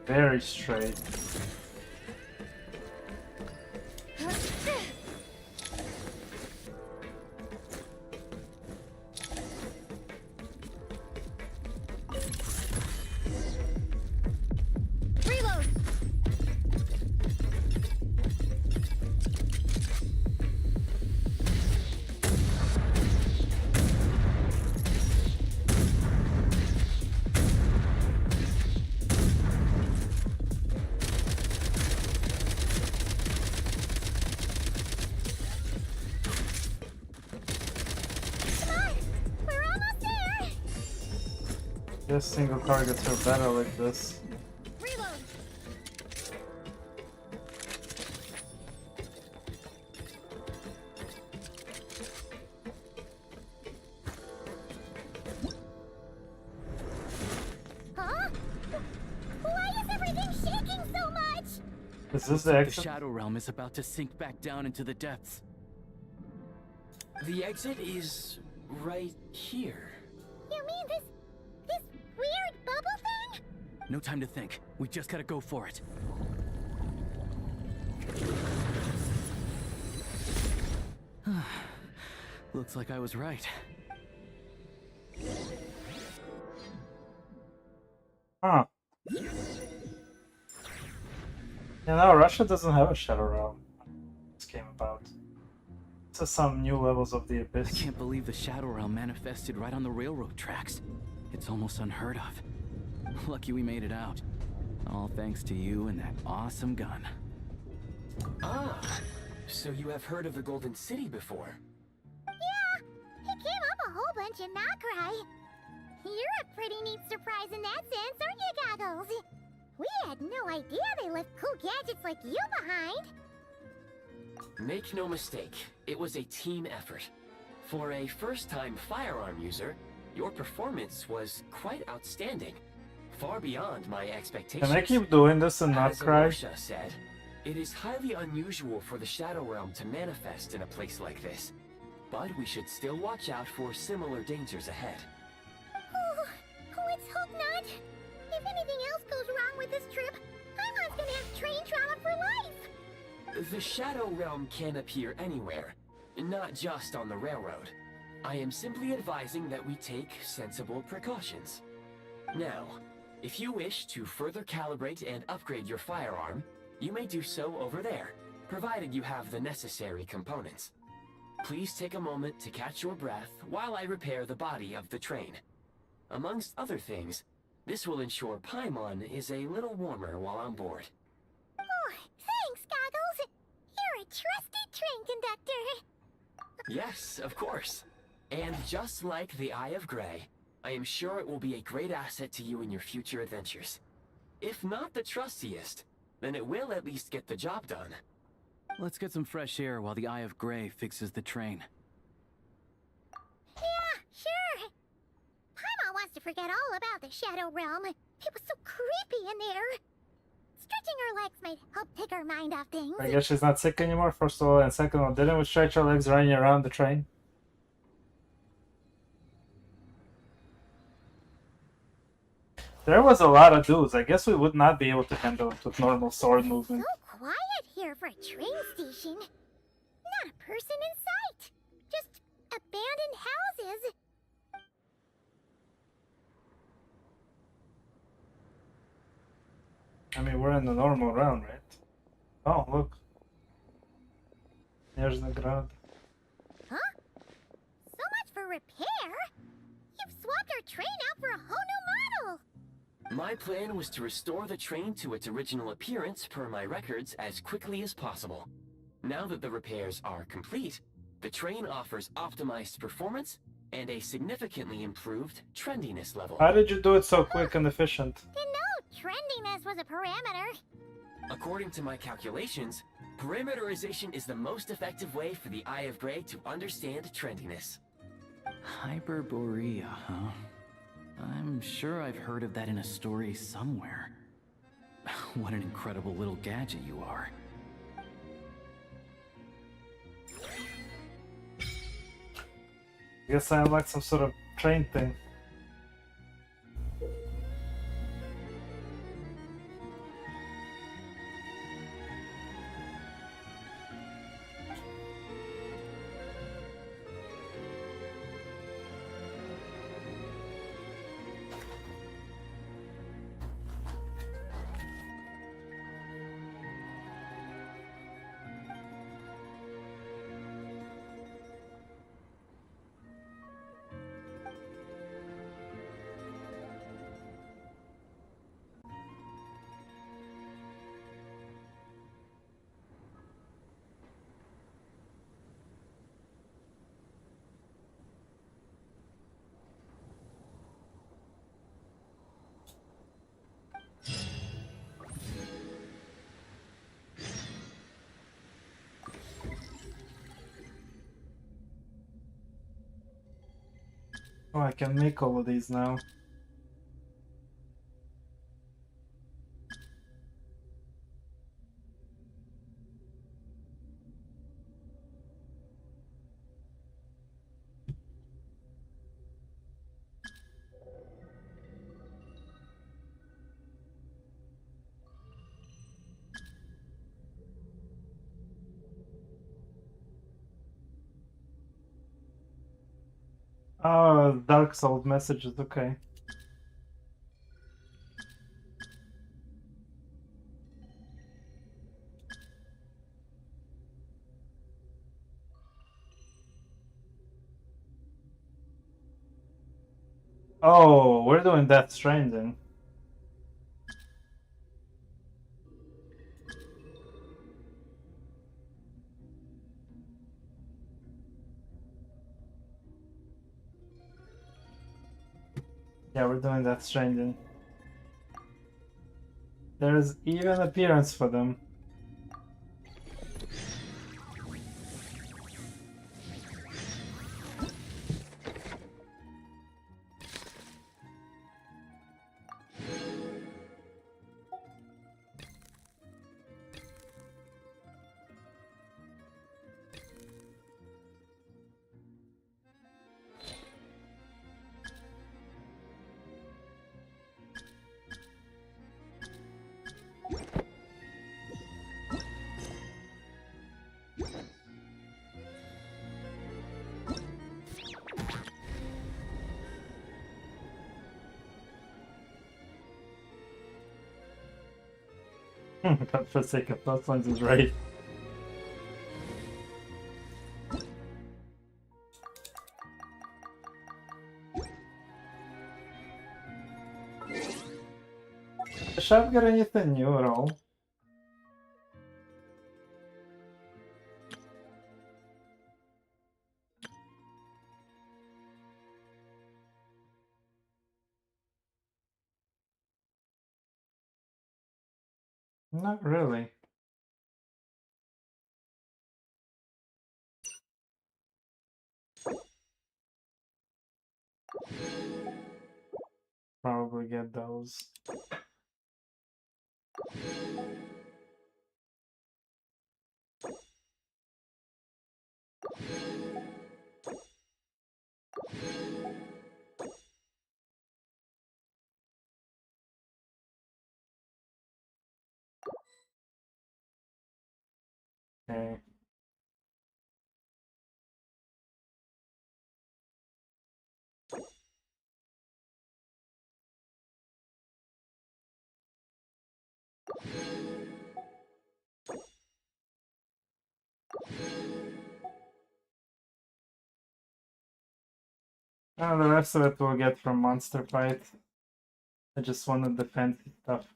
very straight. Reload. Guess single targets are better like this. Reload. Huh? Why is everything shaking so much? Is this the The exit? Shadow Realm is about to sink back down into the depths. The exit is right here. You mean this weird bubble thing? No time to think. We just gotta go for it. Looks like I was right. Huh. No, Russia doesn't have a Shadow Realm. This came about. This is some new levels of the I Abyss. can't believe the Shadow Realm manifested right on the railroad tracks. It's almost unheard of. Lucky we made it out. All thanks to you and that awesome gun. Ah, so you have heard of the Golden City before? Yeah, it came up a whole bunch in Nokrai. You're a pretty neat surprise in that sense, aren't you, Goggles? We had no idea they left cool gadgets like you behind. Make no mistake, it was a team effort. For a first-time firearm user, your performance was quite outstanding. Far beyond my expectations. Can I keep doing this and not As cry? Alyosha said, it is highly unusual for the Shadow Realm to manifest in a place like this. But we should still watch out for similar dangers ahead. Oh, let's hope not. If anything else goes wrong with this trip, Paimon's gonna have train trauma for life. The Shadow Realm can appear anywhere, not just on the railroad. I am simply advising that we take sensible precautions. Now, if you wish to further calibrate and upgrade your firearm, you may do so over there, provided you have the necessary components. Please take a moment to catch your breath while I repair the body of the train. Amongst other things, this will ensure Paimon is a little warmer while on board. Oh, thanks, Goggles. You're a trusty train conductor. Yes, of course. And just like the Eye of Grey, I am sure it will be a great asset to you in your future adventures. If not the trustiest, then it will at least get the job done. Let's get some fresh air while the Eye of Grey fixes the train. Yeah, sure. Paimon wants to forget all about the Shadow Realm. It was so creepy in there. Stretching her legs might help take her mind off things. I guess she's not sick anymore, first of all, and second of all, didn't we stretch our legs running around the train? There was a lot of dudes. I guess we would not be able to handle it with normal sword movement. So quiet here for a train station. Not a person in sight. Just abandoned houses. I mean, we're in the normal round, right? Oh, look. Снежная. Huh? So much for repair? You've swapped our train out for a whole new model. My plan was to restore the train to its original appearance per my records as quickly as possible. Now that the repairs are complete, the train offers optimized performance and a significantly improved trendiness level. How did you do it so quick and efficient? Didn't know trendiness was a parameter. According to my calculations, parameterization is the most effective way for the Eye of Grey to understand trendiness. Hyperborea, huh? I'm sure I've heard of that in a story somewhere. What an incredible little gadget you are. I guess I unlocked some sort of train thing. Oh, I can make all of these now. Oh, Dark Souls messages, okay. Oh, we're doing Death Stranding. Yeah, we're doing Death Stranding. There's even appearance for them. God forsaken, those ones is right. The shop got anything new at all? Not really. Probably get those. Okay. Oh, the rest of it we'll get from Monster Fight. I just wanted the fancy stuff.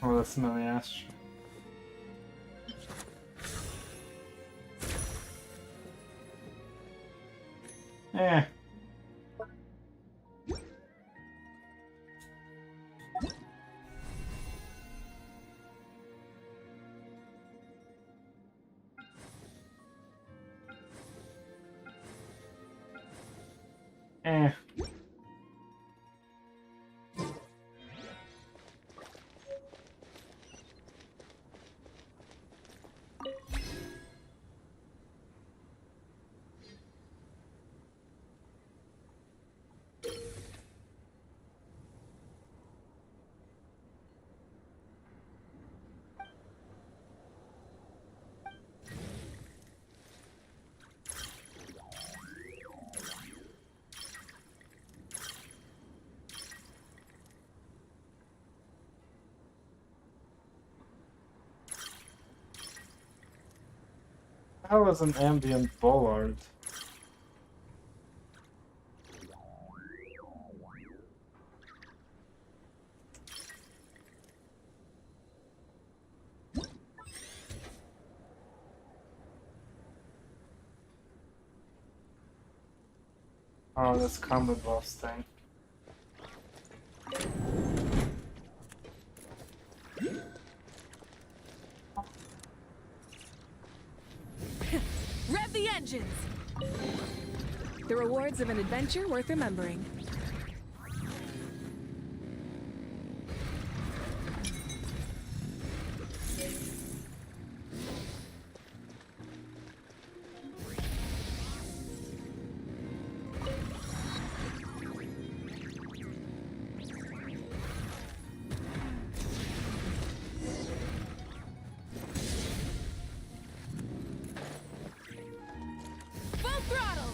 Oh, the smelly ash. Eh. Eh. hell is an ambient bollard? Oh, this combat boss thing. Rev the engines! The rewards of an adventure worth remembering. Full throttle!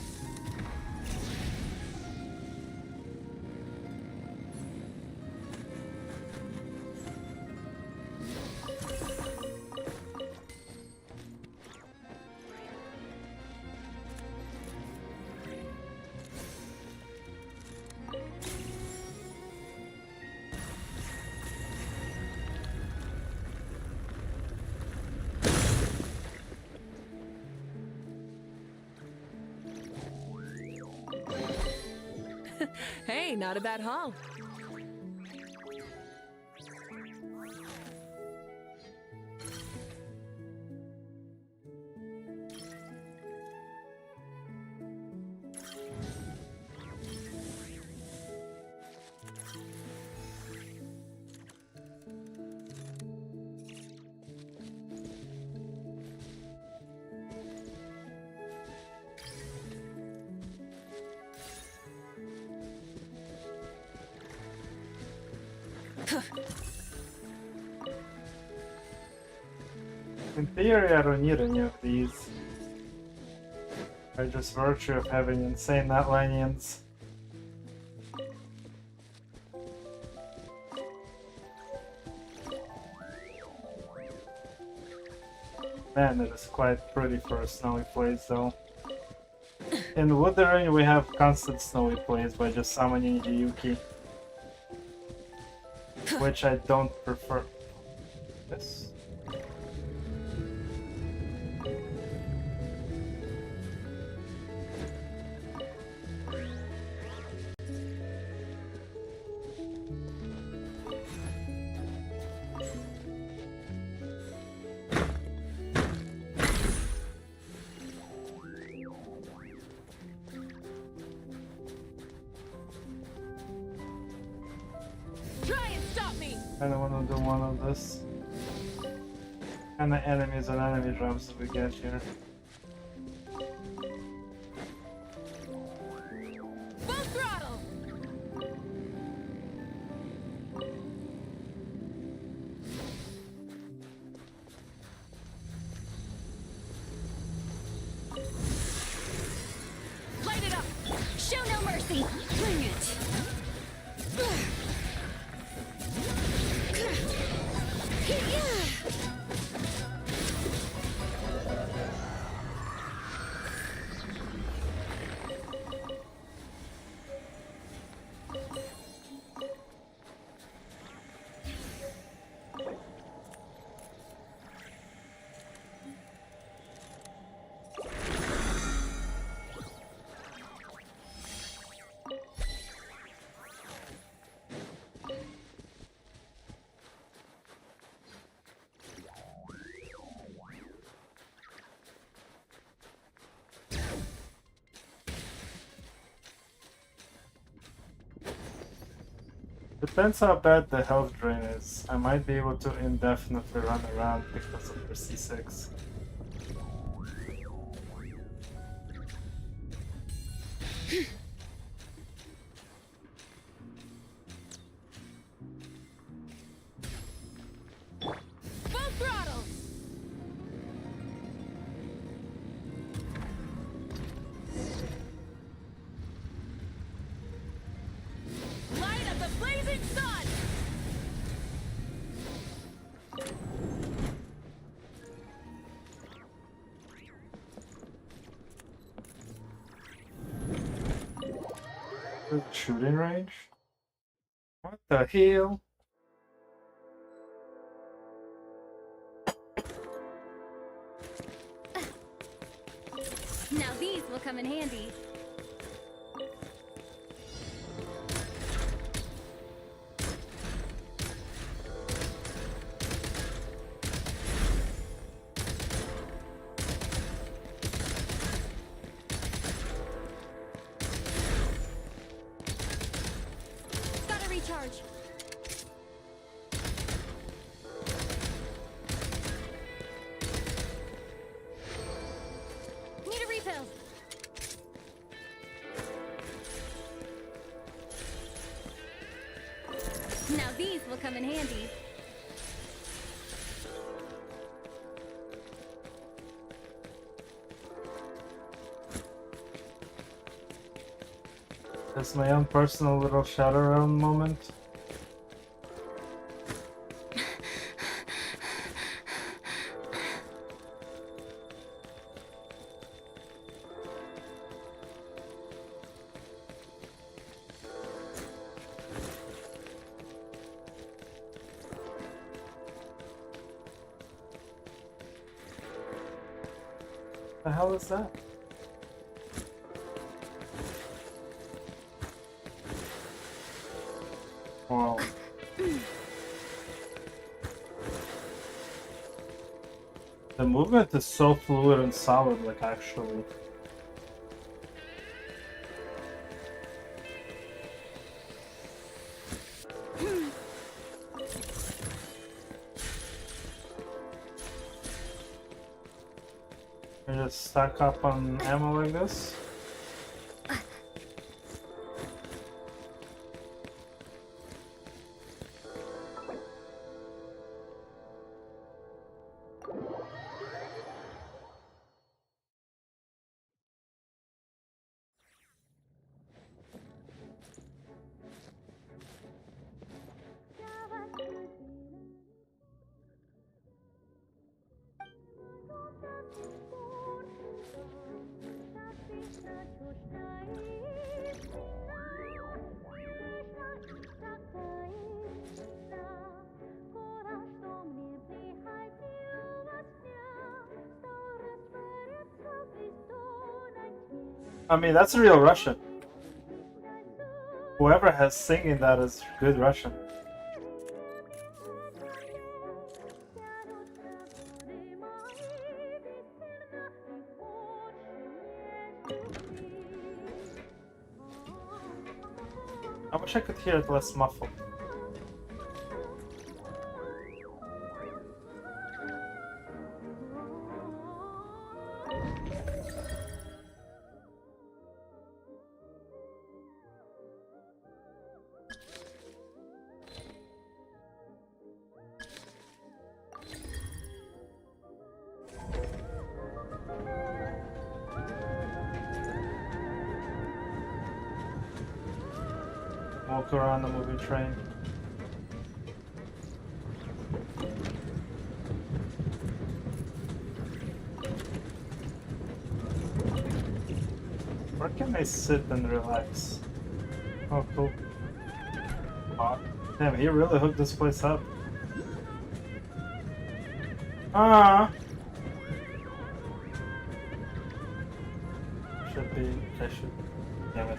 Hey, not a bad haul. In theory, I don't need any of these. By just virtue of having insane Atlanteans. Man, it is quite pretty for a snowy place, though. In Withering, we have constant snowy place by just summoning Yuki, which I don't prefer. This. Try and stop me! I don't want to do one of this. And the enemies and enemy drums that we get here. Full throttle! Light it up! Show no mercy! Bring it! Depends how bad the health drain is. I might be able to indefinitely run around because of their C6. Full throttle! Light up the blazing sun! There's a shooting range? What the hell? Now these will come in handy. Gotta recharge. Need a refill. Now these will come in handy. That's my own personal little shadow realm moment. The hell is that? Wow. The movement is so fluid and solid, like actually. You just stack up on ammo like this. I mean, that's real Russian. Whoever has singing that is good Russian. I wish I could hear it less muffled. Walk around the moving train. Where can I sit and relax? Oh, cool. Oh, damn, he really hooked this place up. Ah! Should be. I should. Damn it.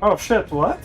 Oh shit, what?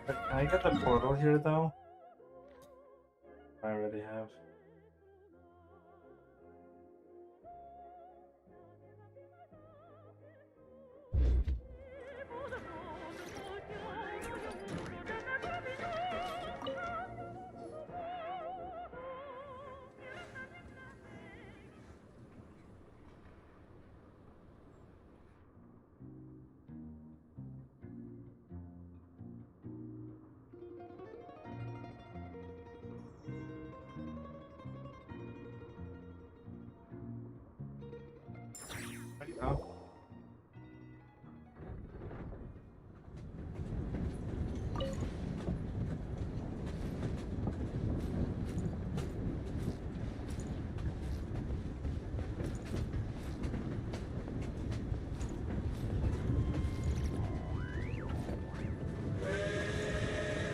Can I get the portal here though? I already have. Oh.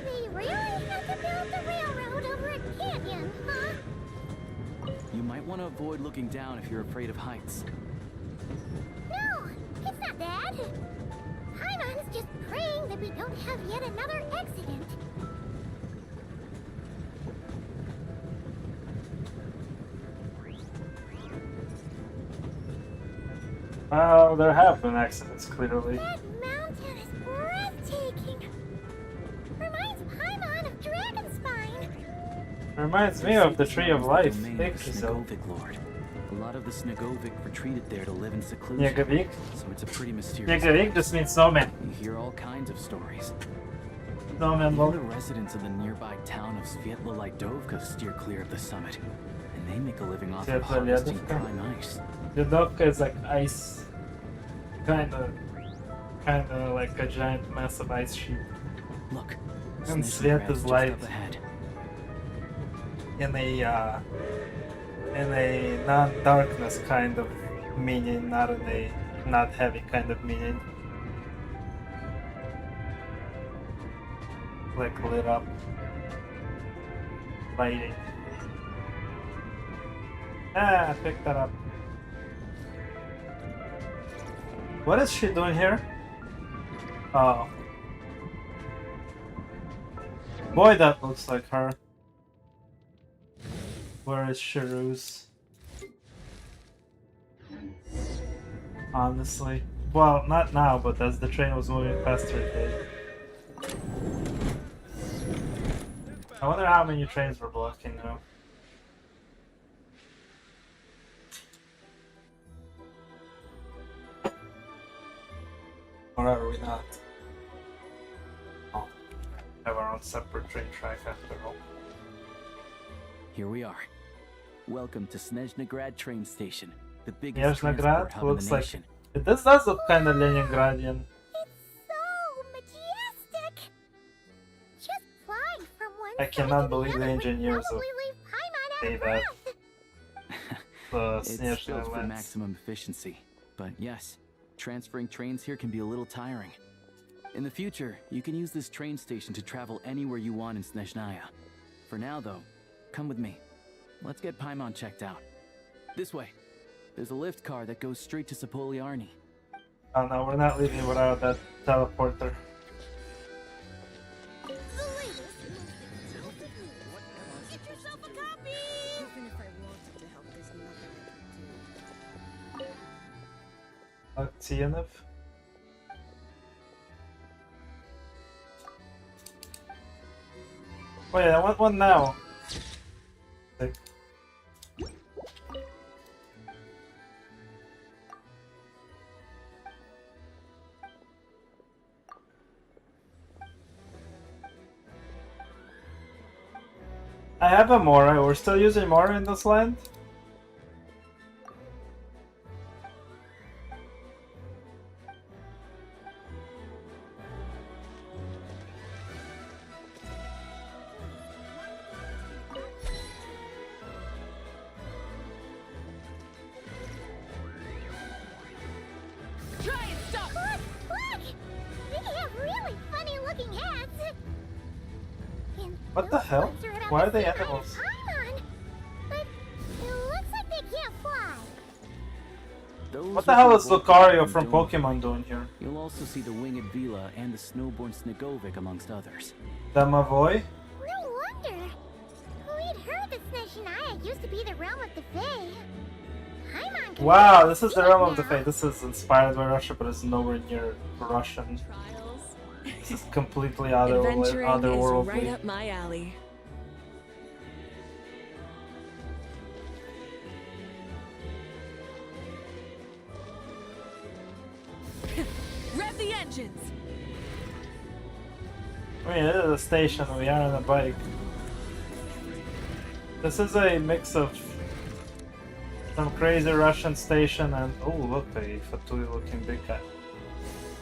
They really had to build the railroad over a canyon, huh? You might want to avoid looking down if you're afraid of heights. No, it's not that. Paimon's just praying that we don't have yet another accident. Well, there have been accidents, clearly. That mountain is breathtaking. Reminds Paimon of Dragonspine. Reminds me of the Tree of Life. Domain Thank of you, the so. Snegovic Lord. A lot of the Snegovic retreated there to live in seclusion. Snegavik? So it's a pretty mysterious. Snegavik just means snowman. You hear all kinds of stories. Snowman, Even the residents of the nearby town of Svietlo-Lidovka steer clear of the summit, and they make a living off of harvesting Svietlo-Lidovka? prime ice. Lidovka is like ice. Kinda like a giant massive ice sheet. Look, And Snezhnaya Sviet is just light. up ahead. In a non-darkness kind of meaning, not in a not heavy kind of meaning. Like lit up lighting. Ah, I picked that up. What is she doing here? Oh. Boy, that looks like her. Where is Shiruz? Honestly. Well, not now, but as the train was moving faster it did. I wonder how many trains were blocking now. Or are we not? Oh. Have our own separate train track after all. Here we are. Welcome to Snezhnaya train station, the biggest transport Snezhnaya hub in looks the like nation. this does look kind of Leningradian. So majestic. Just flying from one I side cannot to believe the other would engineers probably leave Paimon say out of that. breath. The It's Snezhnaya built for lands. maximum efficiency, but yes, transferring trains here can be a little tiring. In the future, you can use this train station to travel anywhere you want in Snezhnaya. For now, though, come with me. Let's get Paimon checked out. This way. There's a lift car that goes straight to Sapoliarny. Oh no, we're not leaving without that teleporter. The latest most expensive news. Get yourself a copy! Even if I wanted to help, there's nothing I can do. Aktiyanov. Wait, I want one now. Like, I have a Mora. We're still using Mora in this land? Try and stop! Look! They have really funny looking hats. And What the hell? ones are about Why are the they same height animals? as Paimon. But it looks like they can't fly. Those What the will hell be is Volcans Lucario and from Dome. Pokemon doing here? You'll also see the Winged Vila and the Snowborn Snegovic amongst others. Damavoy? No wonder. We'd heard that Snezhnaya used to be the realm of the Fae. Paimon can Wow, now this is see the it realm of the now. Fae. This is inspired by Russia, but it's nowhere near Russian. This is completely Adventuring is otherworldly. right up my alley. Rev the engines! I mean, it is a station. We are on a bike. This is a mix of some crazy Russian station and oh look, a Fatui looking big guy.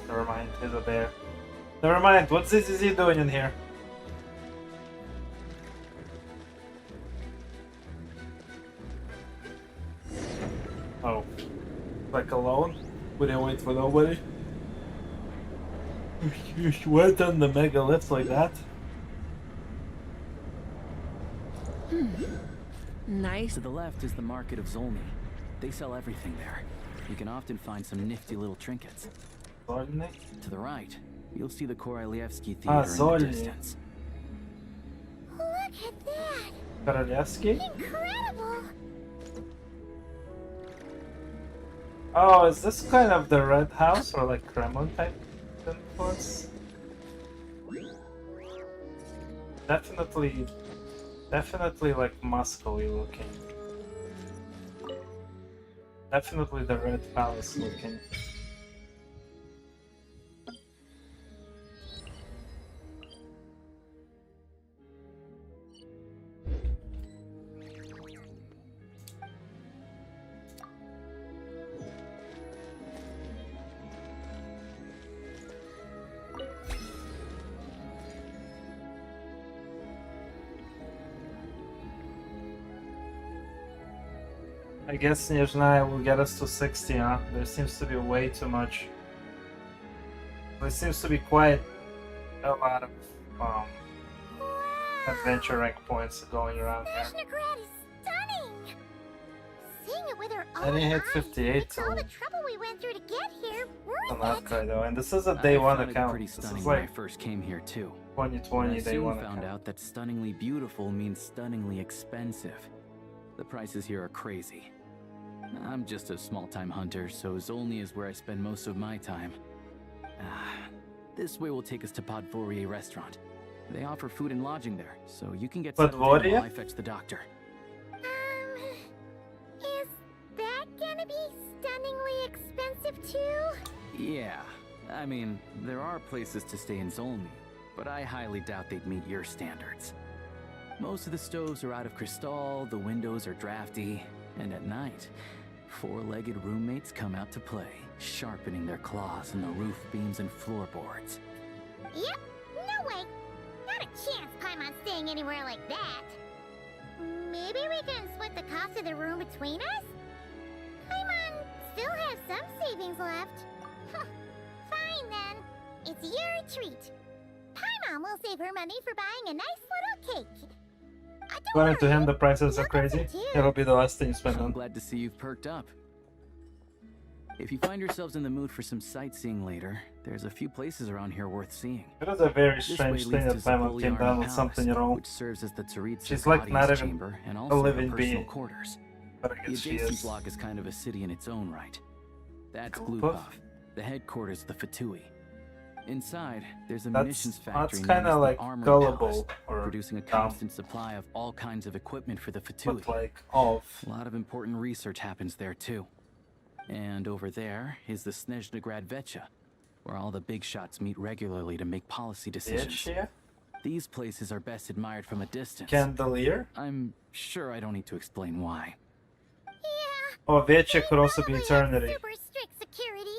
Never mind, he's a bear. Never mind, what's ZZZ doing in here? Oh, like alone? We didn't wait for nobody. You went on the mega lift like that? Nice. To the left is the market of Zolny. They sell everything there. You can often find some nifty little trinkets. Zolny? To the right, you'll see the Korolievsky Ah, Theater in the Zolny. distance. Look at that! Korolievsky? Incredible! Oh, is this kind of the Red House or like Kremlin type influence? Definitely like Moscow-y looking. Definitely the Red Palace looking. I guess Снежная will get us to 60, huh? There seems to be way too much. There seems to be quite a lot of adventure rank points going around here. Snezhnagrad is stunning! Seeing it with our I own didn't hit eyes 58 makes all the trouble we went through to get here on worth that guy it. though, and this is a day I one found it account. pretty This stunning is when I like first came here too. 2020 I day soon one found account. out that stunningly beautiful means stunningly expensive. The prices here are crazy. I'm just a small-time hunter, so Zolny is where I spend most of my time. This way will take us to Podvorye restaurant. They offer food and lodging there, so you can get settled in Podvorye? while I fetch the doctor. Is that gonna be stunningly expensive too? Yeah, I mean, there are places to stay in Zolny, but I highly doubt they'd meet your standards. Most of the stoves are out of crystal, the windows are drafty, and at night, four-legged roommates come out to play, sharpening their claws on the roof beams and floorboards. Yep, no way. Not a chance Paimon's staying anywhere like that. Maybe we can split the cost of the room between us? Paimon still has some savings left. Fine then. It's your treat. Paimon will save her money for buying a nice little cake. According to him, the prices are crazy. It'll be the last thing you spend I'm on. glad to see you've perked up. If you find yourselves in the mood for some sightseeing later, there's a few places around here worth seeing. It is a very This strange way thing leads that to Paimon came Zapolyarny down with Palace, something, you know. which serves as the Tsaritsa's She's like not audience even chamber and a also living her personal being. quarters. But I The guess she adjacent is. block is kind of a city in its own right. That's Glupov? Glupov, the headquarters of the Fatui. Inside, there's a That's- munitions that's factory known kinda as the like Armory gullible Palace, or producing a dumb. constant supply of all kinds of equipment for the Fatui. But like of. A lot of important research happens there too. And over there is the Snezhnagrad Vecha, where all the big shots meet regularly to make policy decisions. Vecha? These places are best admired from a distance. Candelier? I'm sure I don't need to explain why. Oh, Vecha could also be eternity. Super strict security.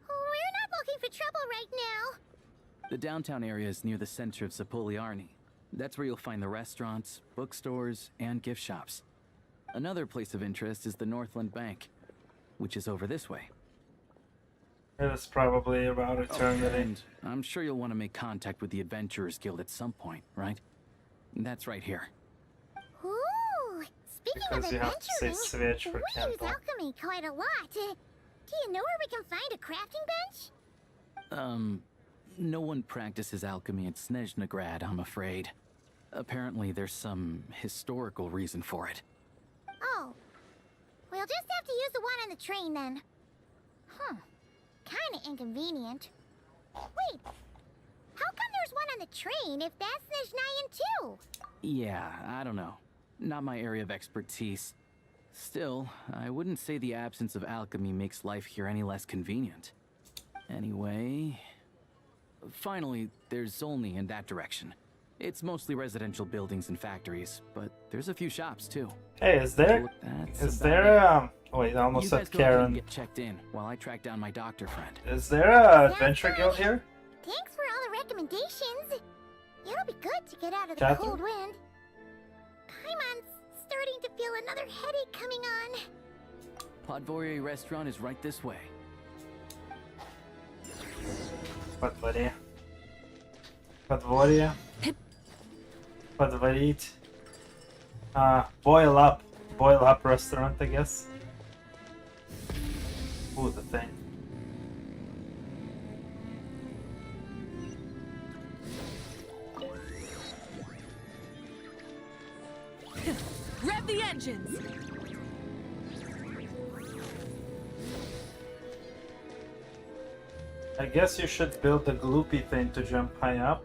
We're not looking for trouble right now. The downtown area is near the center of Zapolyarny. That's where you'll find the restaurants, bookstores, and gift shops. Another place of interest is the Northland Bank, which is over this way. It is probably about eternity. And I'm sure you'll want to make contact with the Adventurers Guild at some point, right? That's right here. Ooh, speaking Because of you have to say adventuring, switch for we use Campbell. alchemy quite a lot. Do you know where we can find a crafting bench? No one practices alchemy at Snezhnaya, I'm afraid. Apparently there's some historical reason for it. Oh. We'll just have to use the one on the train then. Huh. Kinda inconvenient. Wait. How come there's one on the train if that's Snezhnayan too? Yeah, I don't know. Not my area of expertise. Still, I wouldn't say the absence of alchemy makes life here any less convenient. Anyway... Finally, there's Zolny in that direction. It's mostly residential buildings and factories, but there's a few shops too. Hey, is there wait, I almost said Karen. Get checked in while I track down my doctor friend. Is there a adventure guild here? Thanks for all the recommendations. It'll be good to get out of the Catherine? cold wind. Paimon's starting to feel another headache coming on. Podvorye restaurant is right this way. Podvorye. Podvorye. Podvorit. Boil up. Boil up restaurant, I guess. Ooh, the thing. Rev the engines! I guess you should build the gloopy thing to jump high up.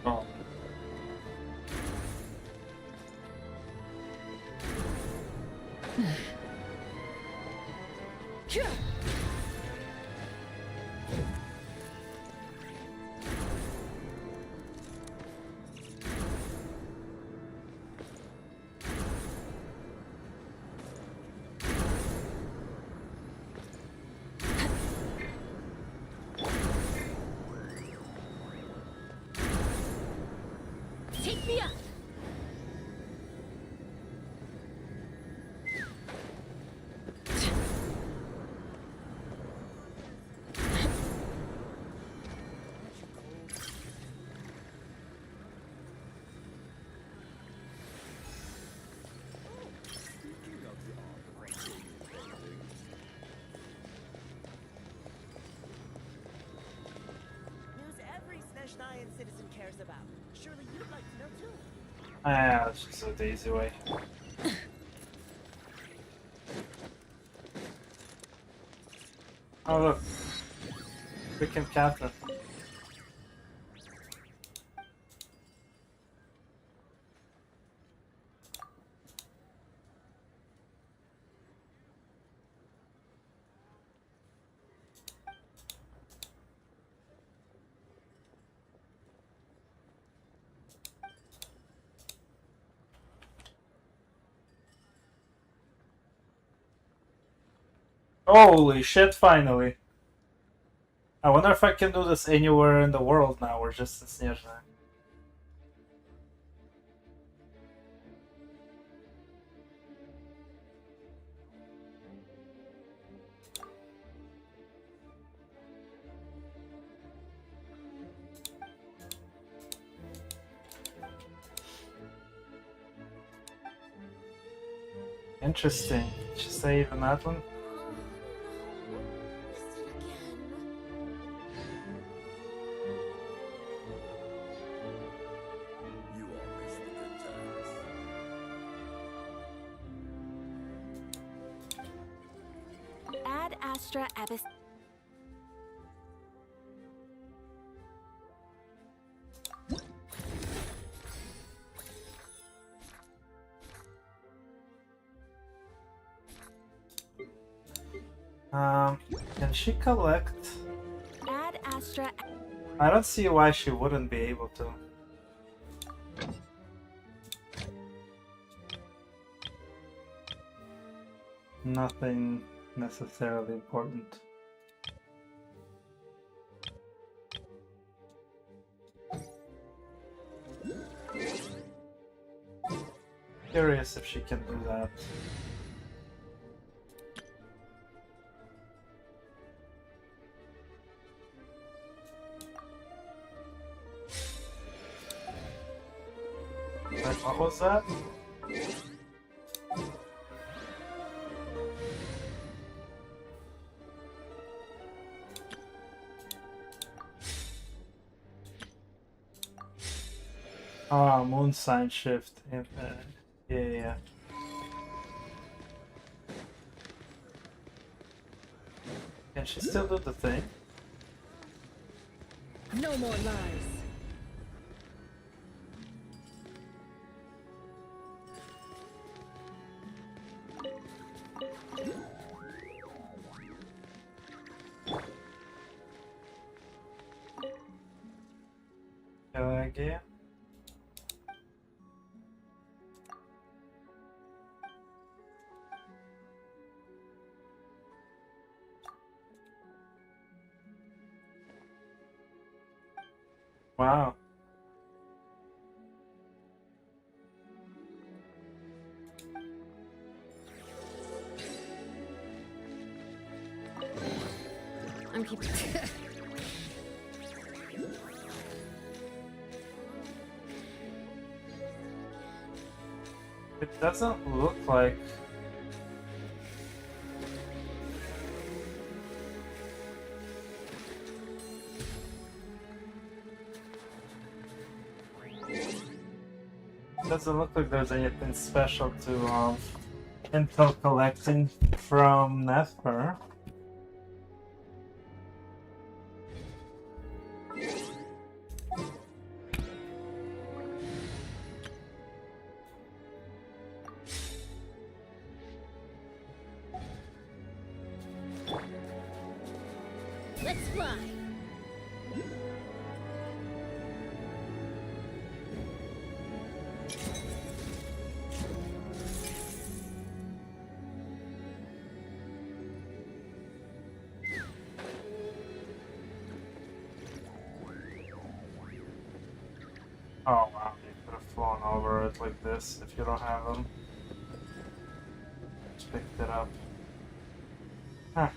Oh. Take me up. News every Snezhnayan citizen cares about. Surely you'd like to know too. Ah, let's just do the easy way. Oh look, freaking Catherine. Holy shit, finally. I wonder if I can do this anywhere in the world now, or just in Snezhnaya. Interesting. Did you say even that one? Ad Astra Abyss. Can she collect? Ad Astra. I don't see why she wouldn't be able to. Nothing necessarily important. Curious if she can do that. Wait, what was that? Ah, moon sign shift. Yeah. Can she still do the thing? No more lies. Again. Wow. I'm keeping. It doesn't look like. Doesn't look like there's anything special to intel collecting from Nether. Let's fly. Oh wow, you could have flown over it like this if you don't have them. Just picked it up. Huh.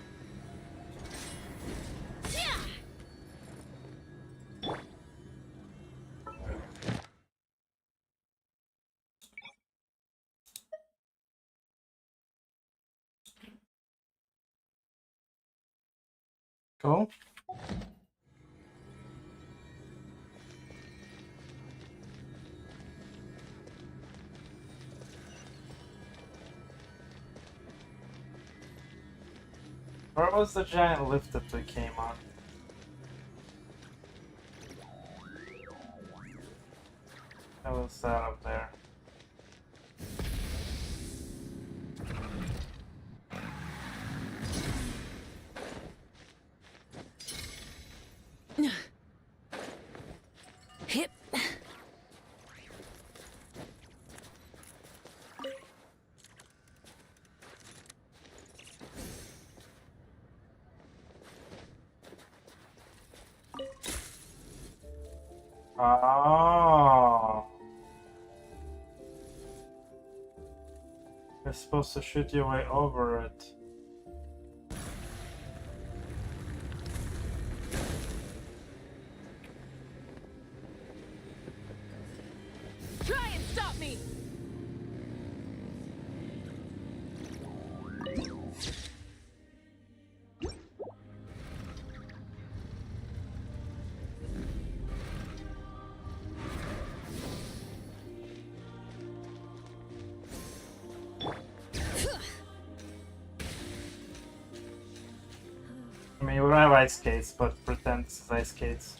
Cool. Where was the giant lift that we came on? That was that up there. Hip. Oh. You're supposed to shoot your way over it. Try and stop me. I mean, we don't have ice skates, but pretend this is ice skates.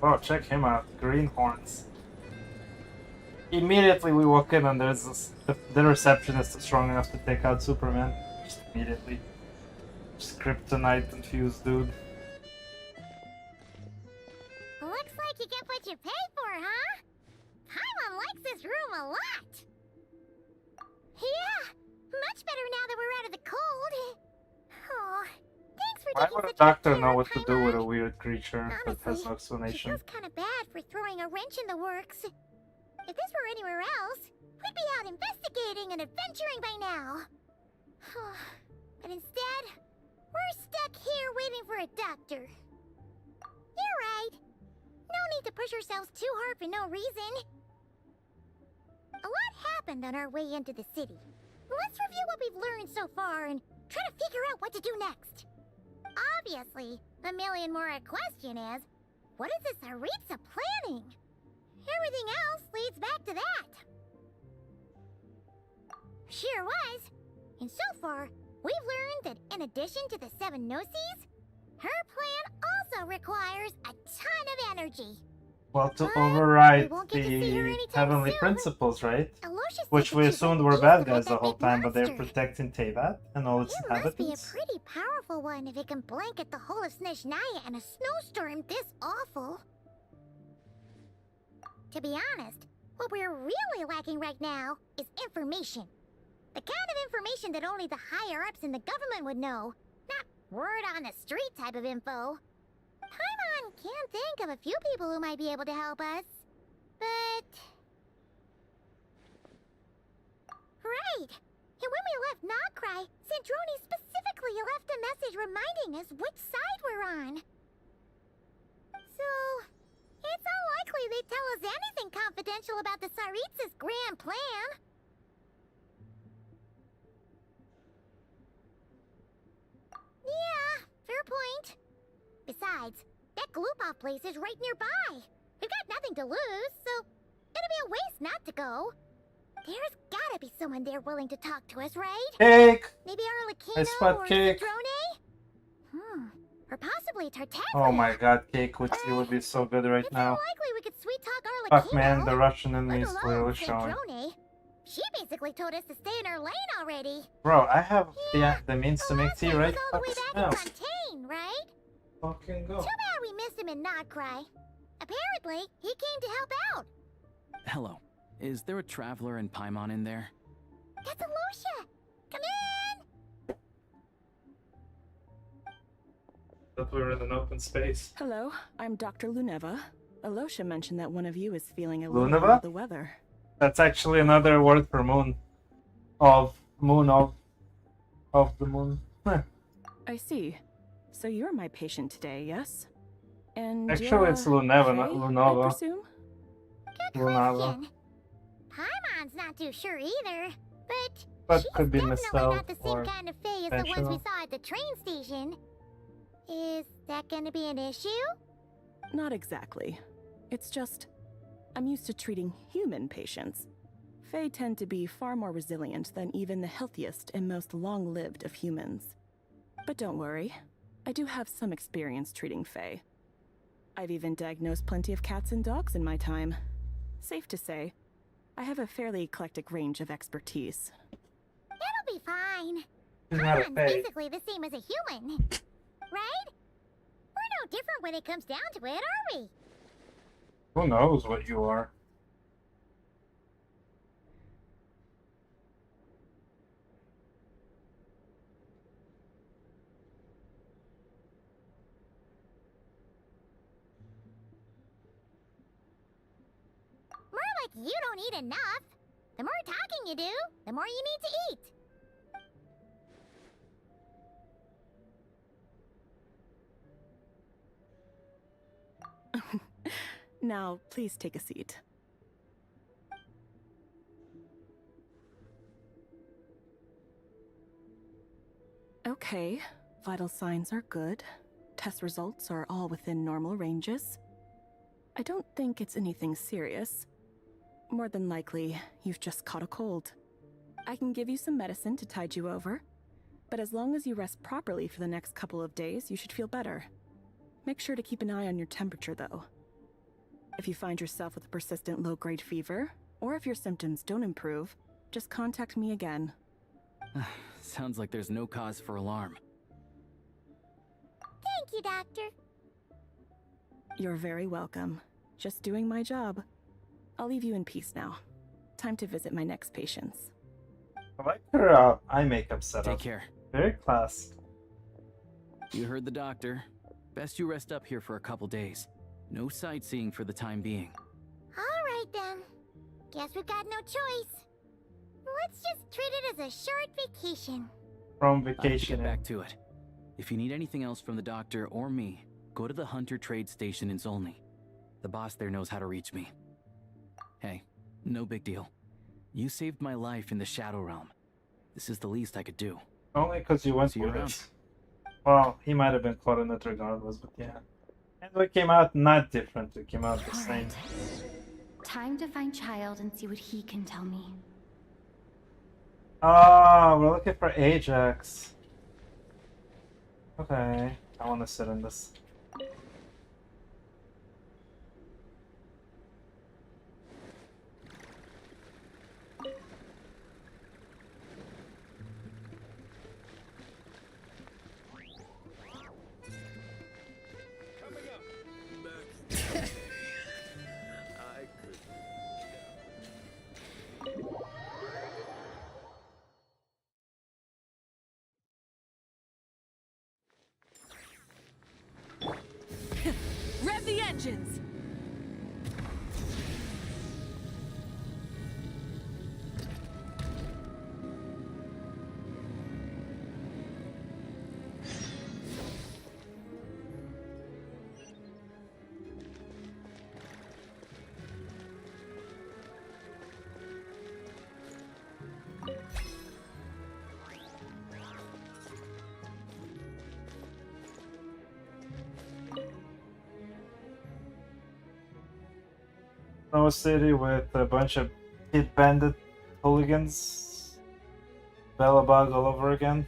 Oh, check him out. Greenhorns. Immediately we walk in and there's this, the receptionist is strong enough to take out Superman. Just immediately. Just kryptonite infused dude. Looks like you get what you pay for, huh? Paimon likes this room a lot. Yeah, much better now that we're out of the cold. Oh, thanks for Why taking would a such doctor good know care what of to do with a Paimon. weird creature that has no She explanation? feels kind of bad for throwing a wrench in the works. If this were anywhere else, we'd be out investigating and adventuring by now. But instead, we're stuck here waiting for a doctor. You're right. No need to push ourselves too hard for no reason. A lot happened on our way into the city. Let's review what we've learned so far and try to figure out what to do next. Obviously, the million more question is, what is this Aritza planning? Everything else leads back to that. Sure was. And so far, we've learned that in addition to the 7 Gnosis, her plan also requires a ton of energy. Well, to But override we won't get to see her the anytime heavenly soon. principles, right? Aloysius Which said we that she's assumed like were used bad to guys fight the that whole big time, but they're monster. protecting Teyvat and all its It must be a inhabitants. pretty powerful one if it can blanket the whole of Snezhnaya in a snowstorm this awful. To be honest, what we're really lacking right now is information. The kind of information that only the higher-ups in the government would know. Not word on the street type of info. Paimon can think of a few people who might be able to help us. But... Right! And when we left Nogcry, Sandrone specifically left a message reminding us which side we're on. So, it's unlikely they'd tell us anything confidential about the Tsaritsa's grand plan. Yeah, fair point. Besides, that Gloopov place is right nearby. We've got nothing to lose, so it'll be a waste not to go. There's gotta be someone there willing to talk to us, right? Cake! Maybe I Arlecchino spot or Cake. Sandrone? Or possibly Tartaglia. Oh my god, Cake would be so good right now. Unlikely we could sweet talk Arlecchino. Fuck man, the Russian in me let is alone clearly showing. Sandrone. She basically told us to stay in our lane already. Bro, I have the means to make tea, right? All the way Fuck back in smells. Fontaine, right? Fucking go. Too bad we missed him in Nogcry. Apparently, he came to help out. Hello. Is there a traveler in Paimon in there? That's Aloysia. Come in. That we're in an open space. Hello, I'm Dr. Luneva. Aloysia mentioned that one of you is feeling a little Luneva? under the weather. That's actually another word for moon. Of the moon. Huh. I see. So you're my patient today, yes? And Actually, you're, it's Luneva, not Faye, Lunova. I presume? Lunava. Paimon's not too sure either, but But she's could be definitely misspelled not the same or kind of Fae as the ones we intentional. saw at the train station. Is that gonna be an issue? Not exactly. It's just, I'm used to treating human patients. Fae tend to be far more resilient than even the healthiest and most long-lived of humans. But don't worry, I do have some experience treating Fae. I've even diagnosed plenty of cats and dogs in my time. Safe to say, I have a fairly eclectic range of expertise. That'll be fine. She's not a Paimon's Fae. basically the same as a human, right? We're no different when it comes down to it, are we? Who knows what you are? More like you don't eat enough. The more talking you do, the more you need to eat. Now, please take a seat. Okay, vital signs are good. Test results are all within normal ranges. I don't think it's anything serious. More than likely, you've just caught a cold. I can give you some medicine to tide you over, but as long as you rest properly for the next couple of days, you should feel better. Make sure to keep an eye on your temperature, though. If you find yourself with a persistent low-grade fever, or if your symptoms don't improve, just contact me again. Sounds like there's no cause for alarm. Thank you, Doctor. You're very welcome. Just doing my job. I'll leave you in peace now. Time to visit my next patients. I like her eye makeup setup. Take care. Very classy. You heard the doctor. Best you rest up here for a couple days. No sightseeing for the time being. Alright then. Guess we've got no choice. Let's just treat it as a short vacation. From I have to vacation. get back to it. If you need anything else from the doctor or me, go to the Hunter Trade Station in Zolny. The boss there knows how to reach me. Hey, no big deal. You saved my life in the Shadow Realm. This is the least I could do. Only because you went See you with around. us. Well, he might have been caught in it regardless, but yeah. And we came out not different, we came out the same. Time to find Child and see what he can tell me. Ah, we're looking for Ajax. Okay, I want to sit in this. Rev the engines! No city with a bunch of hit bandit hooligans. Bellabug all over again.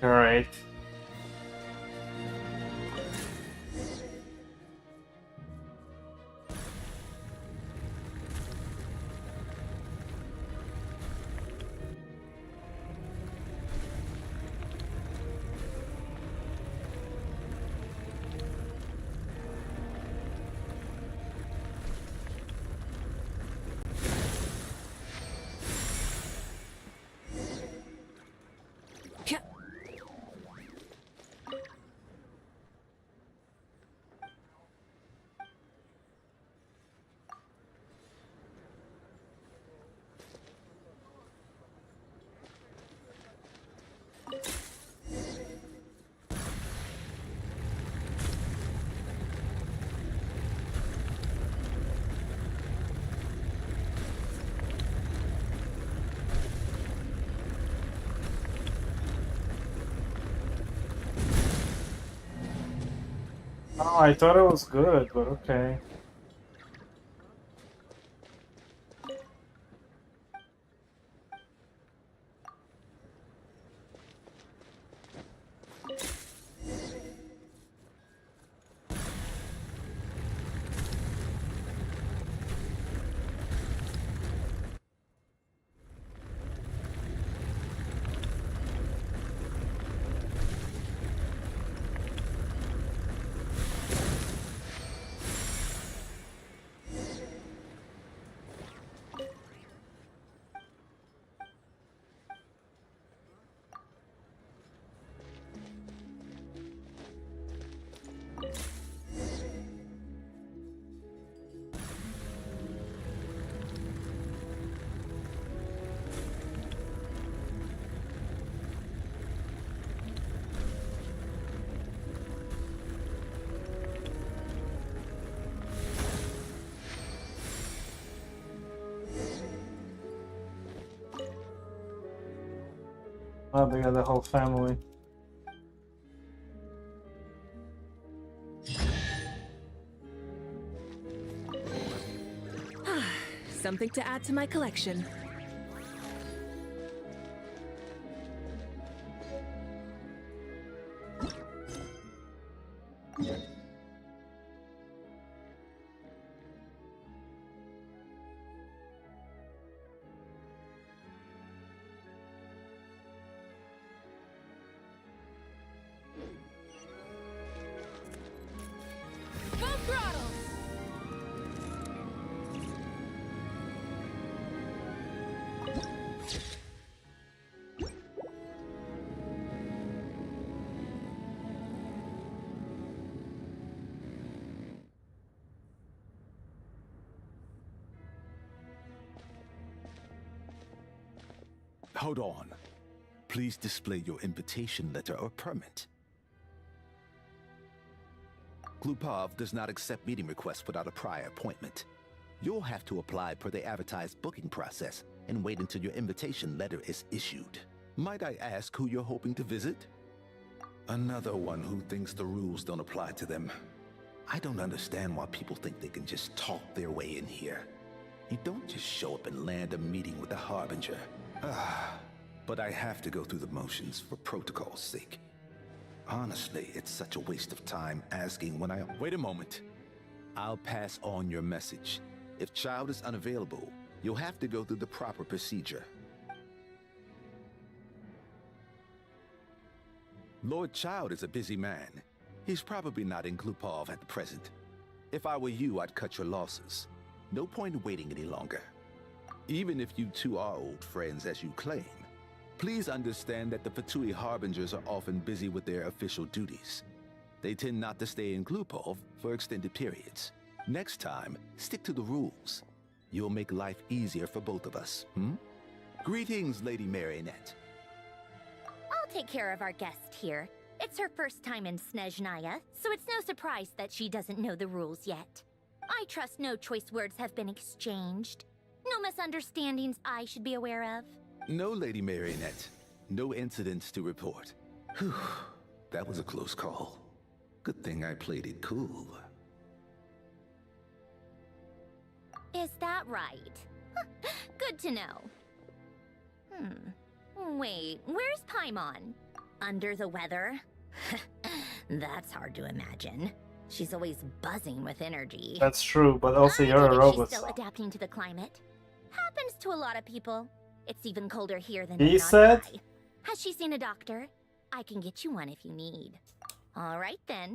Alright. Oh, I thought it was good, but okay. Oh, they got the whole family. Something to add to my collection. Full throttle! Hold on. Please display your invitation letter or permit. Glupov does not accept meeting requests without a prior appointment. You'll have to apply per the advertised booking process and wait until your invitation letter is issued. Might I ask who you're hoping to visit? Another one who thinks the rules don't apply to them. I don't understand why people think they can just talk their way in here. You don't just show up and land a meeting with the Harbinger. But I have to go through the motions for protocol's sake. Honestly, it's such a waste of time asking when I... Wait a moment. I'll pass on your message. If Child is unavailable, you'll have to go through the proper procedure. Lord Child is a busy man. He's probably not in Glupov at the present. If I were you, I'd cut your losses. No point in waiting any longer. Even if you two are old friends as you claim, please understand that the Fatui Harbingers are often busy with their official duties. They tend not to stay in Glupov for extended periods. Next time, stick to the rules. You'll make life easier for both of us, Greetings, Lady Marionette. I'll take care of our guest here. It's her first time in Snezhnaya, so it's no surprise that she doesn't know the rules yet. I trust no choice words have been exchanged. No misunderstandings I should be aware of. No, Lady Marionette. No incidents to report. Whew, that was a close call. Good thing I played it cool. Is that right? Good to know. Wait, where's Paimon? Under the weather? That's hard to imagine. She's always buzzing with energy. That's true, but also I you're a take it robot. She's still adapting to the climate. Happens to a lot of people. It's even colder here than He in said? Nodai. Has she seen a doctor? I can get you one if you need. All right then.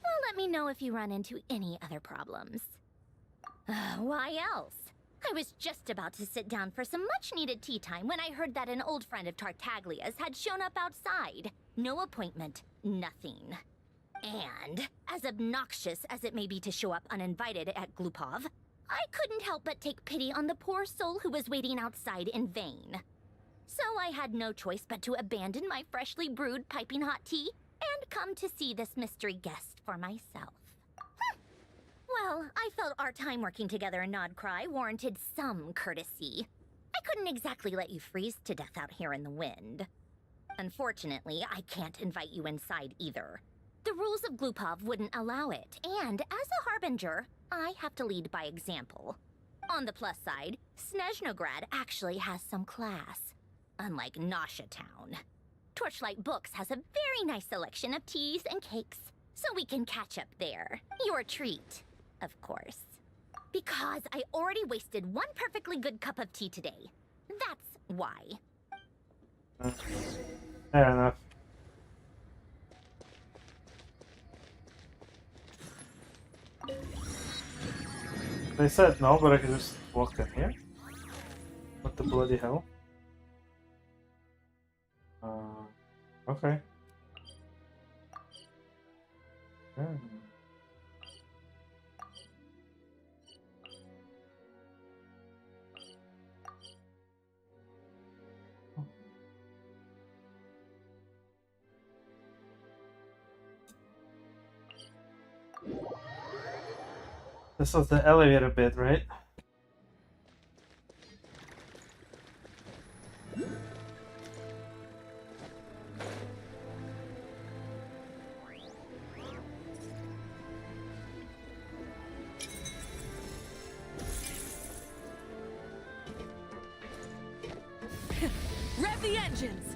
Well, let me know if you run into any other problems. Why else? I was just about to sit down for some much-needed tea time when I heard that an old friend of Tartaglia's had shown up outside. No appointment, nothing. And, as obnoxious as it may be to show up uninvited at Glupov, I couldn't help but take pity on the poor soul who was waiting outside in vain. So I had no choice but to abandon my freshly brewed piping hot tea and come to see this mystery guest for myself. Well, I felt our time working together in Nodcry warranted some courtesy. I couldn't exactly let you freeze to death out here in the wind. Unfortunately, I can't invite you inside either. The rules of Glupov wouldn't allow it, and as a Harbinger, I have to lead by example. On the plus side, Snezhnograd actually has some class, unlike Nosha Town. Torchlight Books has a very nice selection of teas and cakes, so we can catch up there. Your treat, of course. Because I already wasted one perfectly good cup of tea today. That's why. Fair enough. They said no, but I could just walk in here. What the bloody hell? Okay. Yeah. This was the elevator bit, right? the engines!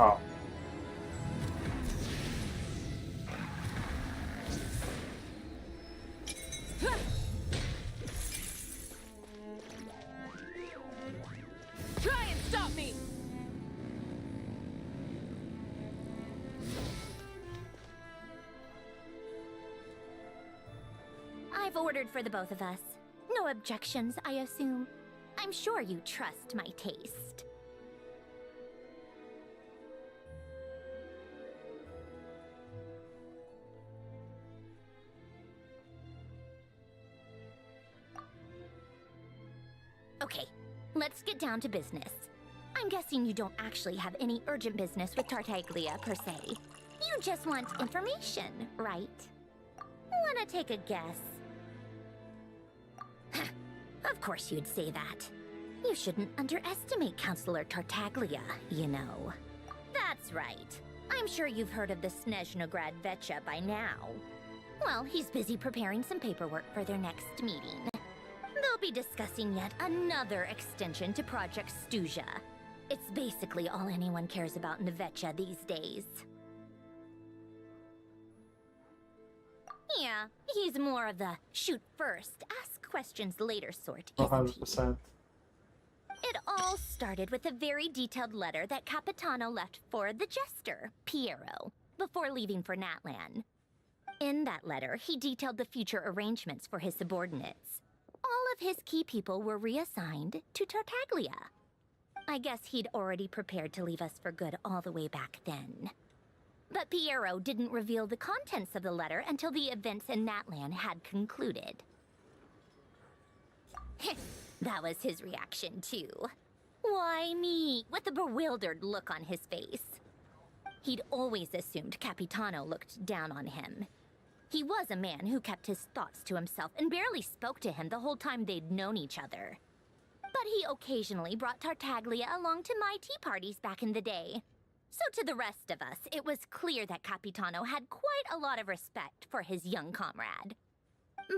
Oh. Try and stop me! I've ordered for the both of us. No objections, I assume. I'm sure you trust my taste. Okay, let's get down to business. I'm guessing you don't actually have any urgent business with Tartaglia, per se. You just want information, right? Wanna take a guess? Of course you'd say that. You shouldn't underestimate Counselor Tartaglia, you know. That's right. I'm sure you've heard of the Snezhnaya Vetcha by now. Well, he's busy preparing some paperwork for their next meeting. They'll be discussing yet another extension to Project Stuzha. It's basically all anyone cares about in the Vetcha these days. Yeah, he's more of the shoot first, ask questions later sort, isn't he? 100%. It all started with a very detailed letter that Capitano left for the jester, Piero, before leaving for Natlan. In that letter, he detailed the future arrangements for his subordinates. All of his key people were reassigned to Tartaglia. I guess he'd already prepared to leave us for good all the way back then. But Piero didn't reveal the contents of the letter until the events in Natlan had concluded. That was his reaction, too. Why me? With a bewildered look on his face. He'd always assumed Capitano looked down on him. He was a man who kept his thoughts to himself and barely spoke to him the whole time they'd known each other. But he occasionally brought Tartaglia along to my tea parties back in the day. So to the rest of us, it was clear that Capitano had quite a lot of respect for his young comrade.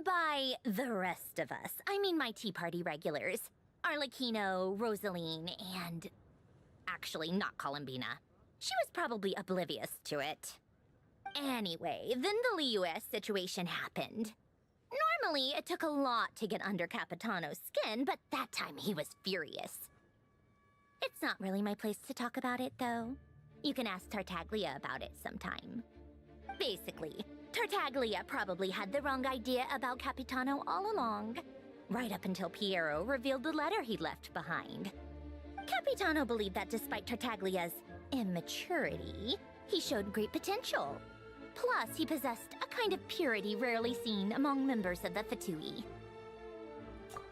By the rest of us, I mean my tea party regulars. Arlecchino, Rosaline, and... actually, not Columbina. She was probably oblivious to it. Anyway, then the Liu-S situation happened. Normally, it took a lot to get under Capitano's skin, but that time he was furious. It's not really my place to talk about it, though. You can ask Tartaglia about it sometime. Basically, Tartaglia probably had the wrong idea about Capitano all along, right up until Piero revealed the letter he'd left behind. Capitano believed that despite Tartaglia's immaturity, he showed great potential. Plus, he possessed a kind of purity rarely seen among members of the Fatui.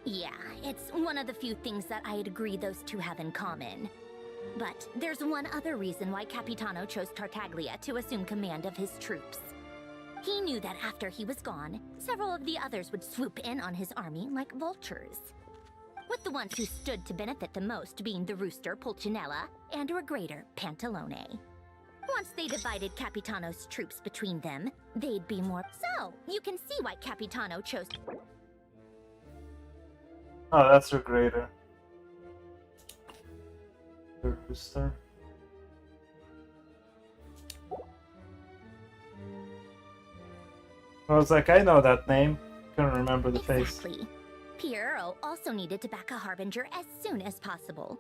Yeah, it's one of the few things that I'd agree those two have in common. But there's one other reason why Capitano chose Tartaglia to assume command of his troops. He knew that after he was gone, several of the others would swoop in on his army like vultures. With the ones who stood to benefit the most being the rooster Pulcinella and Regrator Pantalone. Once they divided Capitano's troops between them, they'd be more... So, you can see why Capitano chose... Oh, that's her greater. The rooster. I was like, I know that name. Couldn't remember the face. Exactly. Piero also needed to back a harbinger as soon as possible.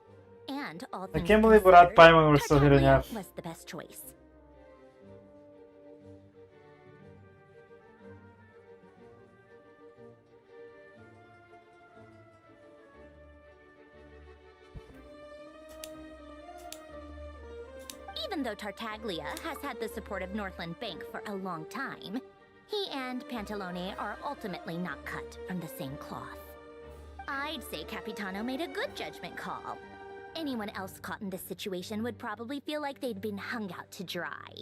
And all I things can't believe without considered, Paimon we're still hitting Tartaglia F. was the best choice. Even though Tartaglia has had the support of Northland Bank for a long time, he and Pantalone are ultimately not cut from the same cloth. I'd say Capitano made a good judgment call. Anyone else caught in this situation would probably feel like they'd been hung out to dry.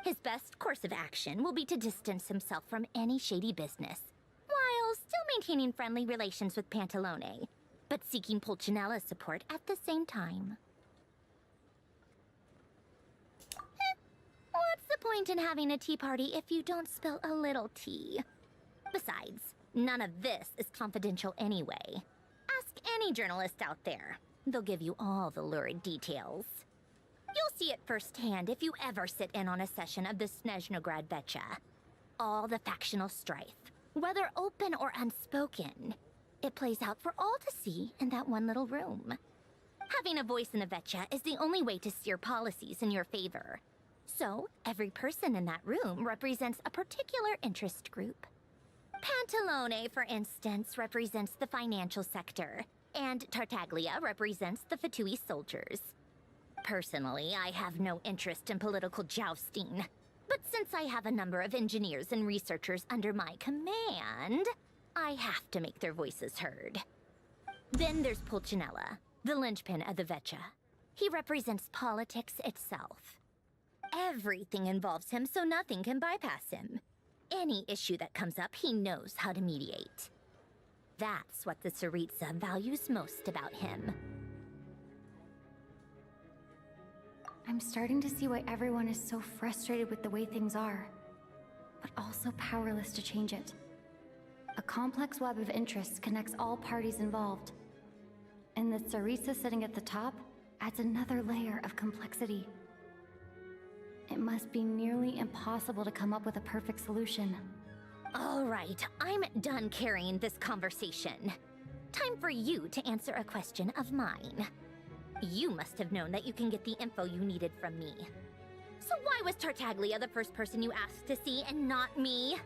His best course of action will be to distance himself from any shady business, while still maintaining friendly relations with Pantalone, but seeking Pulcinella's support at the same time. What's the point in having a tea party if you don't spill a little tea? Besides, none of this is confidential anyway. Ask any journalist out there. They'll give you all the lurid details. You'll see it firsthand if you ever sit in on a session of the Snezhnaya Vecha. All the factional strife, whether open or unspoken, it plays out for all to see in that one little room. Having a voice in the Vecha is the only way to steer policies in your favor. So, every person in that room represents a particular interest group. Pantalone, for instance, represents the financial sector, and Tartaglia represents the Fatui soldiers. Personally, I have no interest in political jousting. But since I have a number of engineers and researchers under my command, I have to make their voices heard. Then there's Pulcinella, the linchpin of the Vecha. He represents politics itself. Everything involves him, so nothing can bypass him. Any issue that comes up, he knows how to mediate. That's what the Tsaritsa values most about him. I'm starting to see why everyone is so frustrated with the way things are, but also powerless to change it. A complex web of interests connects all parties involved, and the Tsaritsa sitting at the top adds another layer of complexity. It must be nearly impossible to come up with a perfect solution. All right, I'm done carrying this conversation. Time for you to answer a question of mine. You must have known that you can get the info you needed from me. So why was Tartaglia the first person you asked to see and not me?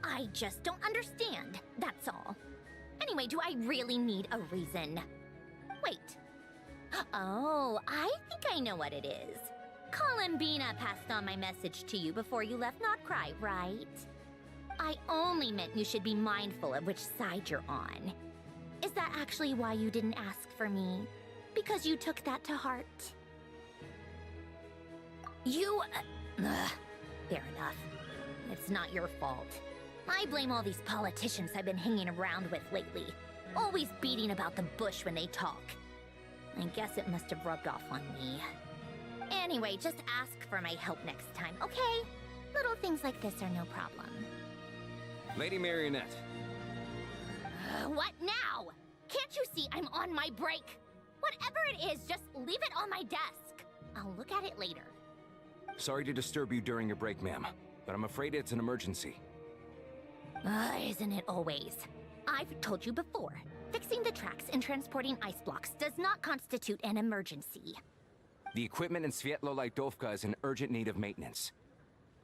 I just don't understand, that's all. Anyway, do I really need a reason? Wait. Oh, I think I know what it is. Columbina passed on my message to you before you left Notcry, right? I only meant you should be mindful of which side you're on. Is that actually why you didn't ask for me? Because you took that to heart? You... fair enough. It's not your fault. I blame all these politicians I've been hanging around with lately. Always beating about the bush when they talk. I guess it must have rubbed off on me. Anyway, just ask for my help next time, okay? Little things like this are no problem. Lady Marionette. What now? Can't you see I'm on my break? Whatever it is, just leave it on my desk. I'll look at it later. Sorry to disturb you during your break, ma'am, but I'm afraid it's an emergency. Isn't it always? I've told you before, fixing the tracks and transporting ice blocks does not constitute an emergency. The equipment in Svietlo-Laidovka is in urgent need of maintenance.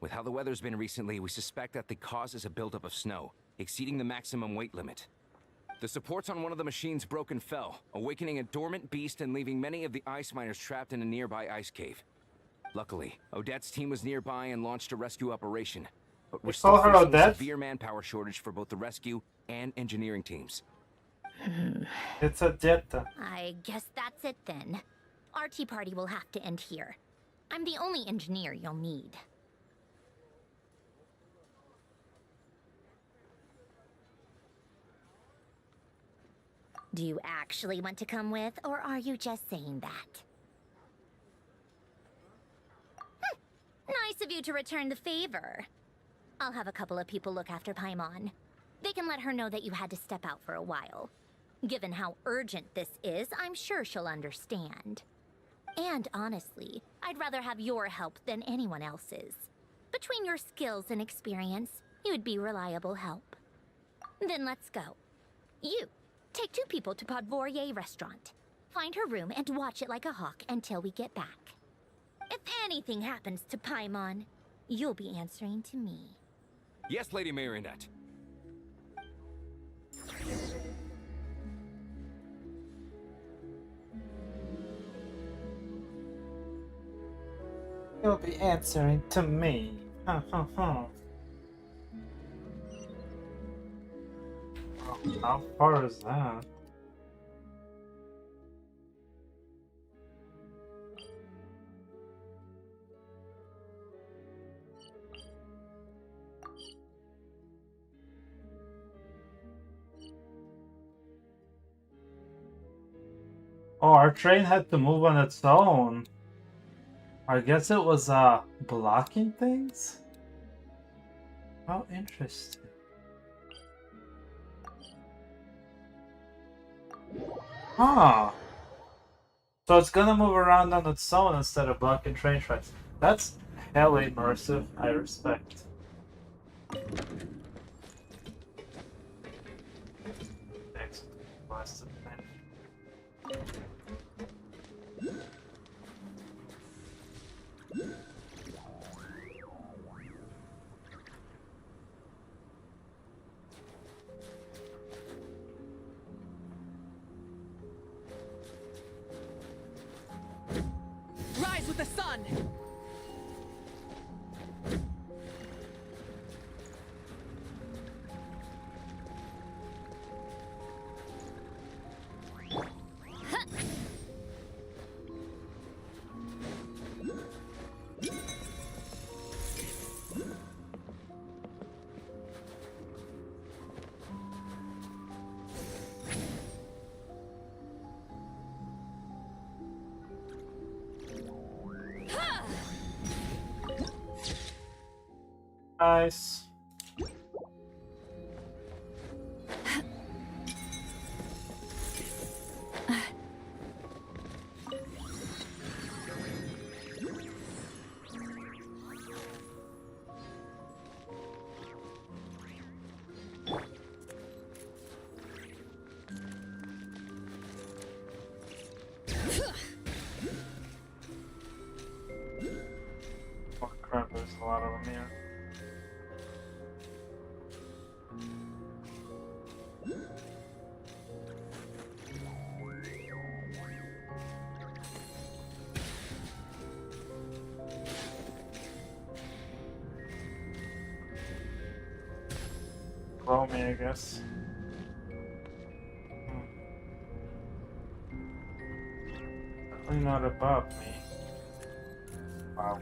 With how the weather's been recently, we suspect that the cause is a buildup of snow, exceeding the maximum weight limit. The supports on one of the machines broke and fell, awakening a dormant beast and leaving many of the ice miners trapped in a nearby ice cave. Luckily, Odette's team was nearby and launched a rescue operation. But we're still call her facing a Odette? severe manpower shortage for both the rescue and engineering teams. It's a Jetta. I guess that's it then. Our tea party will have to end here. I'm the only engineer you'll need. Do you actually want to come with, or are you just saying that? Nice of you to return the favor. I'll have a couple of people look after Paimon. They can let her know that you had to step out for a while. Given how urgent this is, I'm sure she'll understand. And honestly, I'd rather have your help than anyone else's. Between your skills and experience, you'd be reliable help. Then let's go. You, take 2 people to Podvorye restaurant. Find her room and watch it like a hawk until we get back. If anything happens to Paimon, you'll be answering to me. Yes, Lady Marionette. You'll be answering to me. Ha ha ha. Oh, how far is that? Oh, our train had to move on its own. I guess it was blocking things? How interesting. Huh. So it's gonna move around on its own instead of blocking train tracks. That's hella immersive. I respect. Excellent. Blast of pen. Rise with the sun! Nice. Oh crap, there's a lot of them here. Below me, I guess. Definitely not above me. Wow.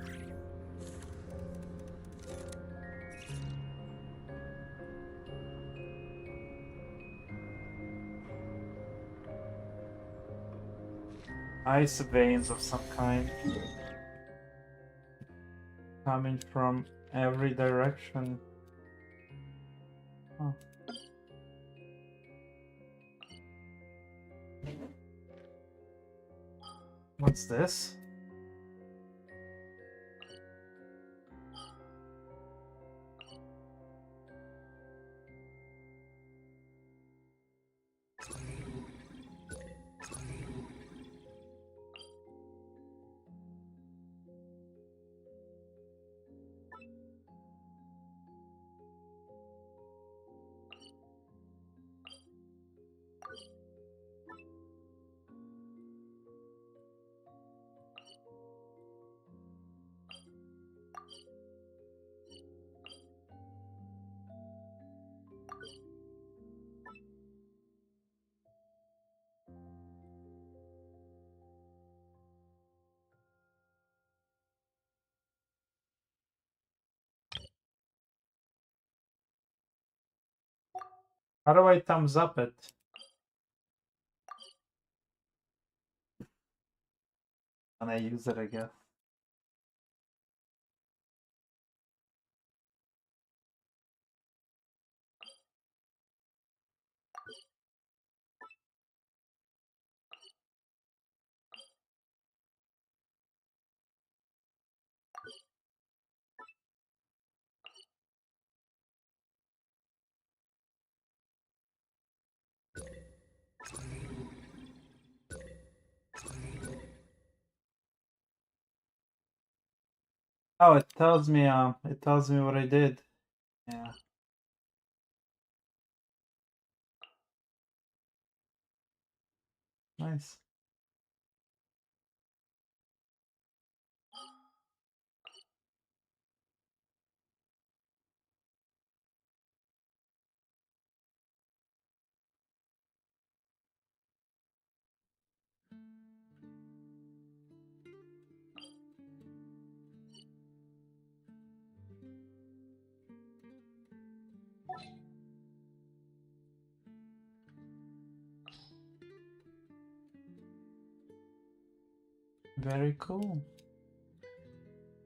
Ice veins of some kind. Coming from every direction. Huh. What's this? How do I thumbs up it? And I use it, I guess. Oh, it tells me what I did. Yeah. Nice. Very cool.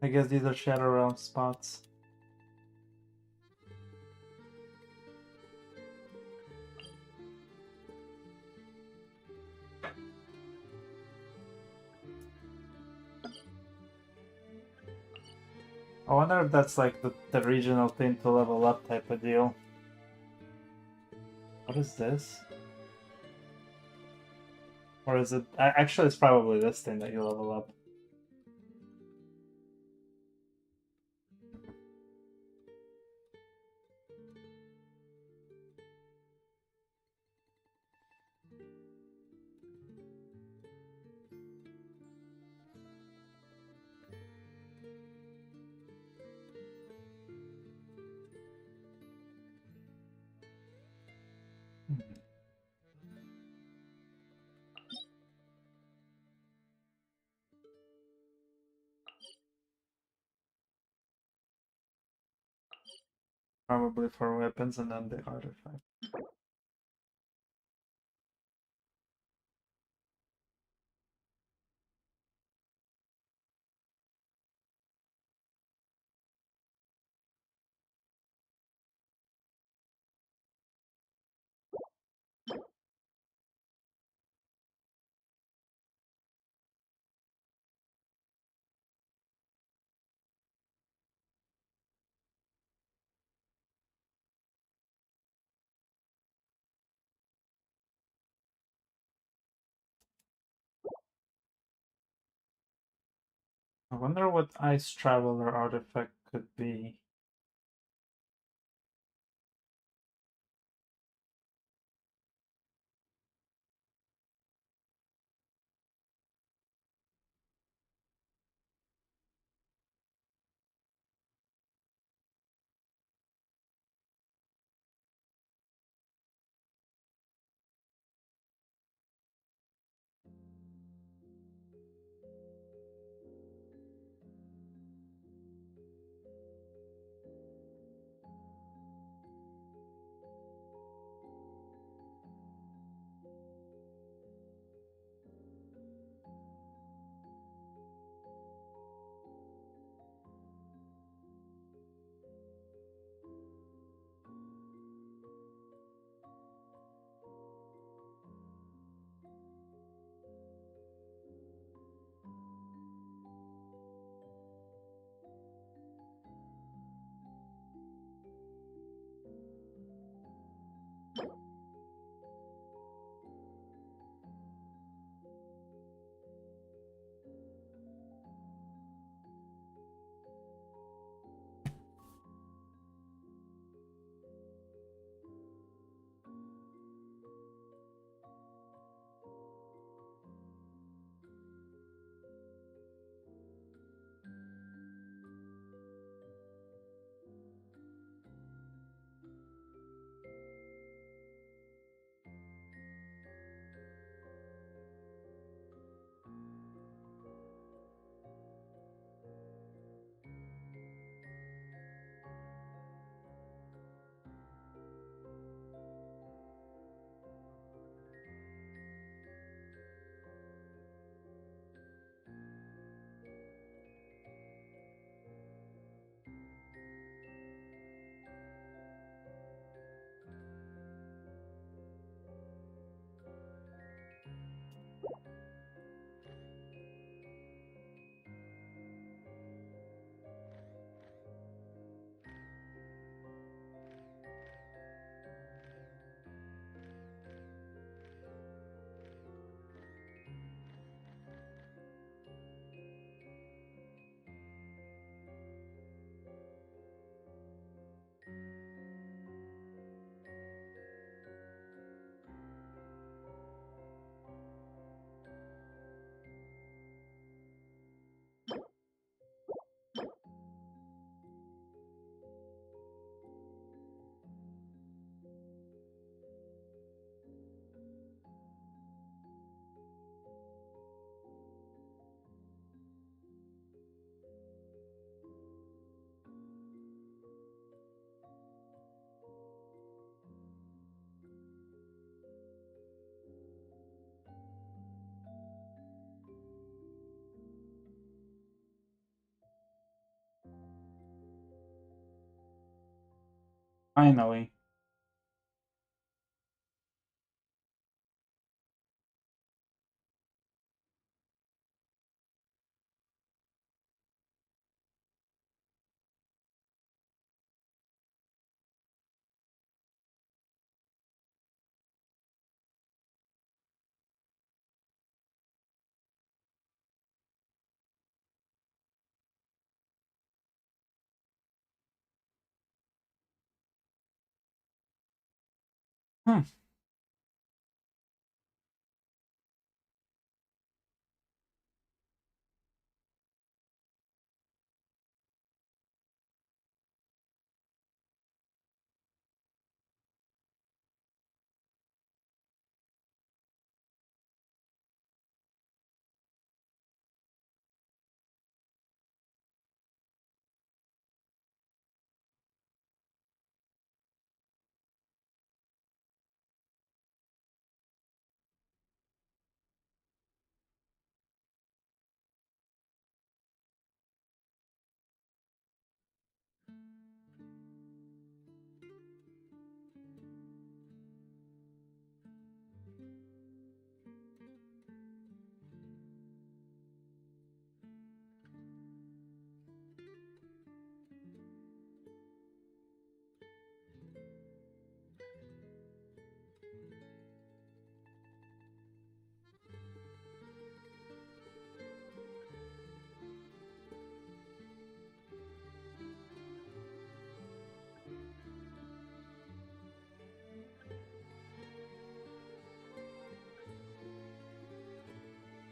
I guess these are Shadow Realm spots. I wonder if that's like the regional thing to level up type of deal. What is this? Or is it... Actually, it's probably this thing that you level up. Probably for weapons and then the artifact. I wonder what Ice Traveler artifact could be. Finally. Hmm.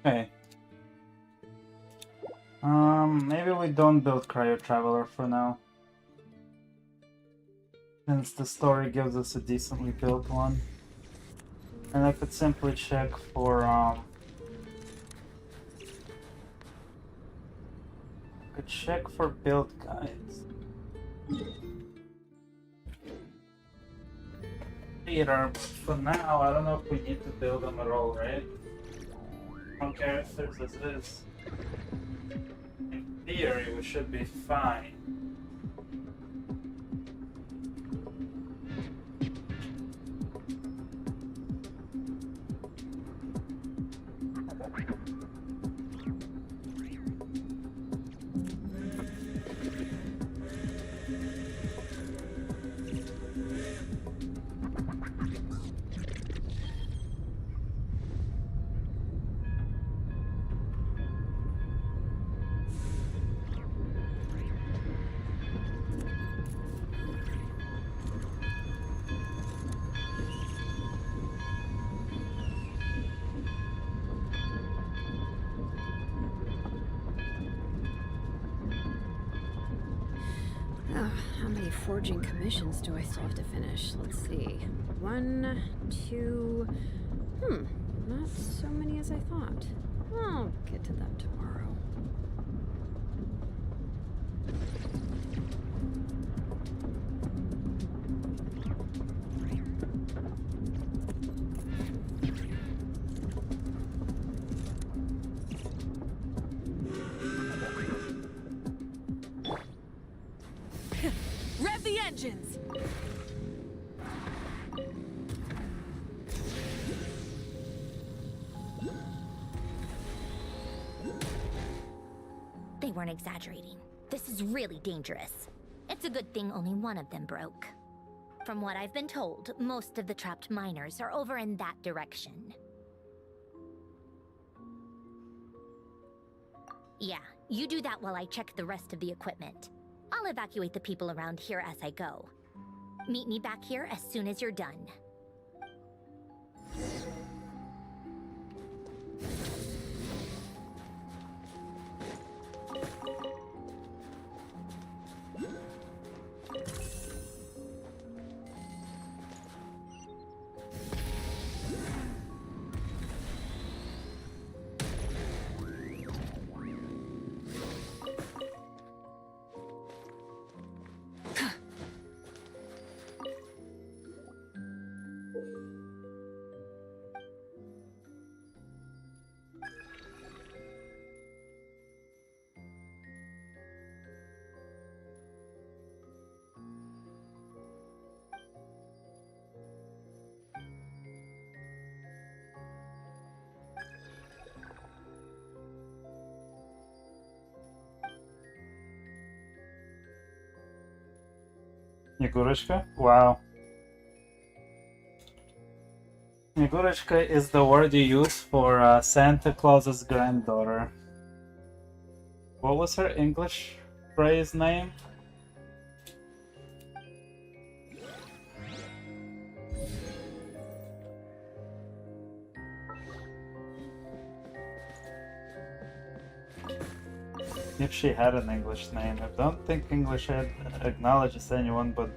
Okay. Maybe we don't build Cryo Traveler for now. Since the story gives us a decently built one. And I could simply check for, could check for build guides. Theater, but for now, I don't know if we need to build them at all, right? On characters as it is. In theory, we should be fine. How many forging commissions do I still have to finish? Let's see. 1, 2... not so many as I thought. I'll get to that tomorrow. Rev the engines! They weren't exaggerating. This is really dangerous. It's a good thing only one of them broke. From what I've been told, most of the trapped miners are over in that direction. Yeah, you do that while I check the rest of the equipment. I'll evacuate the people around here as I go. Meet me back here as soon as you're done. Снегурочка? Wow. Снегурочка is the word you use for Santa Claus's granddaughter. What was her English phrase name? If she had an English name. I don't think English acknowledges anyone but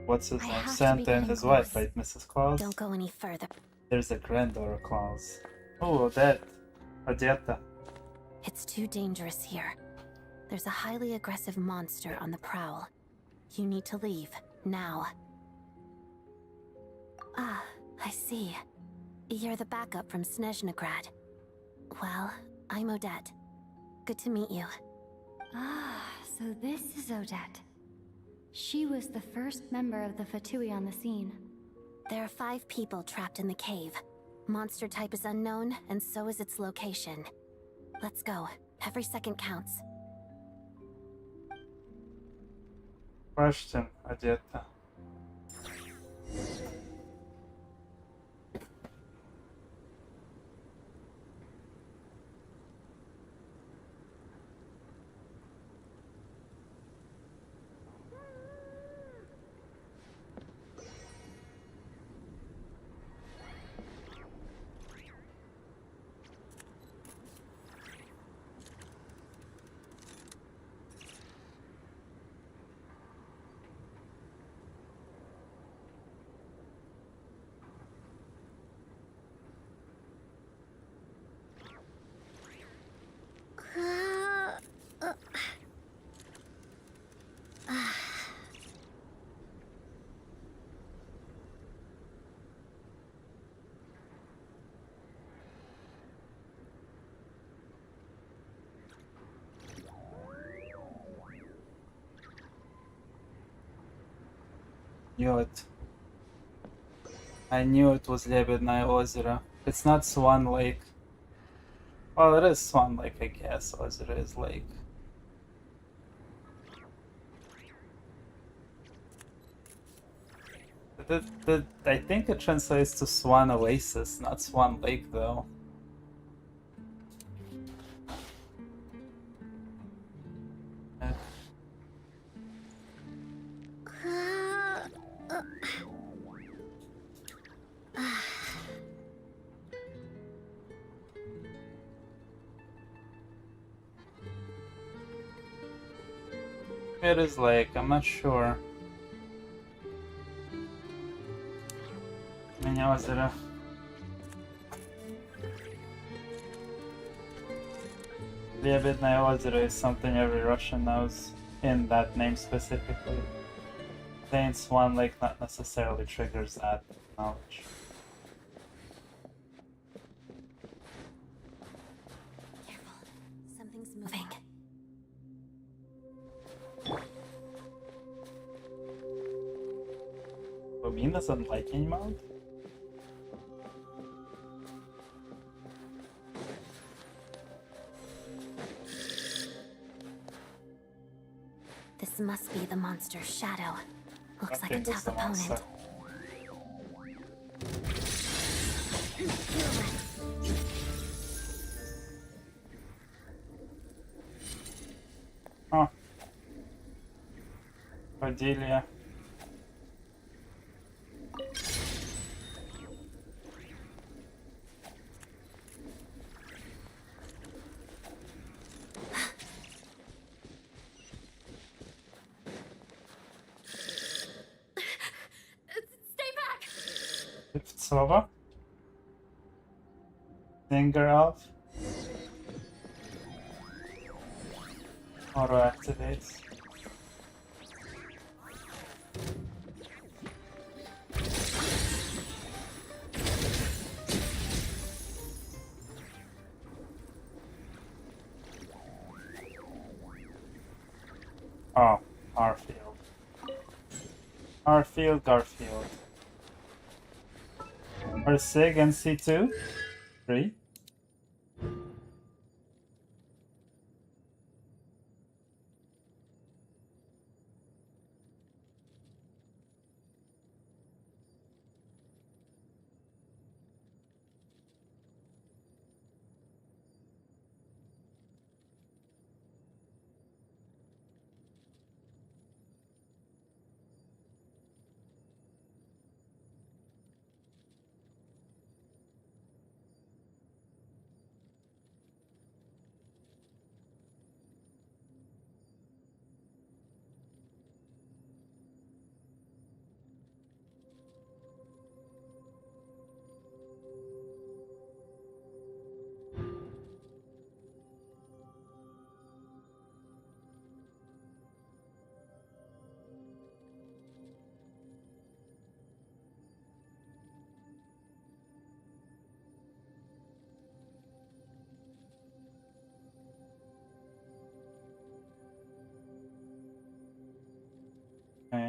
what's his name? Santa and his wife, right, Mrs. Claus? Don't go any further. There's a granddaughter Claus. Oh, Odette. Odetta. It's too dangerous here. There's a highly aggressive monster on the prowl. You need to leave, now. Ah, I see. You're the backup from Snezhnaya. Well, I'm Odette. Good to meet you. Ah, so this is Odette. She was the first member of the Fatui on the scene. There are 5 people trapped in the cave. Monster type is unknown, and so is its location. Let's go. Every second counts. Question, Odetta. Knew it. I knew it was Снежная озеро. It's not Swan Lake. Well, it is Swan Lake, I guess. Озеро is lake. I think it translates to Swan Oasis, not Swan Lake, though. It is lake, I'm not sure. Снежная озеро. Снежное озеро is something every Russian knows in that name specifically. Saying Swan Lake not necessarily triggers that knowledge. Careful. Something's moving. Lumina's on lightning mode? This must be the monster's shadow. Looks like a think it's tough the monster. opponent. Huh. Cordelia. Stay back! Slova? Finger off. Auto activates. Oh, Garfield. Garfield. Or Sig and C2? 3?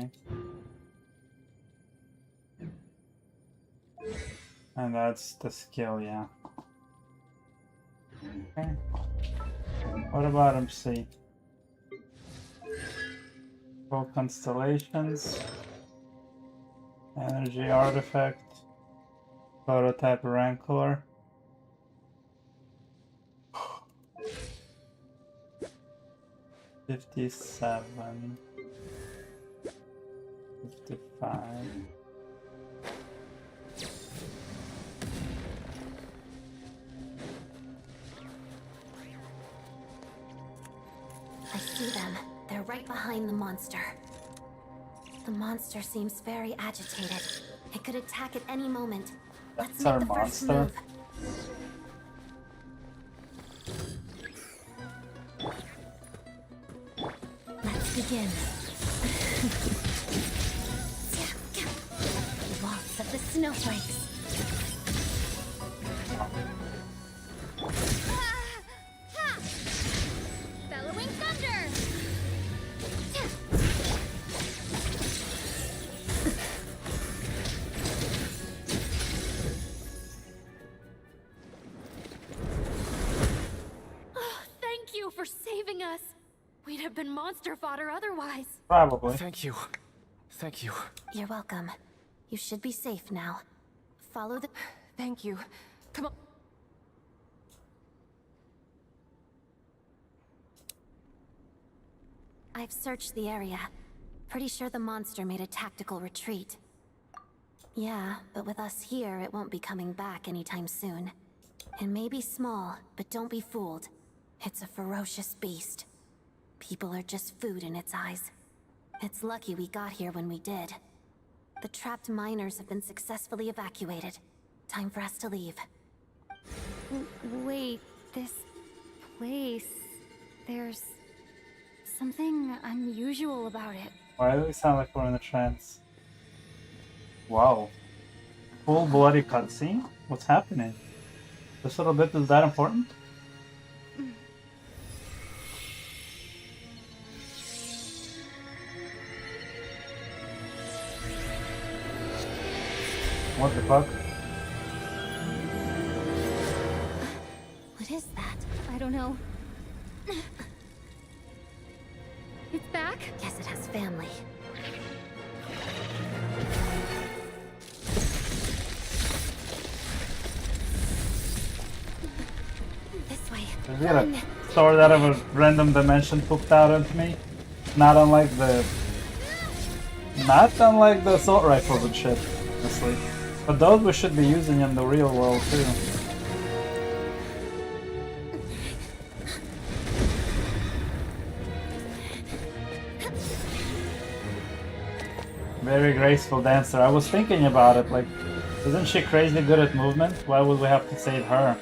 Okay. And that's the skill, yeah. Okay. What about MC? Full constellations. Energy artifact. Prototype Rancor. $57. $55. I see them. They're right behind the monster. The monster seems very agitated. It could attack at any moment. Let's That's make our the first monster. move. Let's begin. Waltz of the snowflakes. Bellowing thunder! Oh, thank you for saving us. We'd have been monster fodder otherwise. Probably. Thank you. Thank you. You're welcome. You should be safe now. Follow the... Thank you. Come on. I've searched the area. Pretty sure the monster made a tactical retreat. Yeah, but with us here, it won't be coming back anytime soon. It may be small, but don't be fooled. It's a ferocious beast. People are just food in its eyes. It's lucky we got here when we did. The trapped miners have been successfully evacuated. Time for us to leave. Wait, this place... There's something unusual about it. Why do we sound like we're in a trance? Wow. Full bloody cutscene? What's happening? This little bit is that important? What the fuck? What is that? I don't know. It's back? Guess it has family. This way. Is it a sword out of a random dimension pooped out into me? Not unlike the assault rifles and shit, honestly. But those we should be using in the real world too. Very graceful dancer. I was thinking about it, like, isn't she crazy good at movement? Why would we have to save her?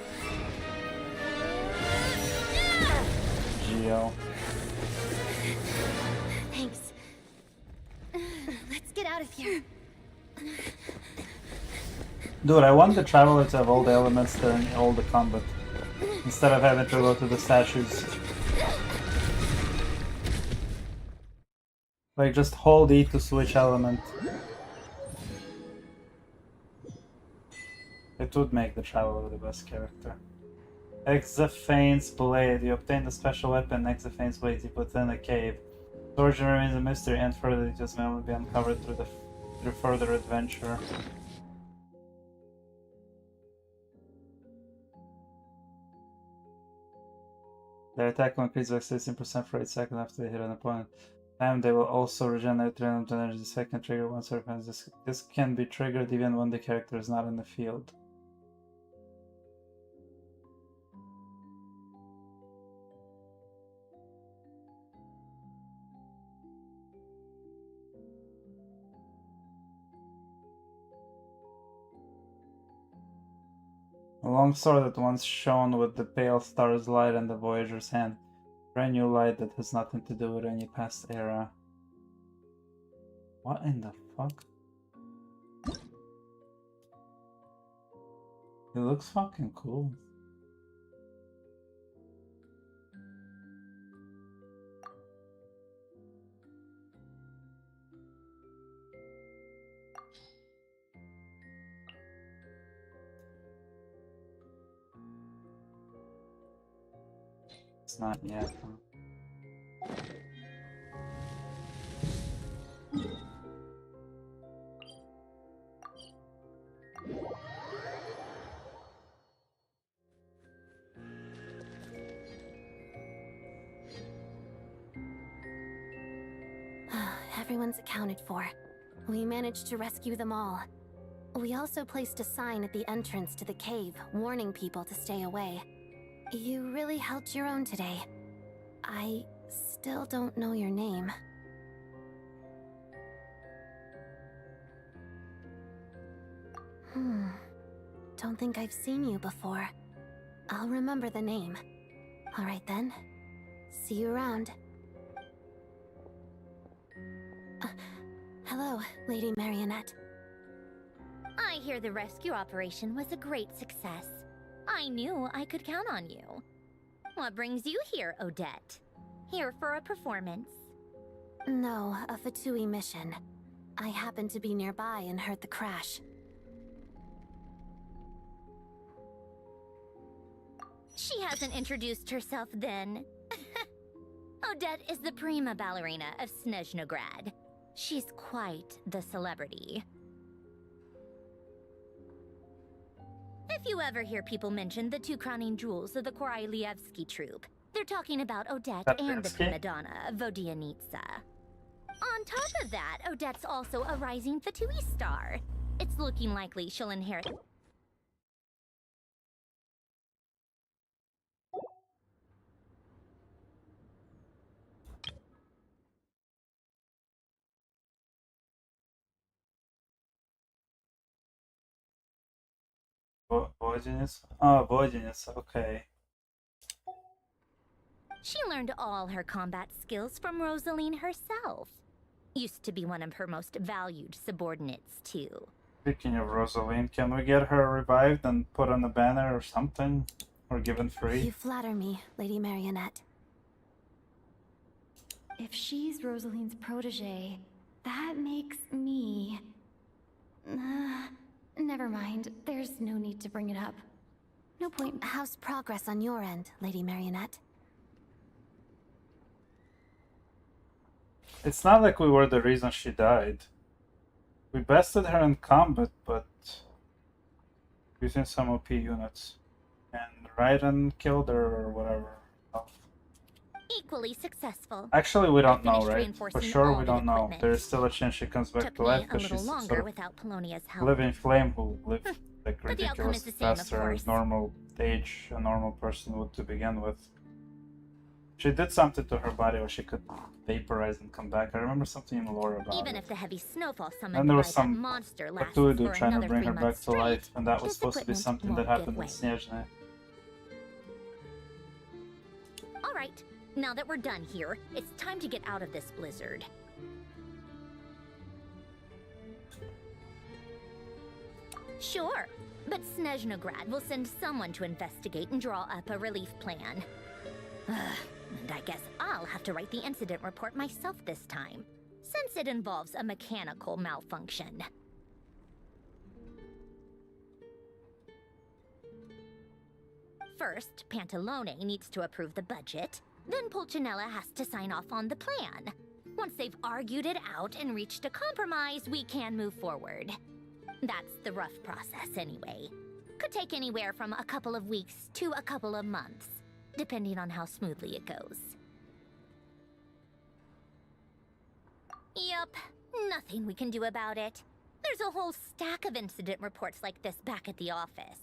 Geo. Thanks. Let's get out of here. Dude, I want the Traveler to have all the elements during all the combat, instead of having to go to the statues. Like, just hold E to switch element. It would make the Traveler the best character. Exophane's Blade. You obtain the special weapon Exophane's Blade you put in a cave. The origin remains a mystery, and further details may only be uncovered through further adventure. Their attack will increase by 16% for 8 seconds after they hit an opponent. And they will also regenerate 300 energy. The second trigger once or twice. This can be triggered even when the character is not in the field. A long sword that once shone with the pale star's light in the Voyager's hand. Brand new light that has nothing to do with any past era. What in the fuck? It looks fucking cool. It's not yet. Huh? Everyone's accounted for. We managed to rescue them all. We also placed a sign at the entrance to the cave, warning people to stay away. You really held your own today. I still don't know your name. Don't think I've seen you before. I'll remember the name. All right then. See you around. Hello, Lady Marionette. I hear the rescue operation was a great success. I knew I could count on you. What brings you here, Odette? Here for a performance? No, a Fatui mission. I happened to be nearby and heard the crash. She hasn't introduced herself then. Odette is the prima ballerina of Snezhnaya. She's quite the celebrity. If you ever hear people mention the two crowning jewels of the Korailievsky troupe, they're talking about Odette and the prima donna, Vodianitsa. On top of that, Odette's also a rising Fatui star. It's looking likely she'll inherit... Vodinus? Oh, Vodinus, okay. She learned all her combat skills from Rosaline herself. Used to be one of her most valued subordinates, too. Speaking of Rosaline, can we get her revived and put on a banner or something? Or given free? You flatter me, Lady Marionette. If she's Rosaline's protege, that makes me... never mind. There's no need to bring it up. No point. How's progress on your end, Lady Marionette? It's not like we were the reason she died. We bested her in combat, but using some OP units. And Raiden killed her or whatever. Equally successful. Actually, we don't know, finished right? For reinforcing sure, all we the don't know. equipment. There's still a chance she comes back Took to life me a because little she's longer sort of without Polonia's help. living flame who lived like But the outcome is ridiculously the same, of faster course. normal age a normal person would to begin with. She did something to her body where she could vaporize and come back. I remember something in lore about Even it. if the heavy snowfall And summoned there by was that some monster lasts Cthulhu for trying to another bring 3 her back months to life, and that was this supposed to be equipment something that won't happened in give way. Снежная. Alright, now that we're done here, it's time to get out of this blizzard. Sure, but Snezhnaya will send someone to investigate and draw up a relief plan. And I guess I'll have to write the incident report myself this time, since it involves a mechanical malfunction. First, Pantalone needs to approve the budget, then Pulcinella has to sign off on the plan. Once they've argued it out and reached a compromise, we can move forward. That's the rough process anyway. Could take anywhere from a couple of weeks to a couple of months, depending on how smoothly it goes. Yup, nothing we can do about it. There's a whole stack of incident reports like this back at the office.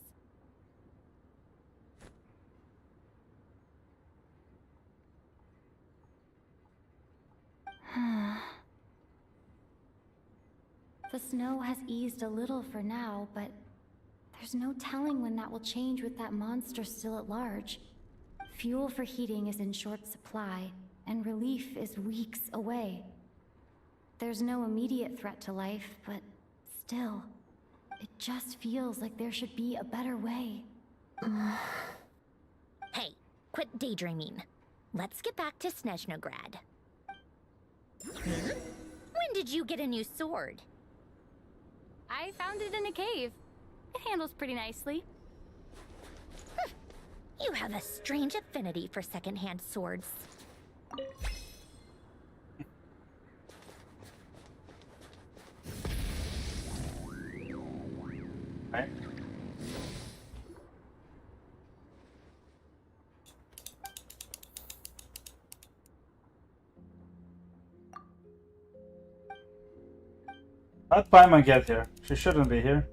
The snow has eased a little for now, but there's no telling when that will change with that monster still at large. Fuel for heating is in short supply, and relief is weeks away. There's no immediate threat to life, but still, it just feels like there should be a better way. Hey, quit daydreaming. Let's get back to Snezhnaya. When did you get a new sword? I found it in a cave. It handles pretty nicely. You have a strange affinity for secondhand swords. Right. How'd Paimon get here? She shouldn't be here.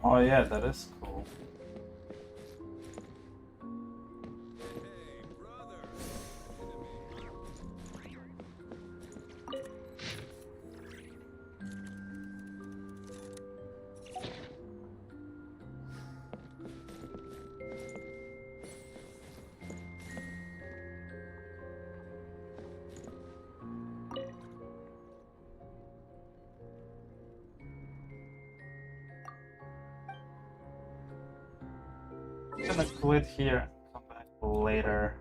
Oh yeah, that is cool. I'm gonna quit here and come back later.